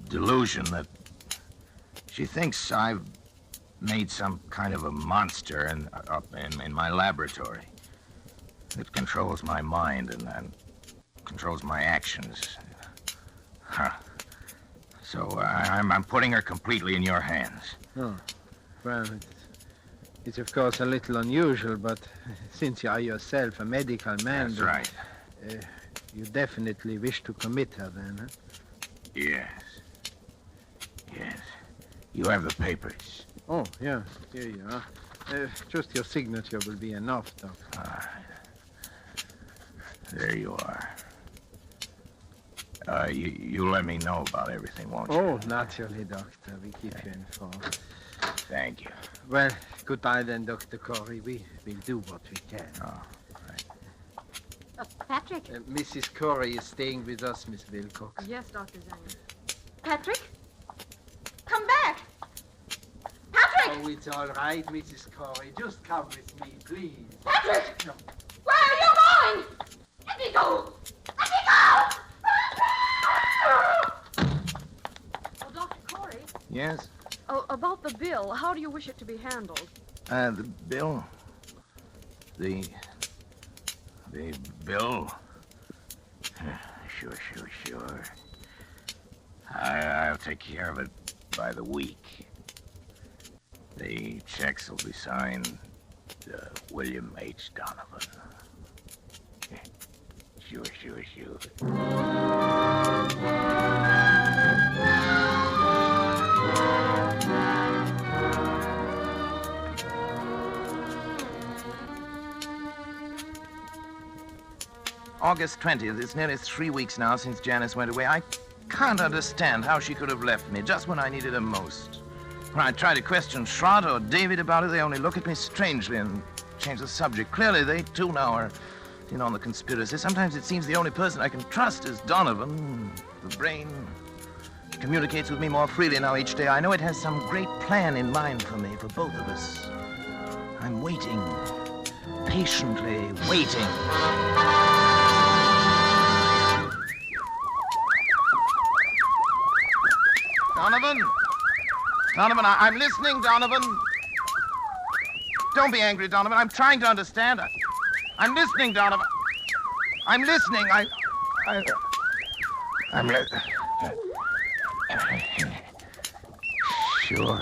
delusion that she thinks I've made some kind of a monster up in my laboratory. It controls my mind and controls my actions. Huh. So I'm putting her completely in your hands. Oh, well, it's of course a little unusual, but since you are yourself a medical man... That's right. You definitely wish to commit her then, huh? Yes. Yes. You have the papers. Oh, yeah, here you are. Just your signature will be enough, Doctor. All right. There you are. You let me know about everything, won't you? Oh, naturally, Doctor. We keep you informed. Thank you. Well, goodbye then, Dr. Corey. We will do what we can. Oh, right. Patrick? Mrs. Corey is staying with us, Miss Wilcox. Yes, Dr. Zanger. Patrick? Come back! Patrick! Oh, it's all right, Mrs. Corey. Just come with me, please. Patrick! No. Where are you going? Let me go! Let me go! Oh, Dr. Corey? Yes? Oh, about the bill, how do you wish it to be handled? The bill? The bill? Sure. I'll take care of it by the week. The checks will be signed William H. Donovan. Sure. August 20th. It's nearly 3 weeks now since Janice went away. I can't understand how she could have left me just when I needed her most. When I try to question Schroeder or David about it, they only look at me strangely and change the subject. Clearly, they too now are in on the conspiracy. Sometimes it seems the only person I can trust is Donovan. The brain communicates with me more freely now each day. I know it has some great plan in mind for me, for both of us. I'm waiting, patiently waiting. Donovan? Donovan, I'm listening, Donovan. Don't be angry, Donovan. I'm trying to understand. I'm listening, Donovan. I'm listening. I'm listening. Sure.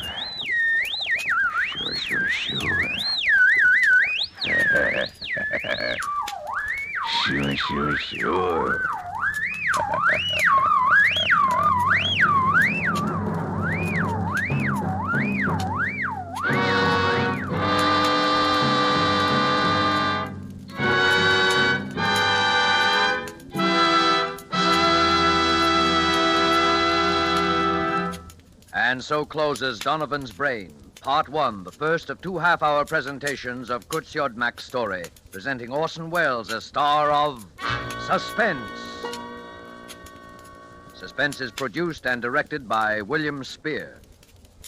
Sure. And so closes Donovan's Brain, Part 1, the first of 2 half-hour presentations of Kurt Siodmak's story, presenting Orson Welles as star of Suspense. Suspense is produced and directed by William Spear.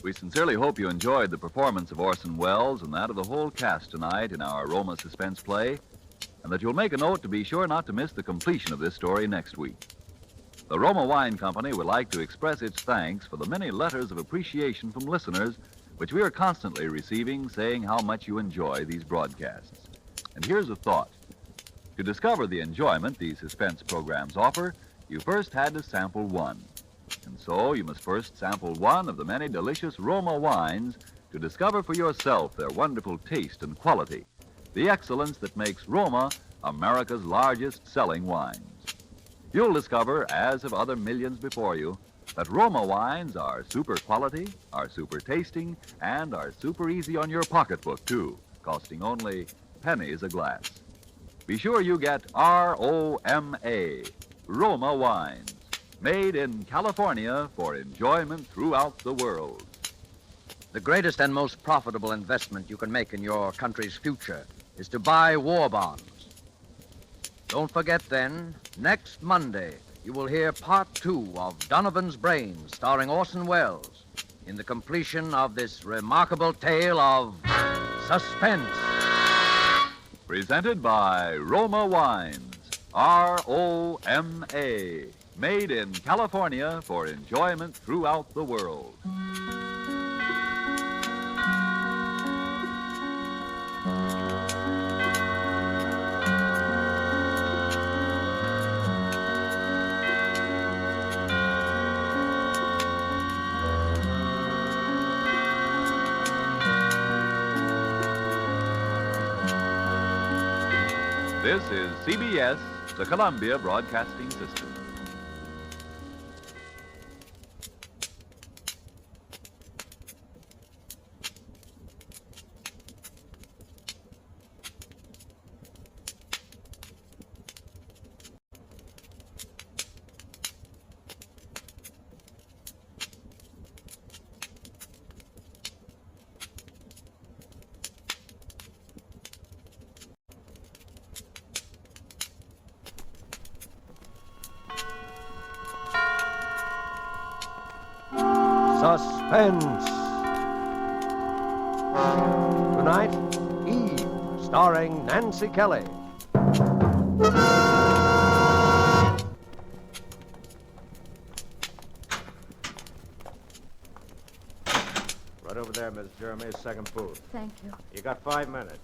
We sincerely hope you enjoyed the performance of Orson Welles and that of the whole cast tonight in our Roma suspense play, and that you'll make a note to be sure not to miss the completion of this story next week. The Roma Wine Company would like to express its thanks for the many letters of appreciation from listeners which we are constantly receiving saying how much you enjoy these broadcasts. And here's a thought. To discover the enjoyment these suspense programs offer, you first had to sample one. And so you must first sample one of the many delicious Roma wines to discover for yourself their wonderful taste and quality, the excellence that makes Roma America's largest selling wines. You'll discover, as have other millions before you, that Roma wines are super quality, are super tasting, and are super easy on your pocketbook, too, costing only pennies a glass. Be sure you get R-O-M-A, Roma wines, made in California for enjoyment throughout the world. The greatest and most profitable investment you can make in your country's future is to buy war bonds. Don't forget, then, next Monday, you will hear Part 2 of Donovan's Brain, starring Orson Welles, in the completion of this remarkable tale of suspense. Presented by Roma Wines, R-O-M-A, made in California for enjoyment throughout the world. This is CBS, the Columbia Broadcasting System. Suspense. Tonight, Eve, starring Nancy Kelly. Right over there, Miss Jeremy, second booth. Thank you. You got 5 minutes.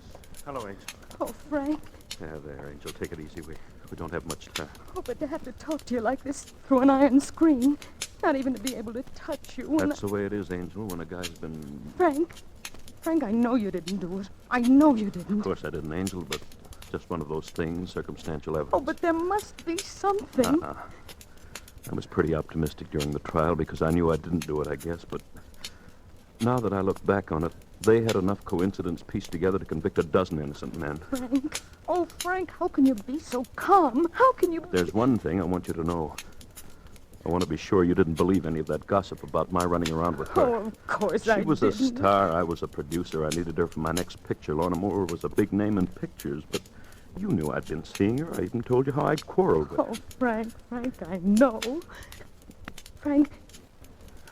Hello, Angel. Oh, Frank. Yeah, there, Angel. Take it easy. We don't have much time. Oh, but to have to talk to you like this through an iron screen. Not even to be able to touch you. That's the way it is, Angel, when a guy's been... Frank, I know you didn't do it. I know you didn't. Of course I didn't, Angel, but just one of those things, circumstantial evidence. Oh, but there must be something. I was pretty optimistic during the trial because I knew I didn't do it, I guess, but now that I look back on it, they had enough coincidence pieced together to convict a dozen innocent men. Frank. Oh, Frank, how can you be so calm? How can you... There's one thing I want you to know. I want to be sure you didn't believe any of that gossip about my running around with her. Oh, of course I She was didn't. a star. I was a producer. I needed her for my next picture. Lorna Moore was a big name in pictures, but you knew I'd been seeing her. I even told you how I'd quarreled with her. Oh, Frank, I know. Frank,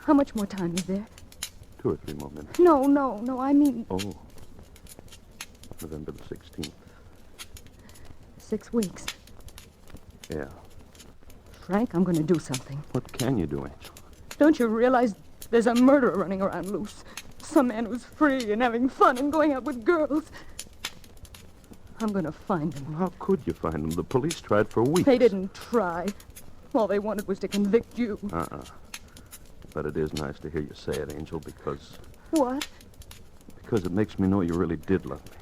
how much more time is there? 2 or 3 more minutes. No, I mean... Oh. November the 16th. 6 weeks. Yeah. Frank, I'm going to do something. What can you do, Angel? Don't you realize There's a murderer running around loose. Some man who's free and having fun and going out with girls. I'm going to find him. How could you find him? The police tried for weeks. They didn't try. All they wanted was to convict you. But it is nice to hear you say it, Angel, because... What? Because it makes me know you really did love me.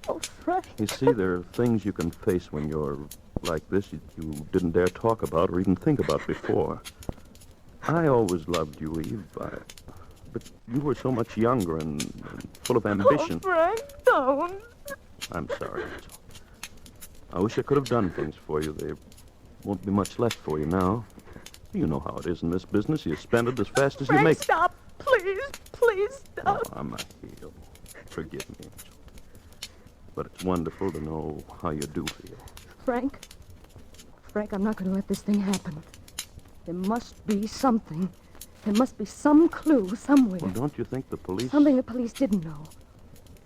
Oh, Frank. You see, there are things you can face when you're like this you didn't dare talk about or even think about before. I always loved you, Eve, but you were so much younger and full of ambition. Oh, Frank, don't. I'm sorry, Angel. I wish I could have done things for you. There won't be much left for you now. You know how it is in this business. You spend it as fast as Frank, you make it. Stop. Please stop. Oh, I'm not healed. Forgive me, Angel. But it's wonderful to know how you do feel. Frank, I'm not going to let this thing happen. There must be something. There must be some clue somewhere. Well, don't you think the police... Something the police didn't know.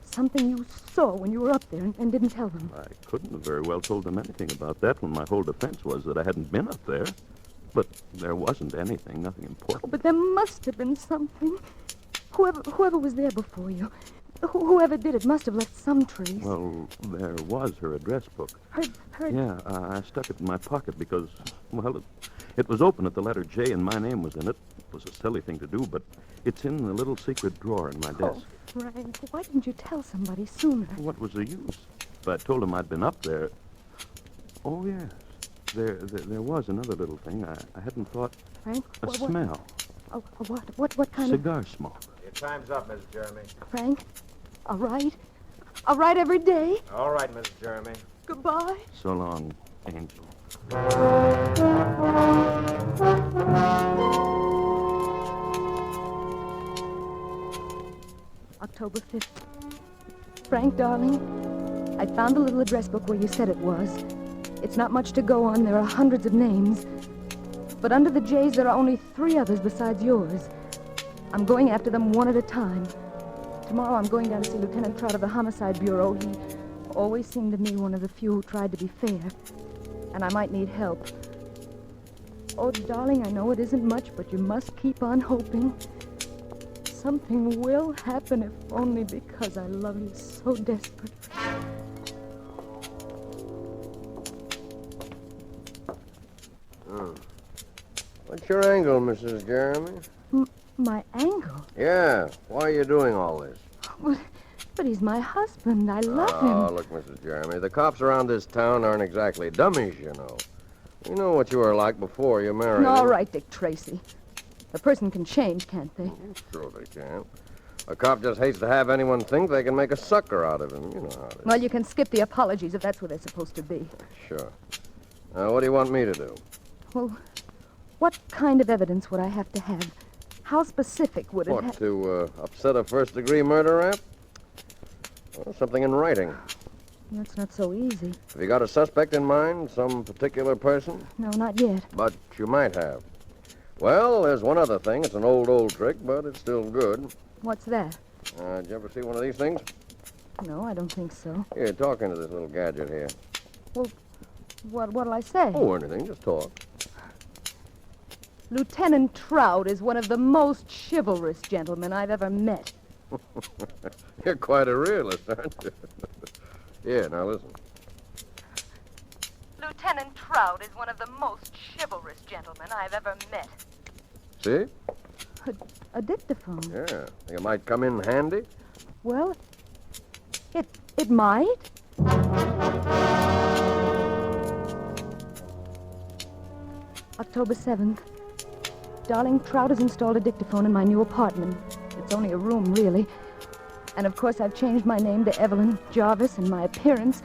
Something you saw when you were up there and didn't tell them. I couldn't have very well told them anything about that when my whole defense was that I hadn't been up there. But there wasn't anything, nothing important. Oh, but there must have been something. Whoever was there before you, whoever did it must have left some trace. Well, there was her address book. Her... Yeah, I stuck it in my pocket because, well, it was open at the letter J and my name was in it. It was a silly thing to do, but it's in the little secret drawer in my desk. Oh, Frank, why didn't you tell somebody sooner? What was the use? If I told him I'd been up there... Oh, yes. There was another little thing. I hadn't thought... Frank? A smell. Oh, what kind of... Cigar smoke. Your time's up, Mrs. Jeremy. Frank, all right? All right every day? All right, Mrs. Jeremy. Goodbye. So long, Angel. October 5th. Frank, darling, I found the little address book where you said it was. It's not much to go on. There are hundreds of names. But under the J's, there are only 3 others besides yours. I'm going after them one at a time. Tomorrow I'm going down to see Lieutenant Trout of the Homicide Bureau. He always seemed to me one of the few who tried to be fair. And I might need help. Oh, darling, I know it isn't much, but you must keep on hoping. Something will happen, if only because I love you so desperately. What's your angle, Mrs. Jeremy? My angle? Yeah, why are you doing all this? But he's my husband. I love him. Oh, look, Mrs. Jeremy, the cops around this town aren't exactly dummies, you know. You know what you were like before you married All him. right, Dick Tracy. A person can change, can't they? Sure they can. A cop just hates to have anyone think they can make a sucker out of him. You know how it is. Well, you can skip the apologies if that's what they're supposed to be. Sure. Now, what do you want me to do? Well, what kind of evidence would I have to have? How specific would it What, have? to upset a first-degree murder rap? Well, something in writing. That's not so easy. Have you got a suspect in mind? Some particular person? No, not yet. But you might have. Well, there's one other thing. It's an old trick, but it's still good. What's that? Did you ever see one of these things? No, I don't think so. Here, talk into this little gadget here. Well, what'll I say? Oh, anything. Just talk. Lieutenant Trout is one of the most chivalrous gentlemen I've ever met. You're quite a realist, aren't you? Yeah, now listen. Lieutenant Trout is one of the most chivalrous gentlemen I've ever met. See? A dictaphone. Yeah. Think it might come in handy? Well, it might. October 7th. Darling, Trout has installed a dictaphone in my new apartment. It's only a room, really. And of course, I've changed my name to Evelyn Jarvis and my appearance.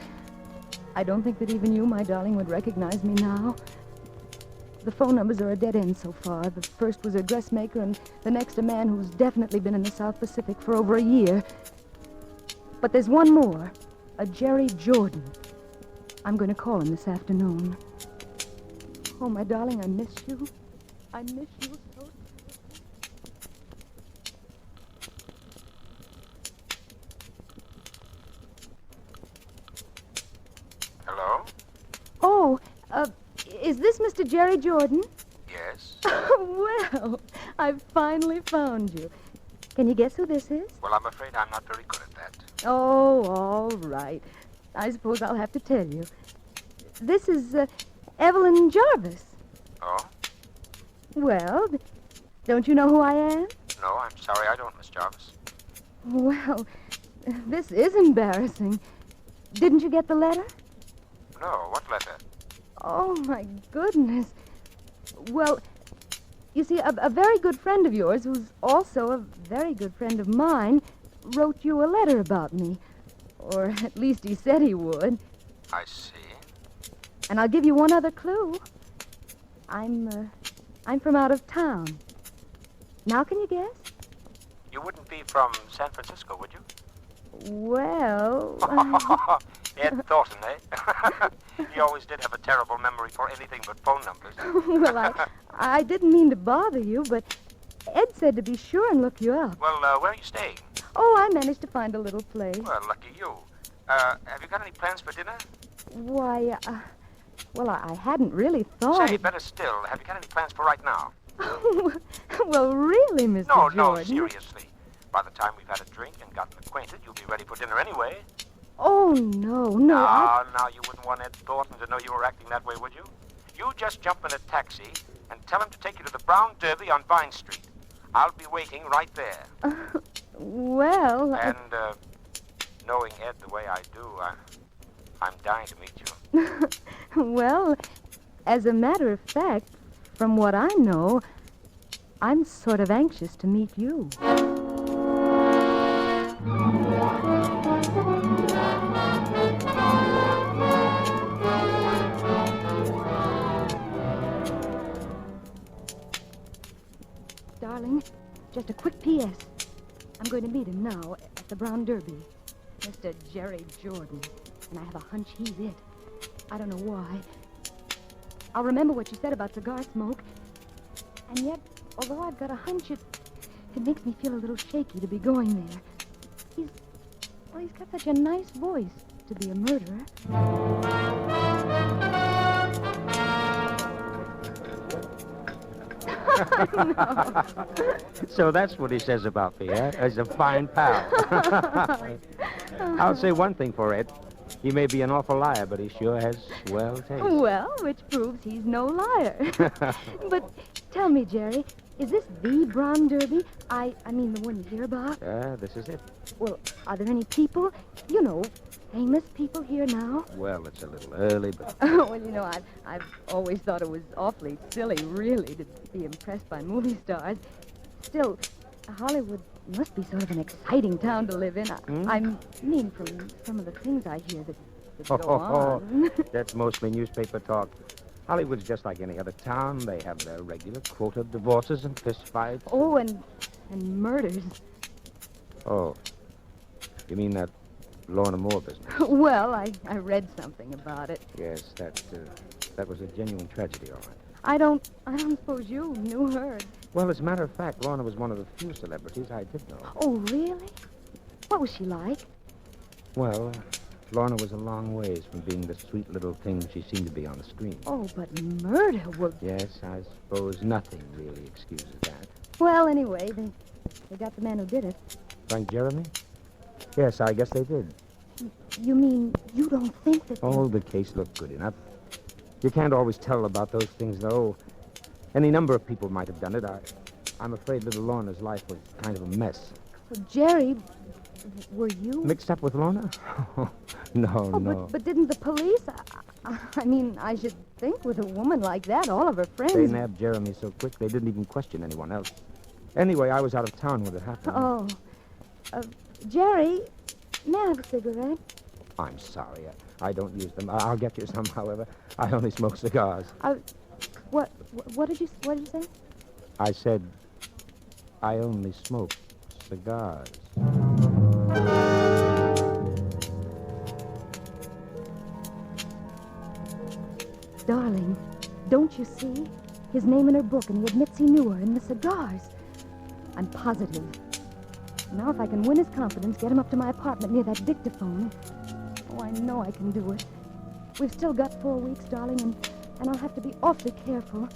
I don't think that even you, my darling, would recognize me now. The phone numbers are a dead end so far. The first was a dressmaker, and the next a man who's definitely been in the South Pacific for over a year. But there's one more, a Jerry Jordan. I'm going to call him this afternoon. Oh, my darling, I miss you. I miss you so. Hello? Oh, is this Mr. Jerry Jordan? Yes? Well, I've finally found you. Can you guess who this is? Well, I'm afraid I'm not very good at that. Oh, all right. I suppose I'll have to tell you. This is Evelyn Jarvis. Oh? Well, don't you know who I am? No, I'm sorry I don't, Miss Jarvis. Well, this is embarrassing. Didn't you get the letter? No, what letter? Oh, my goodness. Well, you see, a very good friend of yours, who's also a very good friend of mine, wrote you a letter about me. Or at least he said he would. I see. And I'll give you one other clue. I'm from out of town. Now can you guess? You wouldn't be from San Francisco, would you? Well... Ed Thornton, eh? He always did have a terrible memory for anything but phone numbers. Well, I didn't mean to bother you, but Ed said to be sure and look you up. Well, where are you staying? Oh, I managed to find a little place. Well, lucky you. Have you got any plans for dinner? Why, well, I hadn't really thought... Say, better still, have you got any plans for right now? Well, really, Mr. Jordan. No, seriously. By the time we've had a drink and gotten acquainted, you'll be ready for dinner anyway. Oh, no. Now, you wouldn't want Ed Thornton to know you were acting that way, would you? You just jump in a taxi and tell him to take you to the Brown Derby on Vine Street. I'll be waiting right there. Well... And, knowing Ed the way I do, I'm dying to meet you. Well, as a matter of fact, from what I know, I'm sort of anxious to meet you. Darling, just a quick P.S. I'm going to meet him now at the Brown Derby. Mr. Jerry Jordan. And I have a hunch he's it. I don't know why. I'll remember what you said about cigar smoke. And yet, although I've got a hunch, it makes me feel a little shaky to be going there. He's got such a nice voice to be a murderer. No. So that's what he says about me, eh? As a fine pal. I'll say one thing for Ed. He may be an awful liar, but he sure has swell taste. Well, which proves he's no liar. But tell me, Jerry, is this the Brown Derby? I mean the one you hear about? This is it. Well, are there any people, you know, famous people here now? Well, it's a little early, but... Well, you know, I've always thought it was awfully silly, really, to be impressed by movie stars. Still, Hollywood must be sort of an exciting town to live in. I mean, from some of the things I hear that go on. That's mostly newspaper talk. Hollywood's just like any other town. They have their regular quota of divorces and fistfights. Oh, and murders. Oh, you mean that Lorna Moore business? Well, I read something about it. Yes, that was a genuine tragedy, all right. I don't suppose you knew her. Well, as a matter of fact, Lorna was one of the few celebrities I did know. Oh, really? What was she like? Well, Lorna was a long ways from being the sweet little thing she seemed to be on the screen. Oh, but murder was... Yes, I suppose nothing really excuses that. Well, anyway, they got the man who did it. Frank Jeremy? Yes, I guess they did. You mean you don't think that... Oh, the case looked good enough. You can't always tell about those things, though. Any number of people might have done it. I'm afraid little Lorna's life was kind of a mess. Well, Jerry, were you... Mixed up with Lorna? No, no. But didn't the police... I mean, I should think with a woman like that, all of her friends... They nabbed Jeremy so quick they didn't even question anyone else. Anyway, I was out of town when it happened. Oh. Jerry, may I have a cigarette? I'm sorry. I don't use them. I'll get you some, however. I only smoke cigars. What did you say? I said I only smoke cigars. Darling, don't you see? His name in her book, and he admits he knew her, and the cigars. I'm positive. Now, if I can win his confidence, get him up to my apartment near that dictaphone. Oh, I know I can do it. We've still got 4 weeks, darling, and I'll have to be awfully careful.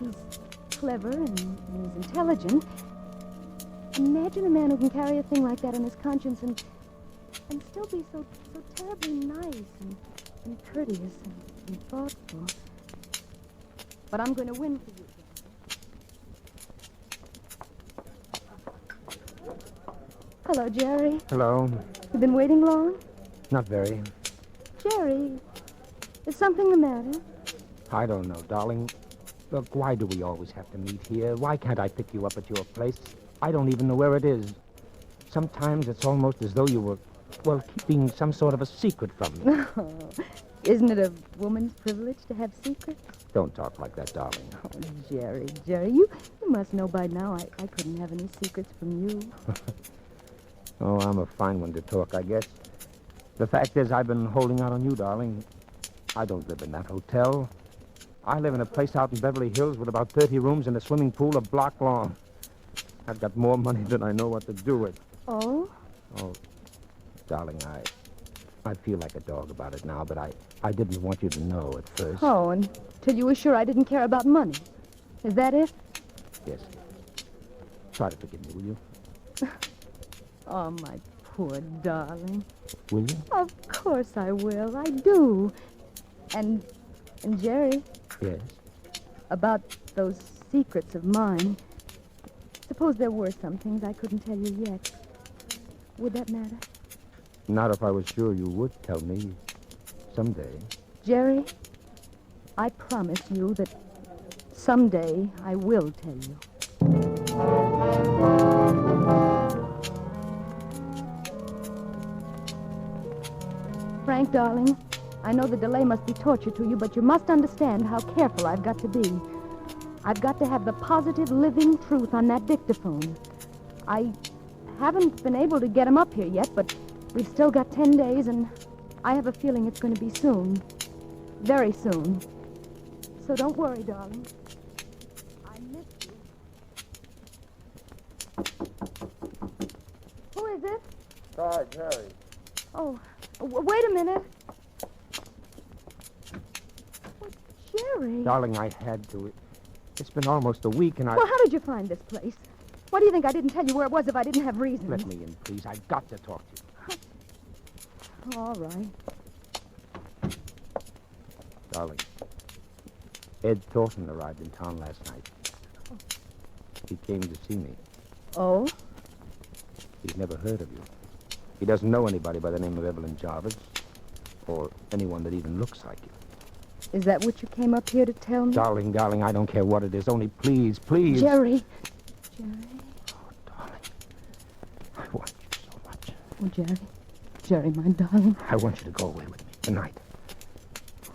he's clever and he's intelligent. Imagine a man who can carry a thing like that on his conscience and still be so terribly nice and courteous and thoughtful. But I'm going to win for you. Hello, Jerry. Hello. You been waiting long? Not very. Jerry, is something the matter? I don't know, darling. Look, why do we always have to meet here? Why can't I pick you up at your place? I don't even know where it is. Sometimes it's almost as though you were, well, keeping some sort of a secret from me. Oh, isn't it a woman's privilege to have secrets? Don't talk like that, darling. Oh, Jerry, you must know by now I couldn't have any secrets from you. Oh, I'm a fine one to talk, I guess. The fact is, I've been holding out on you, darling. I don't live in that hotel. I live in a place out in Beverly Hills with about 30 rooms and a swimming pool a block long. I've got more money than I know what to do with. Oh? Oh, darling, I feel like a dog about it now, but I didn't want you to know at first. Oh, until you were sure I didn't care about money. Is that it? Yes. Try to forgive me, will you? Oh, my poor darling. Will you? Of course I will. I do. And Jerry. Yes? About those secrets of mine. Suppose there were some things I couldn't tell you yet. Would that matter? Not if I was sure you would tell me someday. Jerry, I promise you that someday I will tell you. Frank, darling, I know the delay must be torture to you, but you must understand how careful I've got to be. I've got to have the positive, living truth on that dictaphone. I haven't been able to get him up here yet, but we've still got 10 days, and I have a feeling it's going to be soon. Very soon. So don't worry, darling. I miss you. Who is it? Hi, Jerry. Oh, wait a minute. Oh, Jerry. Darling, I had to. It's been almost a week, and Well, how did you find this place? Why do you think I didn't tell you where it was if I didn't have reason? Let me in, please. I've got to talk to you. All right. Darling, Ed Thornton arrived in town last night. He came to see me. Oh? He's never heard of you. He doesn't know anybody by the name of Evelyn Jarvis, or anyone that even looks like you. Is that what you came up here to tell me? Darling, I don't care what it is. Only please. Jerry. Oh, darling. I want you so much. Oh, Jerry, my darling. I want you to go away with me tonight.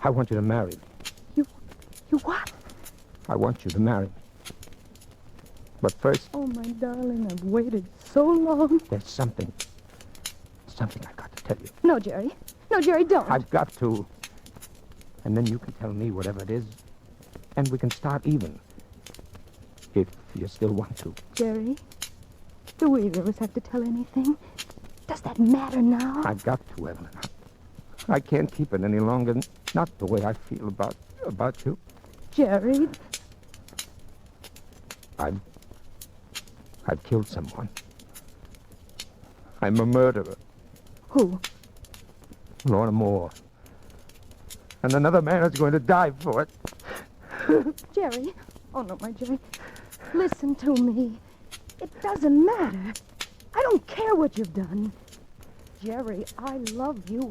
I want you to marry me. You what? I want you to marry me. But first... Oh, my darling, I've waited so long. There's something I've got to tell you. No, Jerry. No, Jerry, don't. I've got to. And then you can tell me whatever it is, and we can start even. If you still want to. Jerry, do either of us have to tell anything? Does that matter now? I've got to, Evelyn. I can't keep it any longer. Not the way I feel about you. Jerry. I've killed someone. I'm a murderer. Who? Lorna Moore. And another man is going to die for it. Jerry. Oh, no, my Jerry. Listen to me. It doesn't matter. I don't care what you've done. Jerry, I love you.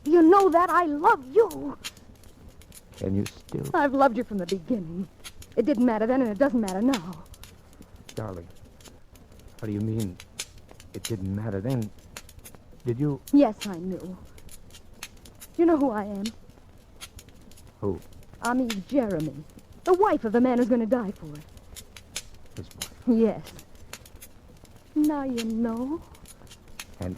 You know that? I love you. Can you still... I've loved you from the beginning. It didn't matter then, and it doesn't matter now. Darling, what do you mean? It didn't matter then. Did you... Yes, I knew. You know who I am? Who? I'm Eve Jeremy, the wife of the man who's going to die for it. His wife? Yes. Now you know. And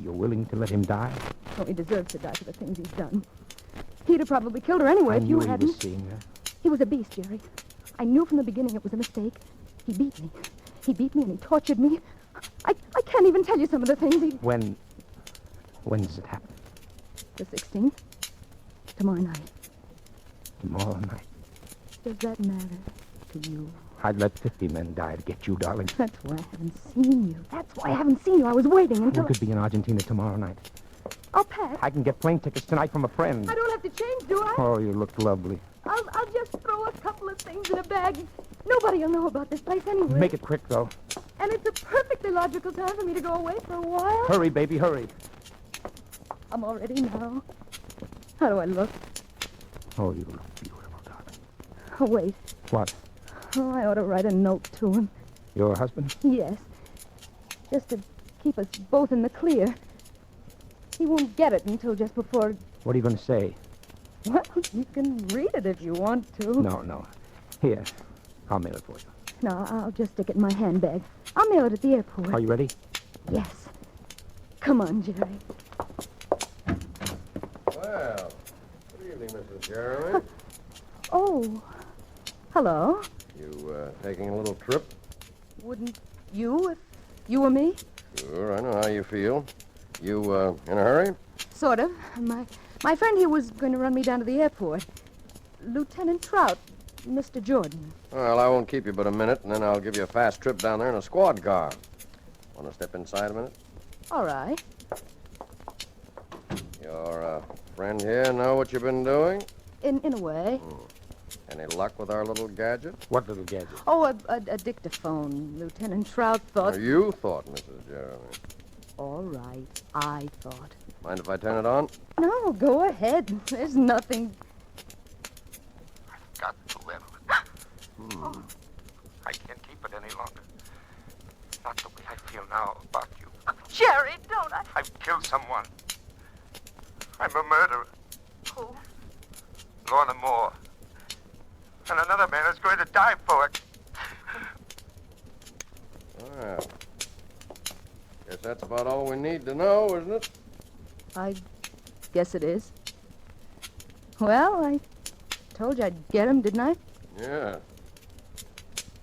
you're willing to let him die? Oh, he deserves to die for the things he's done. He'd have probably killed her anyway if you hadn't. I knew he was seeing her. He was a beast, Jerry. I knew from the beginning it was a mistake. He beat me. He beat me and he tortured me. I can't even tell you some of the things he... When does it happen? The 16th. Tomorrow night. Tomorrow night. does that matter to you? I'd let 50 men die to get you, darling. That's why I haven't seen you. That's why I haven't seen you. I was waiting until... We could be in Argentina tomorrow night. Oh, Pat. I can get plane tickets tonight from a friend. I don't have to change, do I? Oh, you look lovely. I'll just throw a couple of things in a bag. Nobody will know about this place anyway. Make it quick, though. And it's a perfectly logical time for me to go away for a while. Hurry, baby, hurry. I'm all ready now. How do I look? Oh, you look beautiful, darling. Oh, wait. What? Oh, I ought to write a note to him. Your husband? Yes. Just to keep us both in the clear. He won't get it until just before... What are you going to say? Well, you can read it if you want to. No. Here, I'll mail it for you. No, I'll just stick it in my handbag. I'll mail it at the airport. Are you ready? Yes. Come on, Jerry. Well, good evening, Mrs. Jeremy. Oh, hello. You, taking a little trip? Wouldn't you if you were me? Sure, I know how you feel. You, in a hurry? Sort of. My friend here was going to run me down to the airport. Lieutenant Trout, Mr. Jordan. Well, I won't keep you but a minute, and then I'll give you a fast trip down there in a squad car. Want to step inside a minute? All right. Your, friend here know what you've been doing? In a way. Any luck with our little gadget? What little gadget? Oh, a dictaphone. Lieutenant Trout thought... You thought, Mrs. Jeremy. All right, I thought. Mind if I turn it on? No, go ahead. There's nothing... Got to live. I can't keep it any longer. Not the way I feel now about you. Jerry, don't I... I've killed someone. I'm a murderer. Who? Lorna Moore. And another man is going to die for it. Well, guess that's about all we need to know, isn't it? I guess it is. Well, I told you I'd get him, didn't I? Yeah.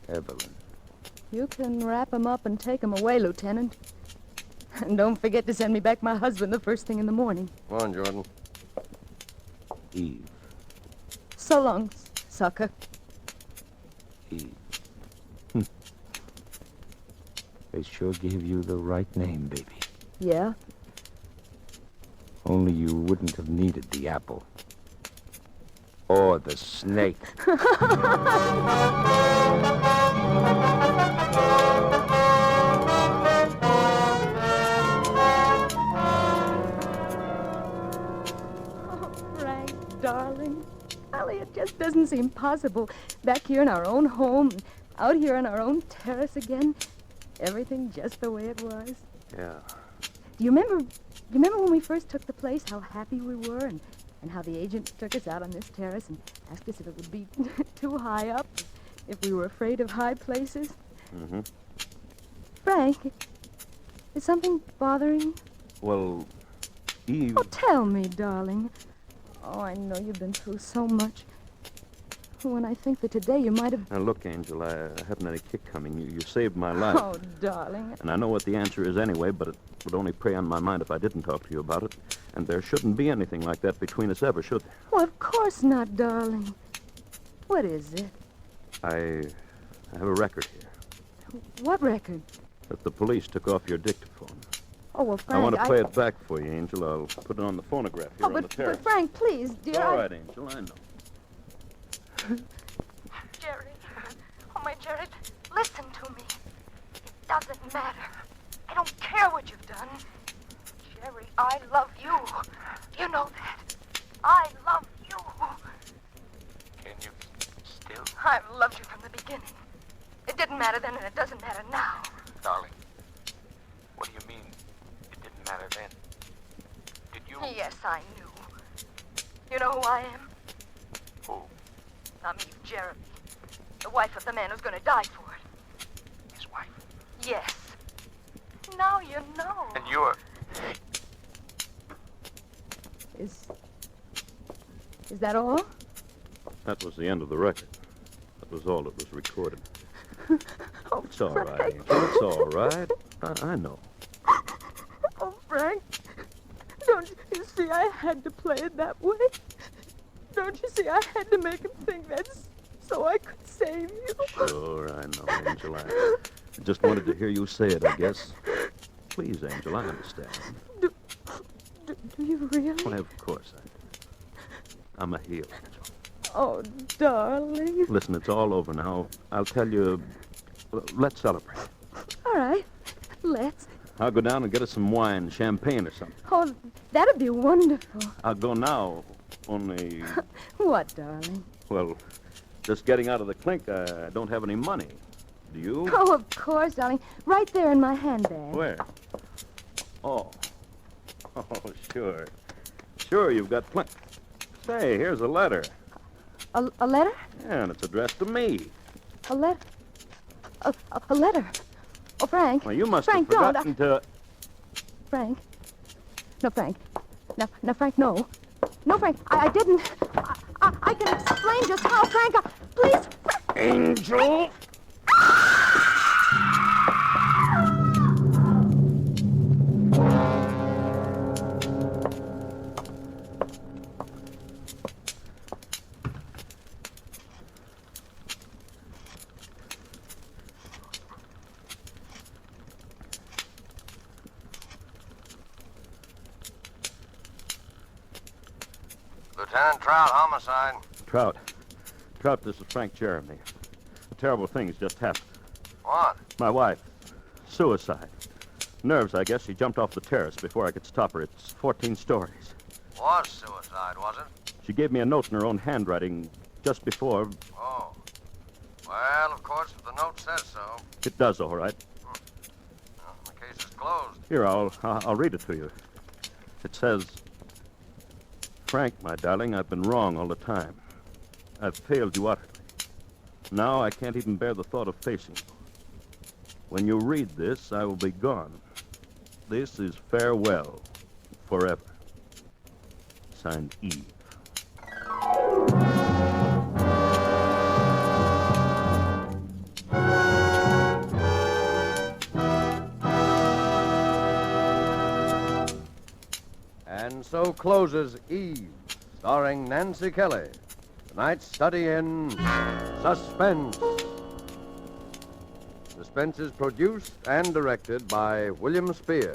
Evelyn. You can wrap him up and take him away, Lieutenant. And don't forget to send me back my husband the first thing in the morning. Come on, Jordan. Eve. So long, sucker. Eve. They sure gave you the right name, baby. Yeah? Only you wouldn't have needed the apple. Or the snake. Oh, Frank, darling. Ellie, it just doesn't seem possible. Back here in our own home, out here on our own terrace again. Everything just the way it was. Yeah. Do you remember when we first took the place, how happy we were, and how the agent took us out on this terrace and asked us if it would be too high up, if we were afraid of high places? Mm-hmm. Frank, is something bothering you? Well, Eve... Oh, tell me, darling. Oh, I know you've been through so much. When I think that today you might have... Now, look, Angel, I haven't any kick coming. You saved my life. Oh, darling. And I know what the answer is anyway, but it would only prey on my mind if I didn't talk to you about it. And there shouldn't be anything like that between us ever, should there? Well, of course not, darling. What is it? I have a record here What record? that the police took off your dictaphone. Oh, well, Frank, I want to play it back for you, Angel. I'll put it on the phonograph here Oh, on the but terrace. Frank, please, dear. All right, Angel, I know. Jerry. Oh, my Jerry, listen to me. It doesn't matter. I don't care what you've done. Jerry, I love you. You know that. I love you. Can you still? I've loved you from the beginning. It didn't matter then, and it doesn't matter now. Darling, what do you mean it didn't matter then? Did you? Yes, I knew. You know who I am? Who? I'm Eve Jeremy, the wife of the man who's going to die for it. His wife? Yes. Now you know. And you're... Is that all? That was the end of the record. That was all that was recorded. Oh, It's all Frank. right, Angel. It's all right. I know. Oh, Frank. Don't you see I had to play it that way? Don't you see I had to make him think that's so I could save you. Sure, I know, Angel. I just wanted to hear you say it, I guess. Please, Angel, I understand. Do you really? Why, of course I do. I'm a heel, Angel. Oh, darling. Listen, it's all over now. I'll tell you. Let's celebrate. All right, let's. I'll go down and get us some wine, champagne or something. Oh, that'd be wonderful. I'll go now, only... What, darling? Well, just getting out of the clink, I don't have any money. Do you? Oh, of course, darling. Right there in my handbag. Where? Oh. Oh, sure. Sure, you've got plenty. Say, here's a letter. A letter? Yeah, and it's addressed to me. A letter? A letter? Oh, Frank. Well, you must Frank, have forgotten to... Frank. No, Frank. No, Frank, no. No, Frank, I didn't. I can explain just how, Frank. Please. Angel! Lieutenant Trout, homicide. Trout, this is Frank Jeremy. A terrible thing's just happened. What? My wife. Suicide. Nerves, I guess. She jumped off the terrace before I could stop her. It's 14 stories. Was suicide, was it? She gave me a note in her own handwriting just before. Oh. Well, of course, if the note says so. It does, all right. Well, the case is closed. Here, I'll read it to you. It says, Frank, my darling, I've been wrong all the time. I've failed you utterly. Now I can't even bear the thought of facing you. When you read this, I will be gone. This is farewell forever. Signed, Eve. And so closes Eve, starring Nancy Kelly. Tonight's study in Suspense. Suspense is produced and directed by William Spear.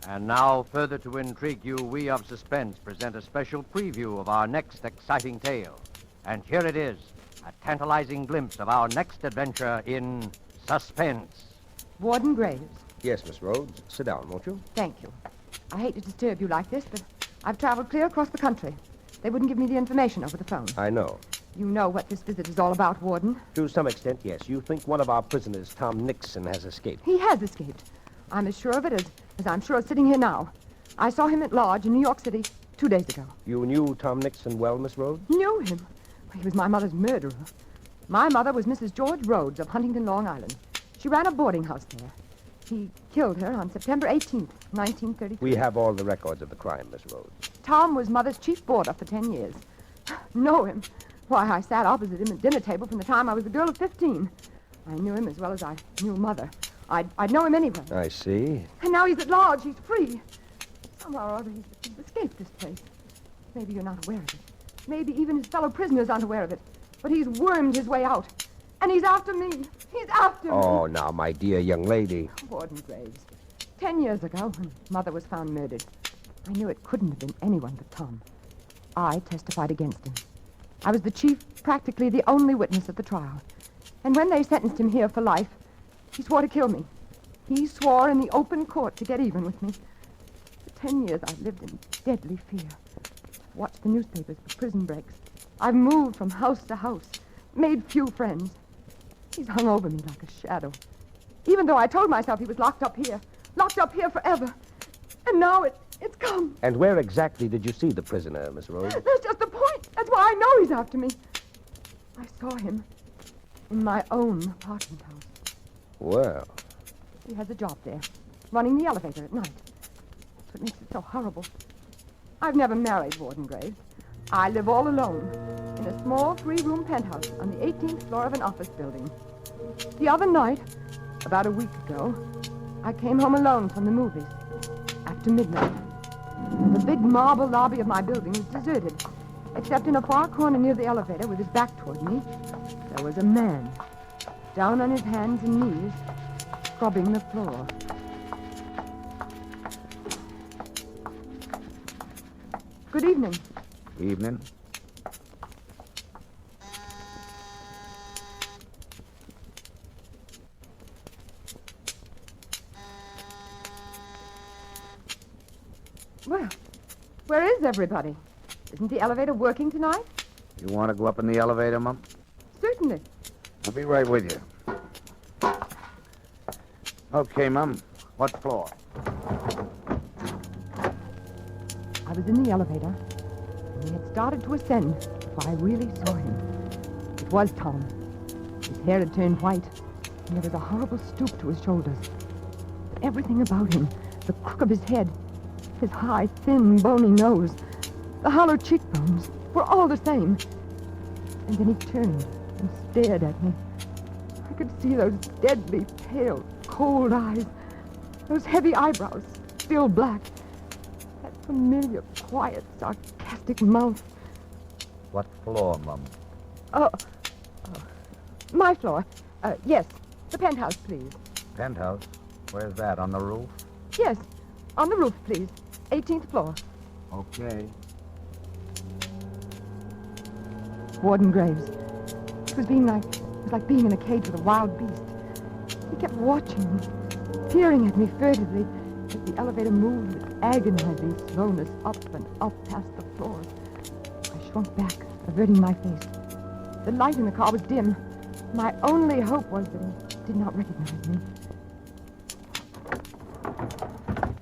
And now, further to intrigue you, we of Suspense present a special preview of our next exciting tale. And here it is, a tantalizing glimpse of our next adventure in Suspense. Warden Graves. Yes, Miss Rhodes. Sit down, won't you? Thank you. I hate to disturb you like this, but I've traveled clear across the country. They wouldn't give me the information over the phone. I know. You know what this visit is all about, Warden. To some extent, yes. You think one of our prisoners, Tom Nixon, has escaped. He has escaped. I'm as sure of it as I'm sure of sitting here now. I saw him at Lodge in New York City 2 days ago. You knew Tom Nixon well, Miss Rhodes? Knew him? He was my mother's murderer. My mother was Mrs. George Rhodes of Huntington, Long Island. She ran a boarding house there. He killed her on September 18th, 1933. We have all the records of the crime, Miss Rhodes. Tom was Mother's chief boarder for 10 years. Know him? Why, I sat opposite him at dinner table from the time I was a girl of 15. I knew him as well as I knew Mother. I'd know him anyway. I see. And now he's at Lodge. He's free. Somehow or other, he's escaped this place. Maybe you're not aware of it. Maybe even his fellow prisoners aren't aware of it. But he's wormed his way out. And he's after me. He's after me. Oh, now, my dear young lady. Warden Graves. 10 years ago, when Mother was found murdered, I knew it couldn't have been anyone but Tom. I testified against him. I was the chief, practically the only witness at the trial. And when they sentenced him here for life, he swore to kill me. He swore in the open court to get even with me. For 10 years, I've lived in deadly fear. Watched the newspapers for prison breaks. I've moved from house to house, made few friends. He's hung over me like a shadow. Even though I told myself he was locked up here forever. And now it's come. And where exactly did you see the prisoner, Miss Rhodes? That's just the point. That's why I know he's after me. I saw him in my own apartment house. Well. He has a job there, running the elevator at night. That's what makes it so horrible. I've never married, Warden Graves. I live all alone in a small 3-room penthouse on the 18th floor of an office building. The other night, about a week ago, I came home alone from the movies after midnight. The big marble lobby of my building was deserted. Except in a far corner near the elevator with his back toward me, there was a man, down on his hands and knees, scrubbing the floor. Good evening. Evening. Well, where is everybody? Isn't the elevator working tonight? You want to go up in the elevator, Mum? Certainly. I'll be right with you. Okay, Mum. What floor? I was in the elevator, and he had started to ascend before I really saw him. It was Tom. His hair had turned white, and there was a horrible stoop to his shoulders. But everything about him, the crook of his head, his high, thin, bony nose, the hollow cheekbones, were all the same. And then he turned and stared at me. I could see those deadly, pale, cold eyes, those heavy eyebrows, still black, that familiar, quiet, sarcastic mouth. What floor, Mum? My floor. Yes, the penthouse, please. Penthouse? Where's that, on the roof? Yes, on the roof, please. 18th floor. Okay. Warden Graves. It was like being in a cage with a wild beast. He kept watching me, peering at me furtively as the elevator moved with agonizing slowness up and up past the floors. I shrunk back, averting my face. The light in the car was dim. My only hope was that he did not recognize me.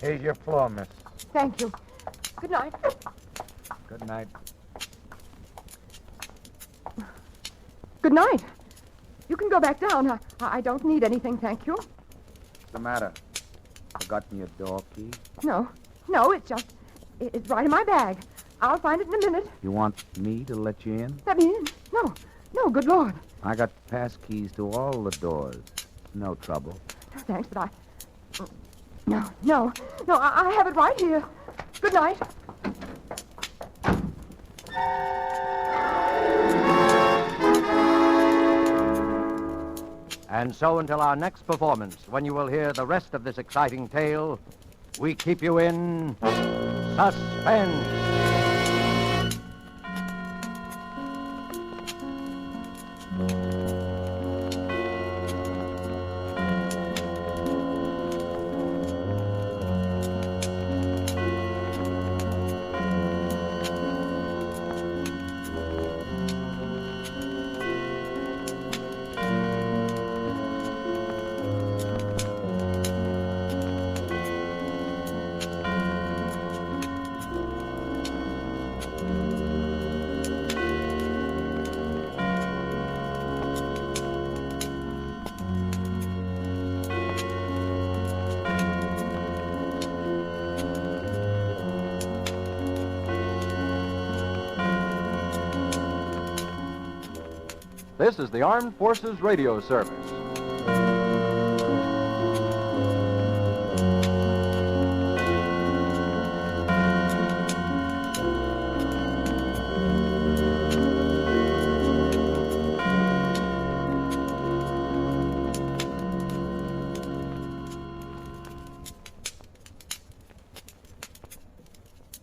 Here's your floor, miss. Thank you. Good night. Good night. Good night. You can go back down. I don't need anything, thank you. What's the matter? Forgotten your door key? No, it's right in my bag. I'll find it in a minute. You want me to let you in? Let me in? No, good Lord. I got pass keys to all the doors. No trouble. No, thanks, but No, I have it right here. Good night. And so until our next performance, when you will hear the rest of this exciting tale, we keep you in suspense. This is the Armed Forces Radio Service.